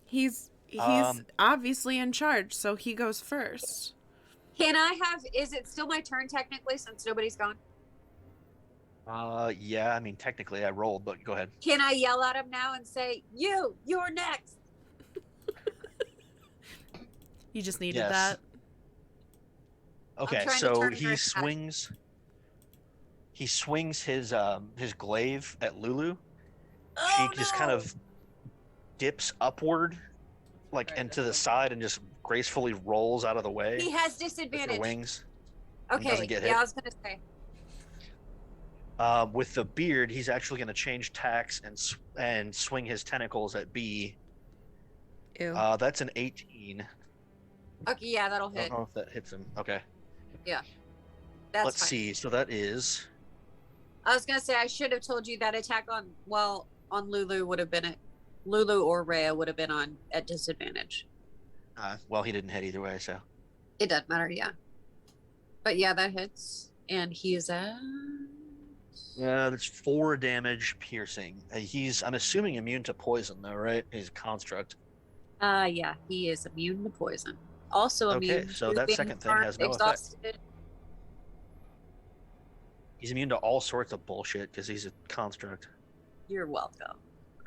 He's Um, obviously in charge, so he goes first. Can I have? Is it still my turn technically since nobody's gone? Yeah, I mean, technically I rolled, but go ahead. Can I yell at him now and say, "You're next"? You just needed Yes. that. Okay, trying to so turn her he back. swings his glaive at Lulu. Oh, She just kind no! of dips upward, like Right, into the that's side, and just gracefully rolls out of the way He has with her disadvantage. wings. and Okay, doesn't get yeah, hit. I was gonna say. With the beard, he's actually going to change tacks and swing his tentacles at B. Ew. That's an 18. Okay, yeah, that'll I don't hit. know if that hits him. Okay. That's Let's fine. see. So that is I was gonna say I should have told you that attack on Lulu would have been at Lulu or Rhea would have been on at disadvantage. Well, he didn't hit either way, so. It doesn't matter, yeah. But yeah, that hits, and he is at. That's 4 damage piercing. I'm assuming immune to poison, though, right? He's a construct. Yeah, he is immune to poison. Also immune. Okay, so to that being second thing harmed, has no effect. exhausted. He's immune to all sorts of bullshit because he's a construct. You're welcome.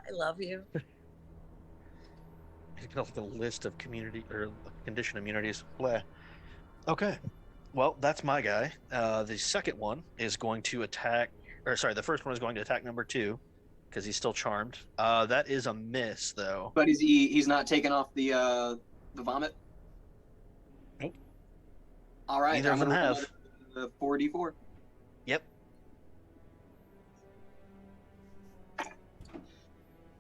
I love you. He's got like a list of community or condition immunities. Blah. Okay. Well, that's my guy. The second one is going to attack, or sorry, the first one is going to attack number 2 because he's still charmed. That is a miss, though. But he's not taking off the vomit? Nope. All right. Neither of them have. 4d4. Yep.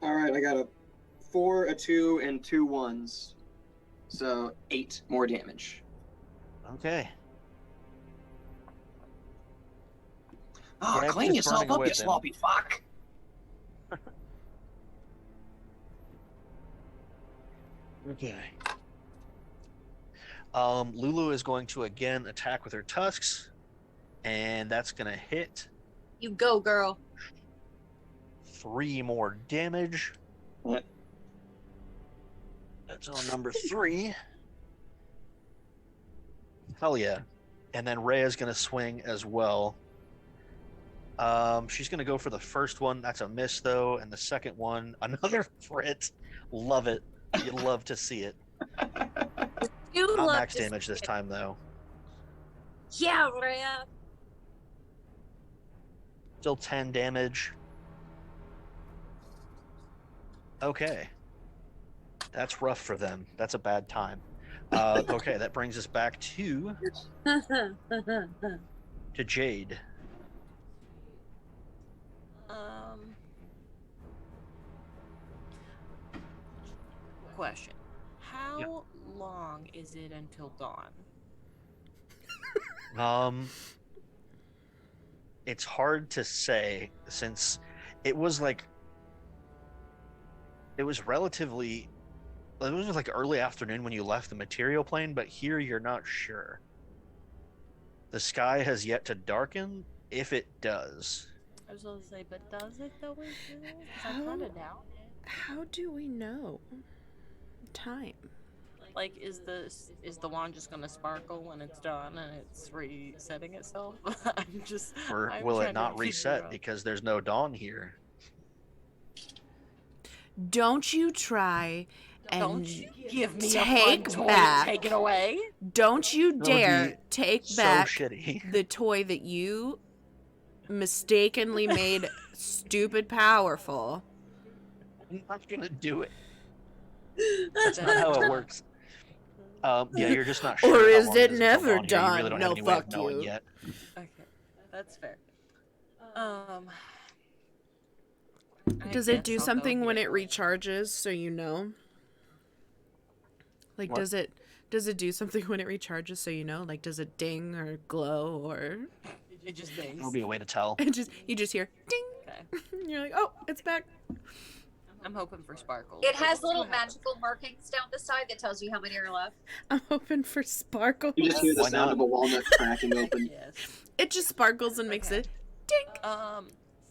All right, I got a 4, a 2, and 2 1s. So 8 more damage. Okay. Oh, Yeah, clean just yourself burning up, away you at them. sloppy fuck. Okay. Lulu is going to again attack with her tusks, and that's going to hit. You go, girl. 3 more damage. What? That's on number 3. Hell yeah. And then Rhea's going to swing as well. She's going to go for the first one. That's a miss, though. And the second one, another crit. Love it. You love to see it. You Not love max to damage see this it. time, though. Yeah, Rhea. Still 10 damage. Okay. That's rough for them. That's a bad time. Okay, that brings us back to Jade. Question. How long is it until dawn? It's hard to say since it was relatively, it was like early afternoon when you left the material plane, but here you're not sure. The sky has yet to darken, if it does. I was going to say, but does it though? Because I kind of doubt it. How do we know time? Like, is the wand just gonna sparkle when it's done and it's resetting itself? Or I'm will trying it to not figure reset out. because there's no dawn here? Don't you try and Don't you give me take a fun toy back. to take it away? Don't you That would dare be take so back shitty. the toy that you mistakenly made stupid powerful. I'm not gonna do it. That's not how it works. Yeah, you're just not sure. Or how is long it is until never dawn here. You really done? don't No, have any way of fuck knowing you. yet. Okay, that's fair. I Does it guess do I'll go something when here. it recharges so you know? Like, What? does it do something when it recharges so you know? Like, does it ding or glow or It just dings. There'll be a way to tell. you just hear ding? Okay. You're like, oh, it's back. I'm hoping for sparkles. It but has we'll see little what happens. magical markings down the side that tells you how many are left. I'm hoping for sparkles. You just hear the Why sound not? of a walnut cracking open. Yes. It just sparkles and makes Okay. it ding.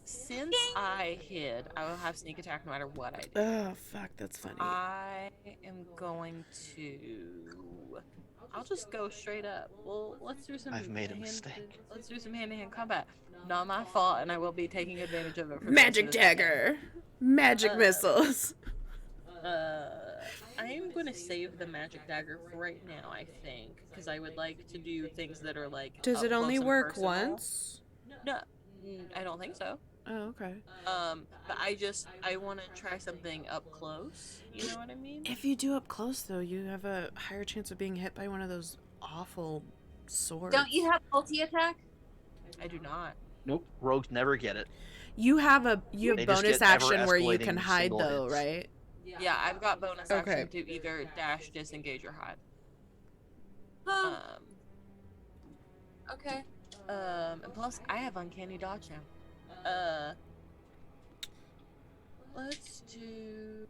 Since I hid, I will have sneak attack no matter what I do. Oh, fuck, that's funny. I am going to. I'll just go straight up. Well, let's do some. I've made a mistake. Let's do some hand-to-hand combat. Not my fault, and I will be taking advantage of it. For the Magic rest of this game. dagger. Magic missiles. I am going to save the magic dagger for right now, I think, because I would like to do things that are like. Does up it only close and work personal. once? No, I don't think so. Oh, okay. But I want to try something up close. You know what I mean? If you do up close, though, you have a higher chance of being hit by one of those awful swords. Don't you have multi-attack? I do not. Nope. Rogues never get it. You have They just bonus get action where you ever-escalating can hide, single though, hits. right? Yeah, I've got bonus Okay. action to either dash, disengage, or hide. Okay. And plus I have uncanny dodge now. Let's do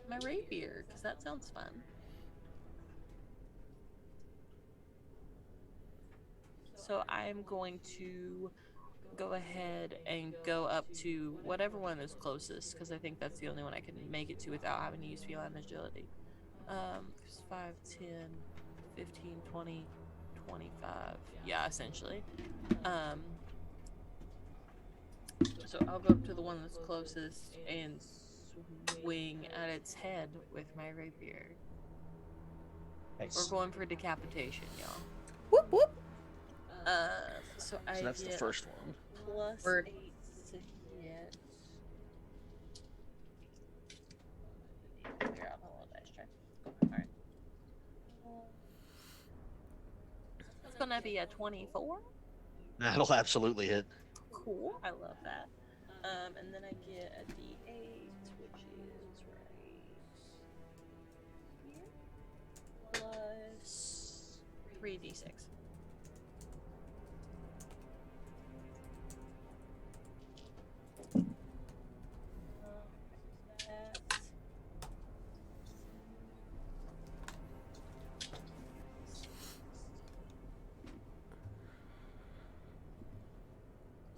my rapier, because that sounds fun. So I'm going to go ahead and go up to whatever one is closest, because I think that's the only one I can make it to without having to use feline agility. 5, 10, 15, 20, 25. Yeah, essentially. So I'll go up to the one that's closest and swing at its head with my rapier. Nice. We're going for decapitation, y'all. Whoop whoop. So that's the get first one. plus Word. 8 to hit. Figure out the little dice tray. Alright. It's gonna be a 24. That'll absolutely hit. Cool. I love that. And then I get a D8, which is right here. Plus 3d6.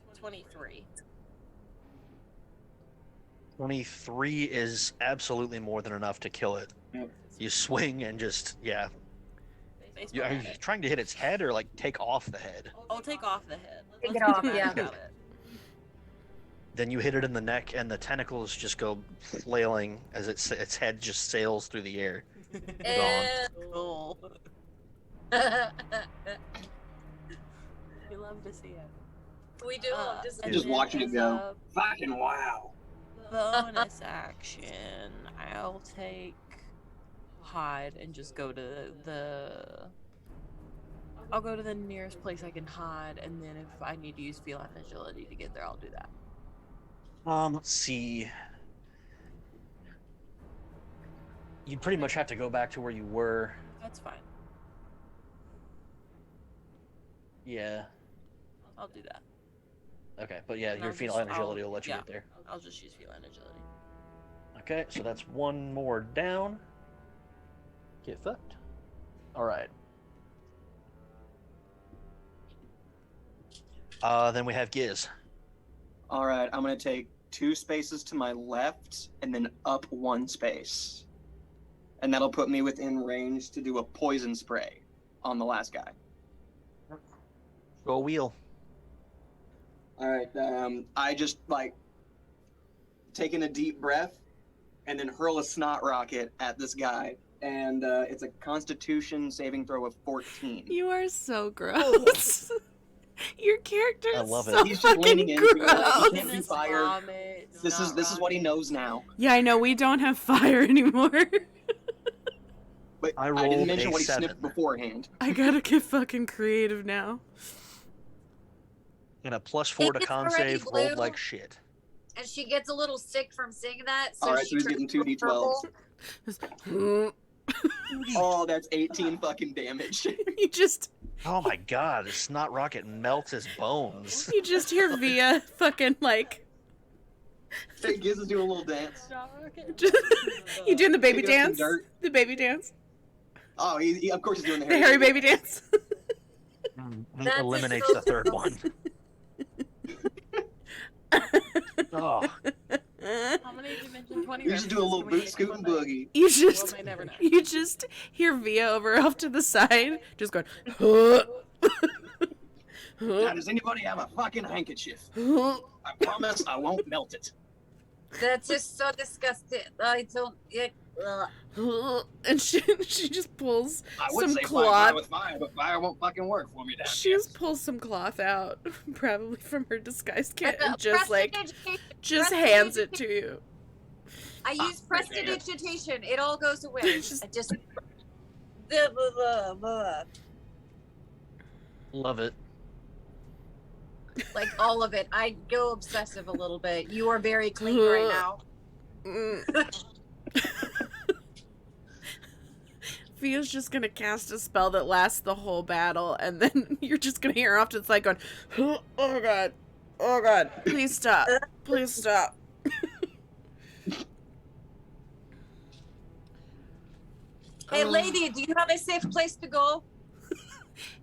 That's 23. 23 is absolutely more than enough to kill it. Yep. You swing and just, yeah. Baseball Are you bat. trying to hit its head or like take off the head? I'll take off the head. Take Let's it off, be dramatic yeah. about it. Then you hit it in the neck and the tentacles just go flailing as its head just sails through the air. Cool. We love to see it. We do love to see And Just then watching it as go. a Fucking wow. bonus action, I'll take hide and just go to I'll go to the nearest place I can hide, and then if I need to use feline agility to get there, I'll do that. Let's see. You'd pretty much have to go back to where you were. That's fine. Yeah. I'll do that. Okay, but yeah, And your I'll feline just- agility I'll- will let you yeah. get there. I'll just use feline agility. Okay, so that's one more down. Get fucked. Alright. Then we have Giz. All right, I'm gonna take 2 spaces to my left and then up 1 space, and that'll put me within range to do a poison spray on the last guy. Go a wheel. All right, I just like taking a deep breath and then hurl a snot rocket at this guy, and it's a Constitution saving throw of 14. You are so gross. Your character I is love it. so He's just leaning fucking into it. gross. He can't be fired. This is what he knows now. Yeah, I know we don't have fire anymore. But I I rolled didn't mention a what he 7. sniffed beforehand. I gotta get fucking creative now. And a +4 to It's con already save, rolled blue. like shit. And she gets a little sick from saying that, so All right, she so he's turns getting 2 purple. d12s. Oh, that's 18 fucking damage. You just Oh my god, this snot rocket melts his bones. you just hear Via fucking like Hey, Giz is doing a little dance. just, you doing the baby Picking up some dance? dirt. The baby dance? Oh, of course he's doing the The Harry Harry baby dance? That That's eliminates so the third one. Oh, How many did you mention? 20 You should do a little references? Can we boot take scoot one and by- boogie. You just Well, they never know. you just hear Via over off to the side, just going huh, Now, does anybody have a fucking handkerchief? huh, I promise I won't melt it. That's just so disgusting. I don't. huh, and she just pulls I would some say cloth. fire with fire, but fire won't fucking work for me down She here. just pulls some cloth out, probably from her disguise kit, and just Prestidigitation. just hands it to you. I use appreciate it. prestidigitation. It all goes away. Just- I just. Blah, blah, blah, blah. love it. Like all of it. I go obsessive a little bit. You are very clean right now. Mm. Via's just gonna cast a spell that lasts the whole battle, and then you're just gonna hear her off to the side going, oh god. Oh god, please stop. Please stop. Hey, lady, do you have a safe place to go?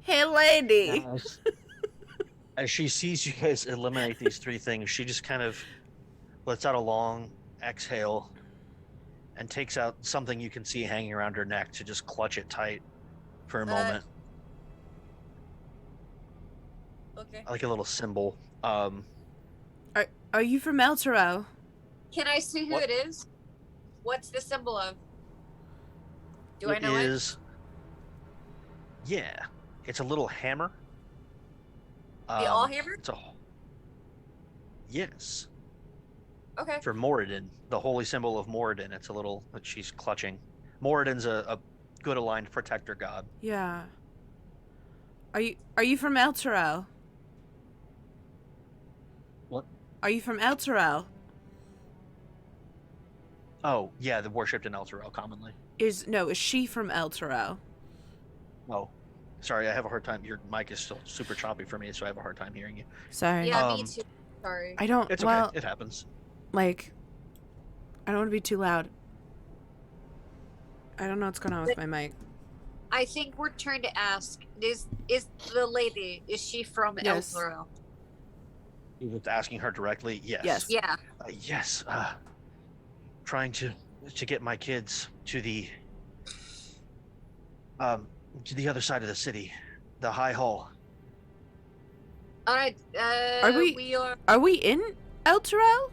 Hey, lady. As she sees you guys eliminate these three things, she just kind of lets out a long exhale and takes out something you can see hanging around her neck to just clutch it tight for a moment, Okay. like a little symbol. Are you from El Toro? Can I see who What? it is? What's the symbol of? Do I It know is, yeah, it's a little hammer. The all hammer? It's a yes. Okay. For Moradin, the holy symbol of Moradin. It's a little that she's clutching. Moradin's a good aligned protector god. Yeah. Are you from El Toro? What? Are you from El Toro? Oh, yeah, the worshipped in Elturel commonly. Is she from El Toro? Oh, sorry, I have a hard time. Your mic is still super choppy for me, so I have a hard time hearing you. Sorry. Yeah, me too. Sorry. I don't. It's well, okay. It happens. like, I don't want to be too loud. I don't know what's going on with my mic. I think we're trying to ask: is the lady? Is she from Yes. El Toro? You're just asking her directly. Yes. Yes. Yeah. Yes. Trying to get my kids to the other side of the city, the High Hall. All right. we- are. Are we in El Toro?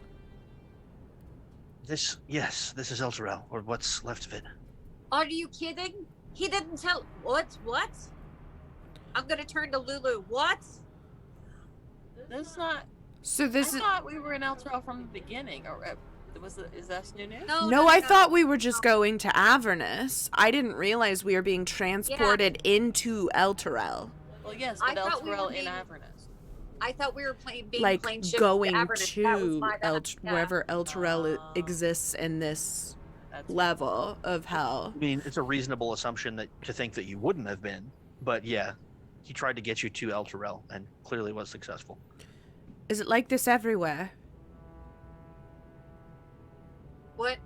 This is Elturel, or what's left of it. Are you kidding? He didn't tell. What? I'm gonna turn to Lulu. What? That's not. So I this is. thought we were in El Toro from the beginning. Or is that new news? No, I thought we were just going to Avernus. I didn't realize we were being transported into El Toro. Well, yes, I but El thought we were Toro in being- Avernus. I thought we were being Like plane shipped going Avernus. That was to my bad. Yeah. wherever El Toro exists in this That's level of hell. I mean, it's a reasonable assumption to think that you wouldn't have been, but yeah, he tried to get you to Elturel and clearly was successful. Is it like this everywhere? What?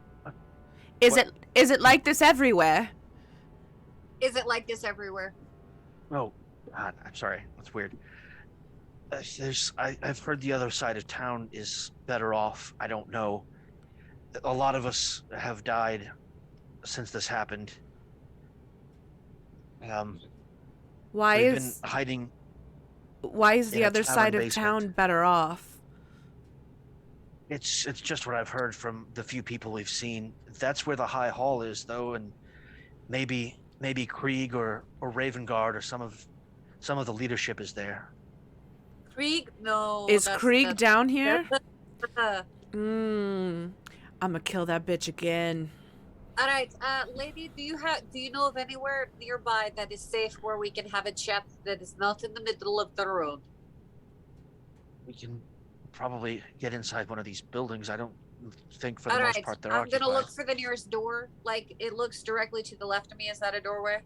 Is What? it like this everywhere? Is it like this everywhere? Oh, God, I'm sorry. That's weird. I've heard the other side of town is better off. I don't know. A lot of us have died since this happened. Why We've is been hiding. the in a other tavern side of basement. town better off? It's just what I've heard from the few people we've seen. That's where the High Hall is, though, and maybe Krieg or Ravengard or some of the leadership is there. Krieg? No. Is Krieg down here? All I'ma kill that bitch again. right, lady, do you know of anywhere nearby that is safe where we can have a chat that is not in the middle of the road? We can probably get inside one of these buildings. I don't think for the All most right, part they're I'm occupied. gonna look for the nearest door. Like it looks directly to the left of me. Is that a doorway?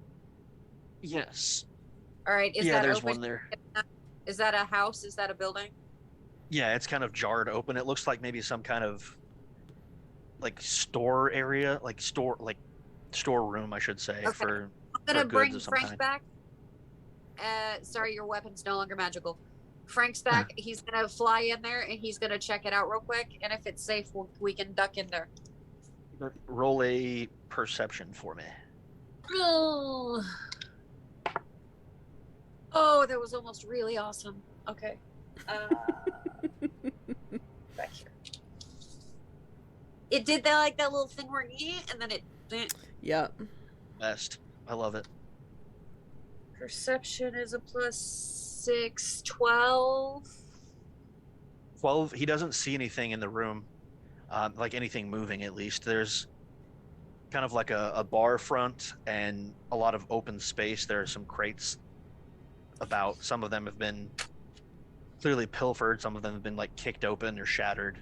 Yes. All right, is Yeah, that there's open? one there. Is that a house? Is that a building? Yeah, it's kind of jarred open. It looks like maybe some kind of like store area, like storeroom, I should say, Okay. for I'm gonna goods bring of some Frank kind. back. Sorry, your weapon's no longer magical. Frank's back. He's gonna fly in there and he's gonna check it out real quick. And if it's safe, we can duck in there. Roll a perception for me. Oh, that was almost really awesome. Okay. Back here. It did that little thing where and then it. Yep. Best. I love it. Perception is a +6, 12. 12. He doesn't see anything in the room, like anything moving. At least there's kind of like a bar front and a lot of open space. There are some crates about. Some of them have been clearly pilfered. Some of them have been like kicked open or shattered,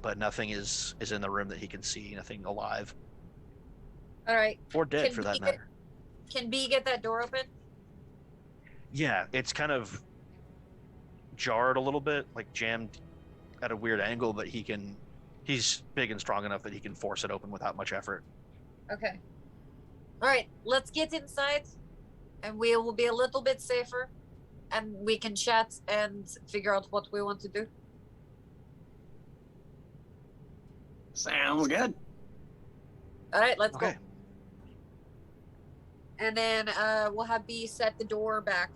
but nothing is in the room that he can see. Nothing alive All right. or dead, Can for that we matter. Can B get that door open? Yeah, it's kind of jarred a little bit, like jammed at a weird angle, but he's big and strong enough that he can force it open without much effort. Okay. All right, let's get inside, and we will be a little bit safer, and we can chat and figure out what we want to do. Sounds good. All right, let's Okay. go. And then we'll have B set the door back.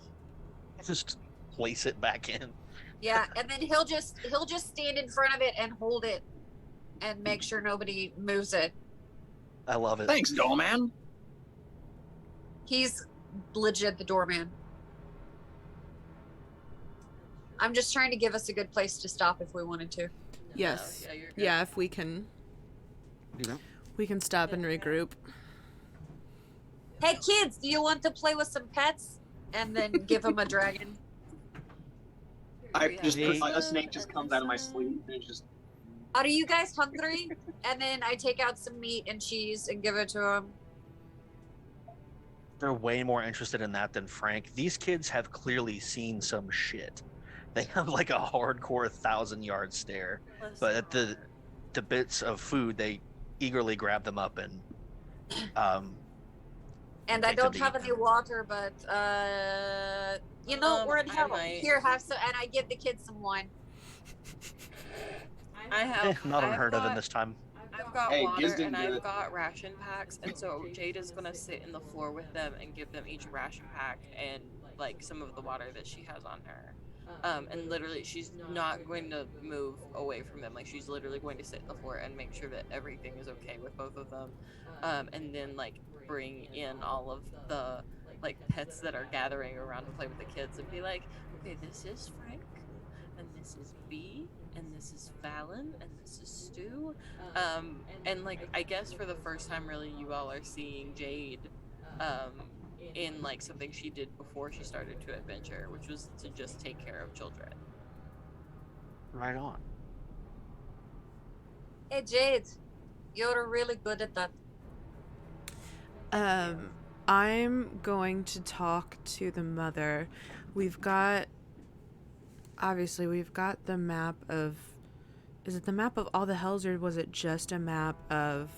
Just place it back in. Yeah, and then he'll just stand in front of it and hold it, and make sure nobody moves it. I love it. Thanks, Dollman. He's legit the doorman. I'm just trying to give us a good place to stop if we wanted to. Yes. Yeah, you're good. Yeah, if we can, we can stop and regroup. Hey kids, do you want to play with some pets? And then give him a dragon. I just a snake just comes out of my sleeve and it's just. Are you guys hungry? And then I take out some meat and cheese and give it to him. They're way more interested in that than Frank. These kids have clearly seen some shit. They have like a hardcore 1,000-yard stare, but at the bits of food, they eagerly grab them up and And I take them don't to have eat any them. water, but you know, we're in I hell. might. Here, have some, and I give the kids some wine. I have Not I've unheard of in got- this time. I've got Hey, water Giz did and good. I've got ration packs, and so Jade is gonna sit in the floor with them and give them each a ration pack and like some of the water that she has on her. And literally, she's not going to move away from them. Like she's literally going to sit in the floor and make sure that everything is okay with both of them. And then like bring in all of the like pets that are gathering around to play with the kids and be like, okay, this is Frank, and this is B, and this is Fallon, and this is Stu. And like I guess for the first time really you all are seeing Jade in like something she did before she started to adventure, which was to just take care of children. Right on. Hey Jade, you're really good at that. I'm going to talk to the mother. We've got the map of. Is it the map of all the hells, or was it just a map of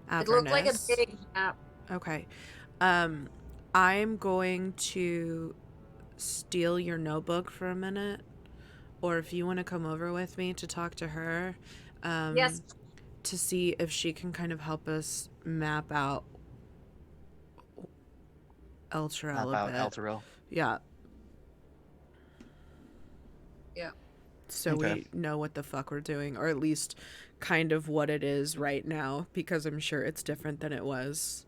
Avernus? It looked like a big map. Okay. I'm going to steal your notebook for a minute, or if you want to come over with me to talk to her, Yes. to see if she can kind of help us map out Elturel a bit. Elturel. Yeah. Yeah. So Okay. we know what the fuck we're doing, or at least kind of what it is right now, because I'm sure it's different than it was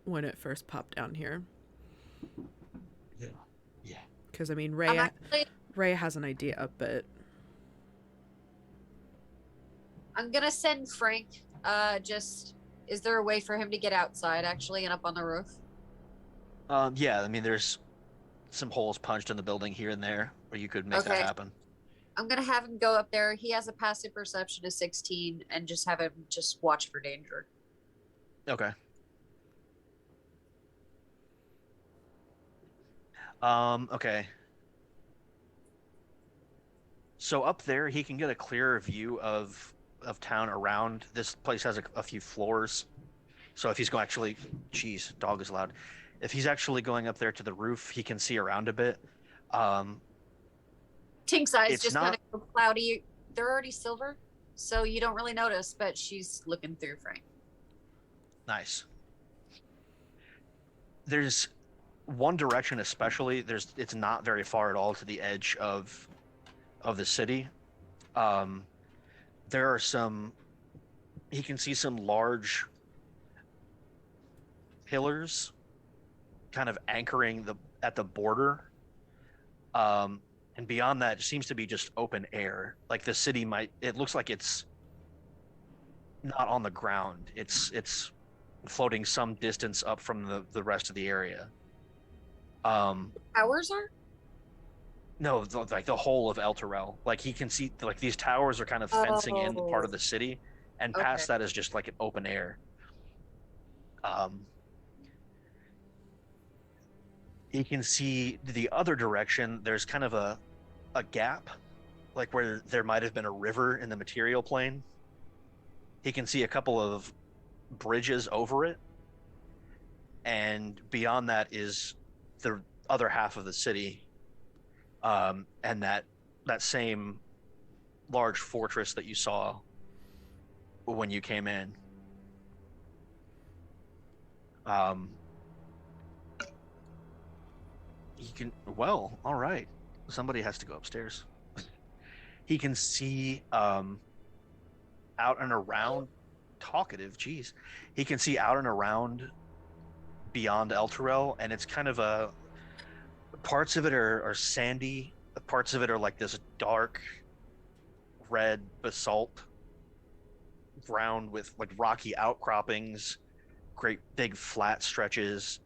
when it first popped down here. Yeah. Yeah. Because I mean, I'm Ray has an idea, but gonna send Frank. Is there a way for him to get outside actually and up on the roof? Yeah, I mean, there's some holes punched in the building here and there where you could make that Okay. happen. I'm gonna have him go up there. He has a passive perception of 16, and just have him just watch for danger. Okay. Okay. So up there, he can get a clearer view of town around. This place has a few floors. So if he's going actually, geez, dog is loud. If he's actually going up there to the roof, he can see around a bit. Tink's eyes It's just not- kind of cloudy. They're already silver, so you don't really notice, but she's looking through Frank. Nice. There's one direction especially. It's not very far at all to the edge of the city. There are some. He can see some large pillars, kind of anchoring at the border. And beyond that, it seems to be just open air. Like the city it looks like it's not on the ground. It's floating some distance up from the rest of the area. Towers are? No, like the whole of Elturel. Like he can see, like these towers are kind of fencing in part of the city, and past that is just like an open air. He can see the other direction. There's kind of a a gap, like where there might have been a river in the material plane. He can see a couple of bridges over it, and beyond that is the other half of the city, and that same large fortress that you saw when you came in. He can, well, all right. Somebody has to go upstairs. He can see out and around, talkative, geez. He can see out and around beyond Elturel, and it's kind of a, parts of it are sandy, parts of it are like this dark red basalt ground with like rocky outcroppings, great big flat stretches.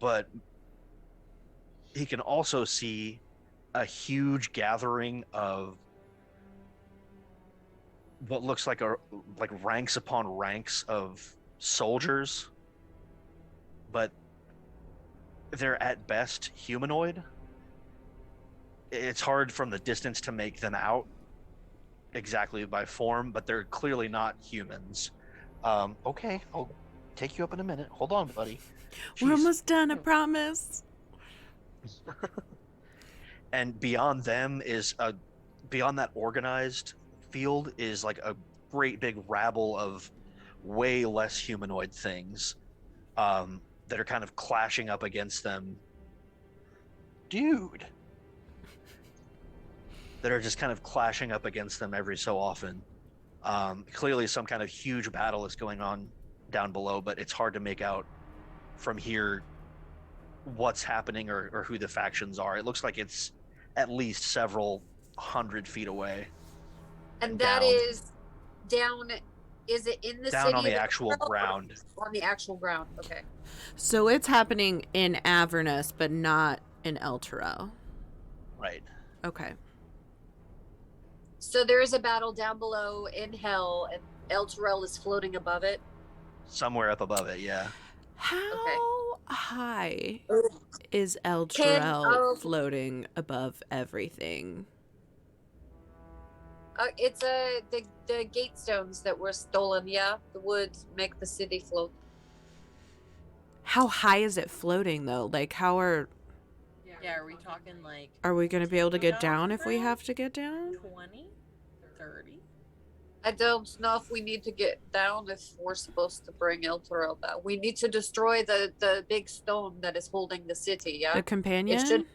But he can also see a huge gathering of what looks like ranks upon ranks of soldiers, but they're at best humanoid. It's hard from the distance to make them out exactly by form, but they're clearly not humans. Okay, I'll take you up in a minute. Hold on, buddy. We're Jeez. almost done, I promise. And beyond them is beyond that organized field is like a great big rabble of way less humanoid things that are kind of clashing up against them. Dude. That are just kind of clashing up against them every so often. Clearly some kind of huge battle is going on down below, but it's hard to make out from here what's happening or who the factions are. It looks like it's at least several 100 feet away. And that is down, is it in the down city? On the actual ground. On the actual ground, okay. So it's happening in Avernus, but not in Elturel. Right. Okay. So there is a battle down below in hell, and Elturel is floating above it. Somewhere up above it, yeah. How high is Elturel floating above everything? It's the gate stones that were stolen. Yeah, the woods make the city float. How high is it floating though? Like, how are? Yeah, are we talking like? Are we gonna be able to get down if we have to get down? 20, 30. I don't know if we need to get down if we're supposed to bring Elturel down. We need to destroy the big stone that is holding the city, yeah? The companion?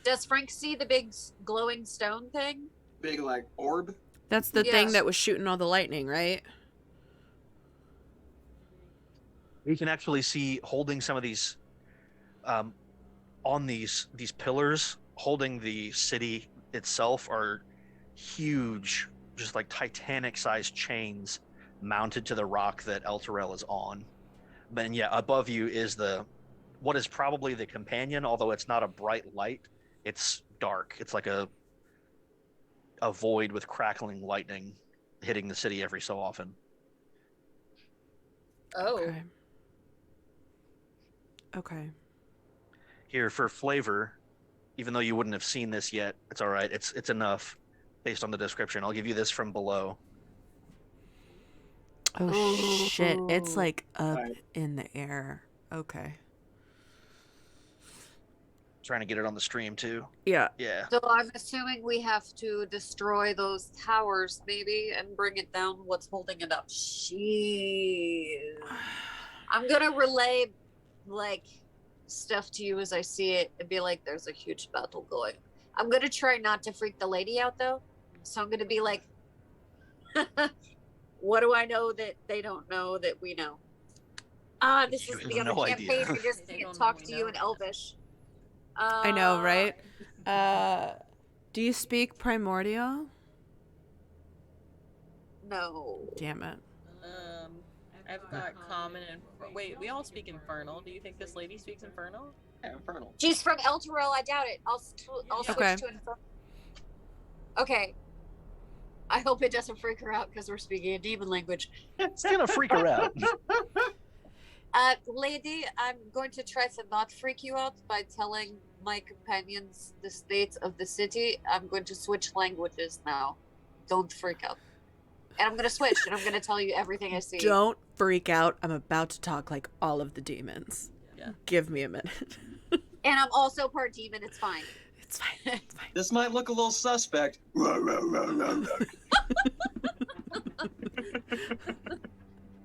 Does Frank see the big glowing stone thing? Big, like, orb? That's the thing that was shooting all the lightning, right? You can actually see holding some of these, on these pillars, holding the city itself are huge, just like Titanic-sized chains mounted to the rock that Elturel is on. But yeah, above you is what is probably the companion, although it's not a bright light. It's dark. It's like a void with crackling lightning hitting the city every so often. Oh. Okay. Here, for flavor, even though you wouldn't have seen this yet, it's all right. It's enough based on the description. I'll give you this from below. Oh shit, it's like up in the air. Okay. Trying to get it on the stream too. Yeah. Yeah. So I'm assuming we have to destroy those towers maybe and bring it down. What's holding it up? Jeez. I'm gonna relay like stuff to you as I see it and be like, there's a huge battle going. I'm gonna try not to freak the lady out though. So I'm gonna be like, what do I know that they don't know that we know? This is the other campaign. I just can't talk to you in Elvish. I know, right? Do you speak Primordial? No. Damn it. I've got common and wait, we all speak Infernal. Do you think this lady speaks Infernal? Yeah, Infernal. She's from Elturel. I doubt it. I'll switch to Infernal. Okay. I hope it doesn't freak her out because we're speaking a demon language. It's gonna freak her out. Lady, I'm going to try to not freak you out by telling my companions the state of the city. I'm going to switch languages now. Don't freak out. And I'm going to switch, and I'm going to tell you everything I see. Don't freak out. I'm about to talk like all of the demons. Yeah. Give me a minute. And I'm also part demon. It's fine. It's fine. It's fine. This might look a little suspect.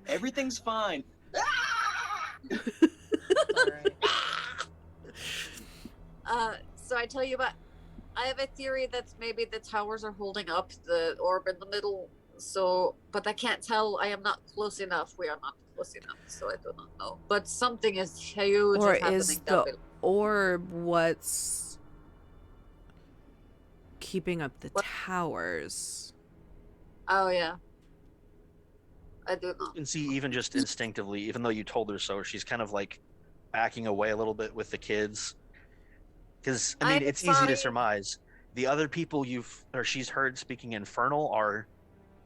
Everything's fine. So I tell you what, I have a theory that maybe the towers are holding up the orb in the middle. So, but I can't tell. I am not close enough. We are not close enough, so I do not know. But something is huge Or happening is down the below. orb what's keeping up the What? towers? Oh yeah, I do You not. can see even just instinctively, even though you told her so, she's kind of like backing away a little bit with the kids. Because I mean, I'm it's easy sorry. to surmise the other people she's heard speaking Infernal are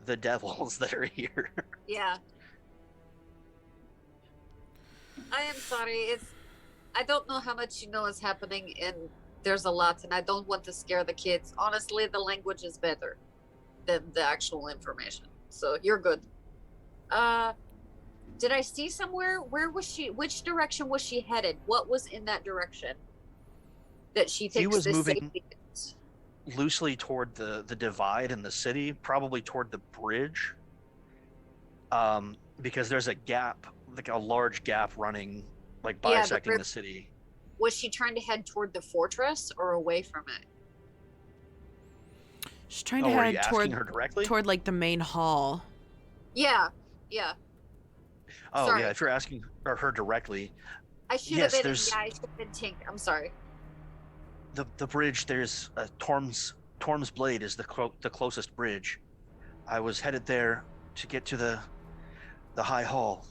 the devils that are here. Yeah. I am sorry. I don't know how much you know is happening, and there's a lot, and I don't want to scare the kids. Honestly, the language is better than the actual information. So you're good. Did I see somewhere? Where was she? Which direction was she headed? What was in that direction that she takes was this moving- safety? Loosely toward the divide in the city, probably toward the bridge. Because there's a gap, like a large gap running, like Yeah, the bisecting bridge- the city. Was she trying to head toward the fortress or away from it? She's trying to Oh, are you head asking her directly? toward like the main hall. Yeah. Oh sorry. yeah, if you're asking her directly, I should Yes, have been. there's- Yeah, I should have been Tink. I'm sorry. the bridge. There's Torm's Blade is the closest bridge. I was headed there to get to the high hall.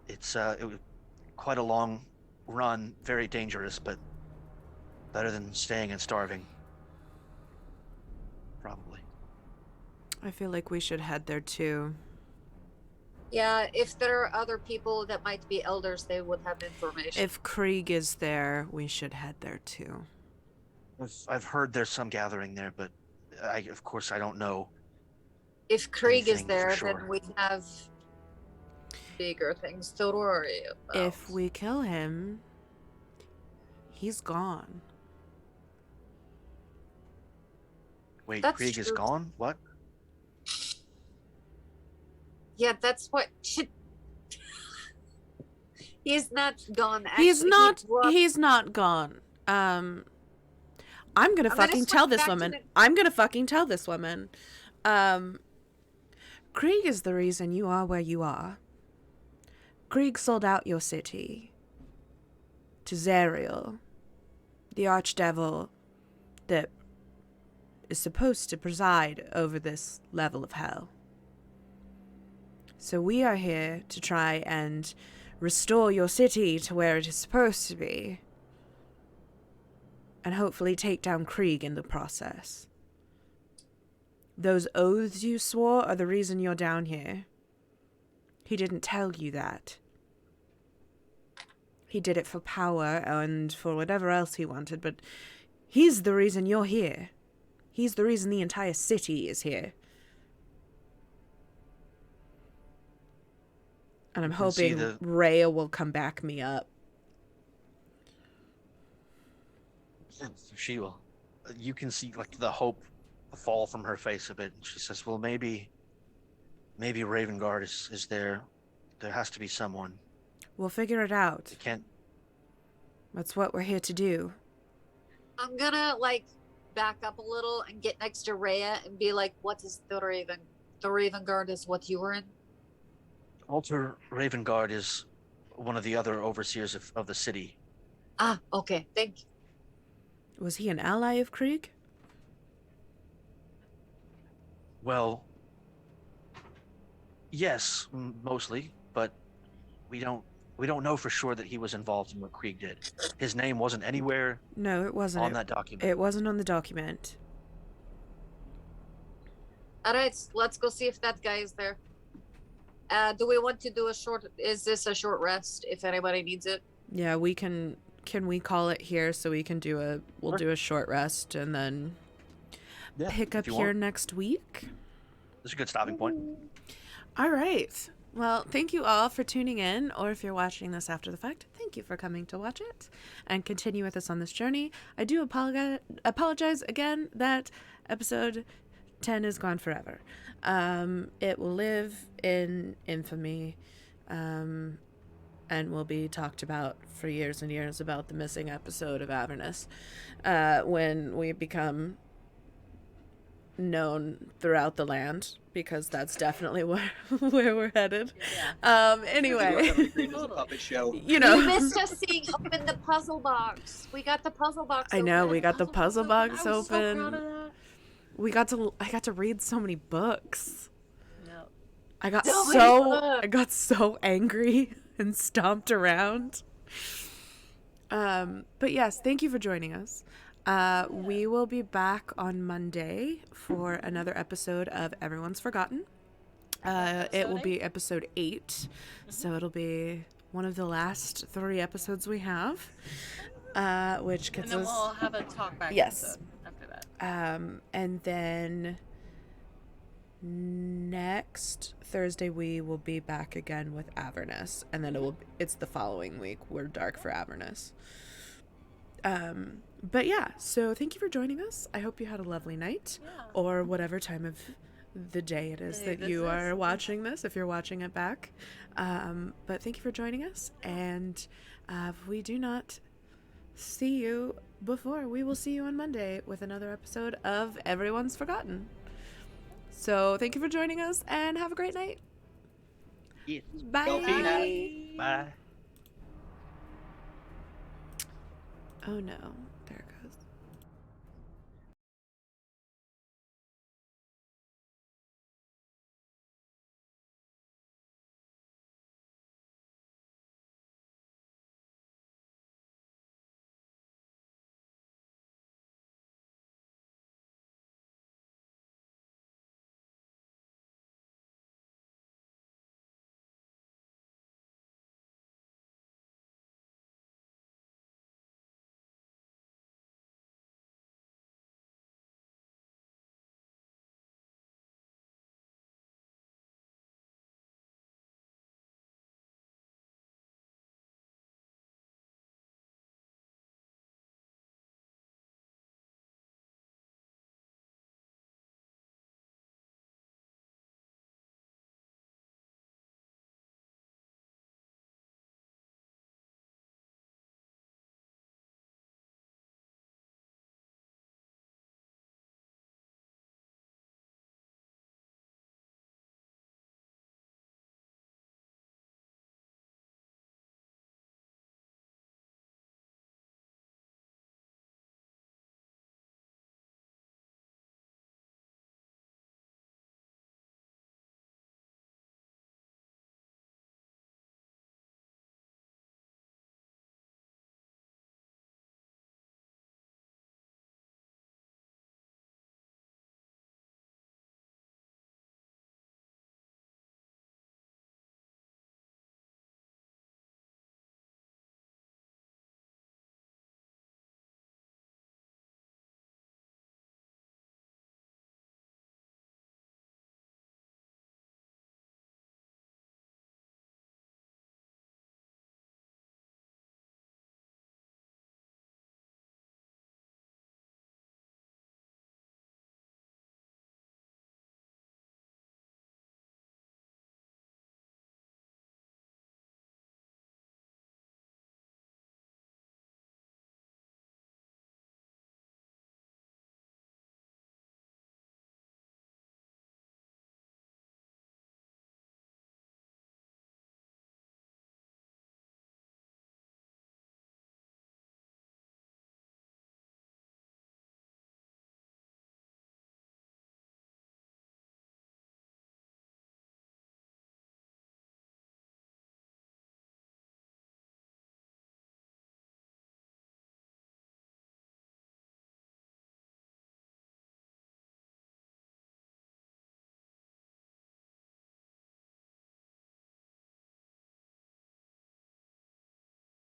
It was quite a long run, very dangerous, but better than staying and starving. Probably. I feel like we should head there too. Yeah, if there are other people that might be elders, they would have information. If Krieg is there, we should head there too. I've heard there's some gathering there, but of course I don't know. If Krieg is anything for there, sure. then we have bigger things to worry about. If we kill him, he's gone. Wait, That's Krieg is true. gone? What? Yeah, that's what should. He's not gone. Actually, He's not. He grew up- He's not gone. I'm gonna I'm gonna fucking tell switch this back to woman. the- I'm gonna fucking tell this woman. Krieg is the reason you are where you are. Krieg sold out your city to Zariel, the archdevil that is supposed to preside over this level of hell. So we are here to try and restore your city to where it is supposed to be, and hopefully take down Krieg in the process. Those oaths you swore are the reason you're down here. He didn't tell you that. He did it for power and for whatever else he wanted, but he's the reason you're here. He's the reason the entire city is here. And I'm You can see hoping Rhea will come back me up. She will. You can see like the hope fall from her face a bit. And she says, "Well, maybe Ravengard is there. There has to be someone. We'll figure it out. It can't." That's what we're here to do. I'm gonna back up a little and get next to Rhea and be like, "What is the Raven? The Raven Guard is what you were in." Alter Ravengard is one of the other overseers of the city. Ah, okay, thank you. Was he an ally of Krieg? Well, yes, mostly, but we don't know for sure that he was involved in what Krieg did. His name wasn't anywhere No, it wasn't. on that document. It wasn't on the document. All right, let's go see if that guy is there. Do we want to do a short? Is this a short rest? If anybody needs it. Yeah, we can. Can we call it here so we can do a? We'll Sure. do a short rest and then Yeah, pick if up you here want. next week. This is a good stopping point. All right. Well, thank you all for tuning in, or if you're watching this after the fact, thank you for coming to watch it and continue with us on this journey. I do apologize again that episode 10 is gone forever. It will live in infamy, and will be talked about for years and years about the missing episode of Avernus, when we become known throughout the land, because that's definitely where we're headed. Anyway, Puppet show. you know, You missed us seeing open the puzzle box. We got the puzzle box. I know we open. got the puzzle box I was so open. proud of that. I got to read so many books. No. I got So many I got so angry and stomped around. But yes, thank you for joining us. We will be back on Monday for another episode of Everyone's Forgotten. It will be episode 8, so it'll be one of the last 3 episodes we have, which And gets then us. we'll have a talk back Yes. episode after that. And then next Thursday we will be back again with Avernus, and then it's the following week we're dark for Avernus. But yeah, so thank you for joining us. I hope you had a lovely night, or whatever time of the day it is that you are watching this, if you're watching it back. But thank you for joining us, and if we do not see you before, we will see you on Monday with another episode of Everyone's Forgotten. So thank you for joining us, and have a great night. Yes. Bye. Go Peanut. Bye. Oh no, there it goes.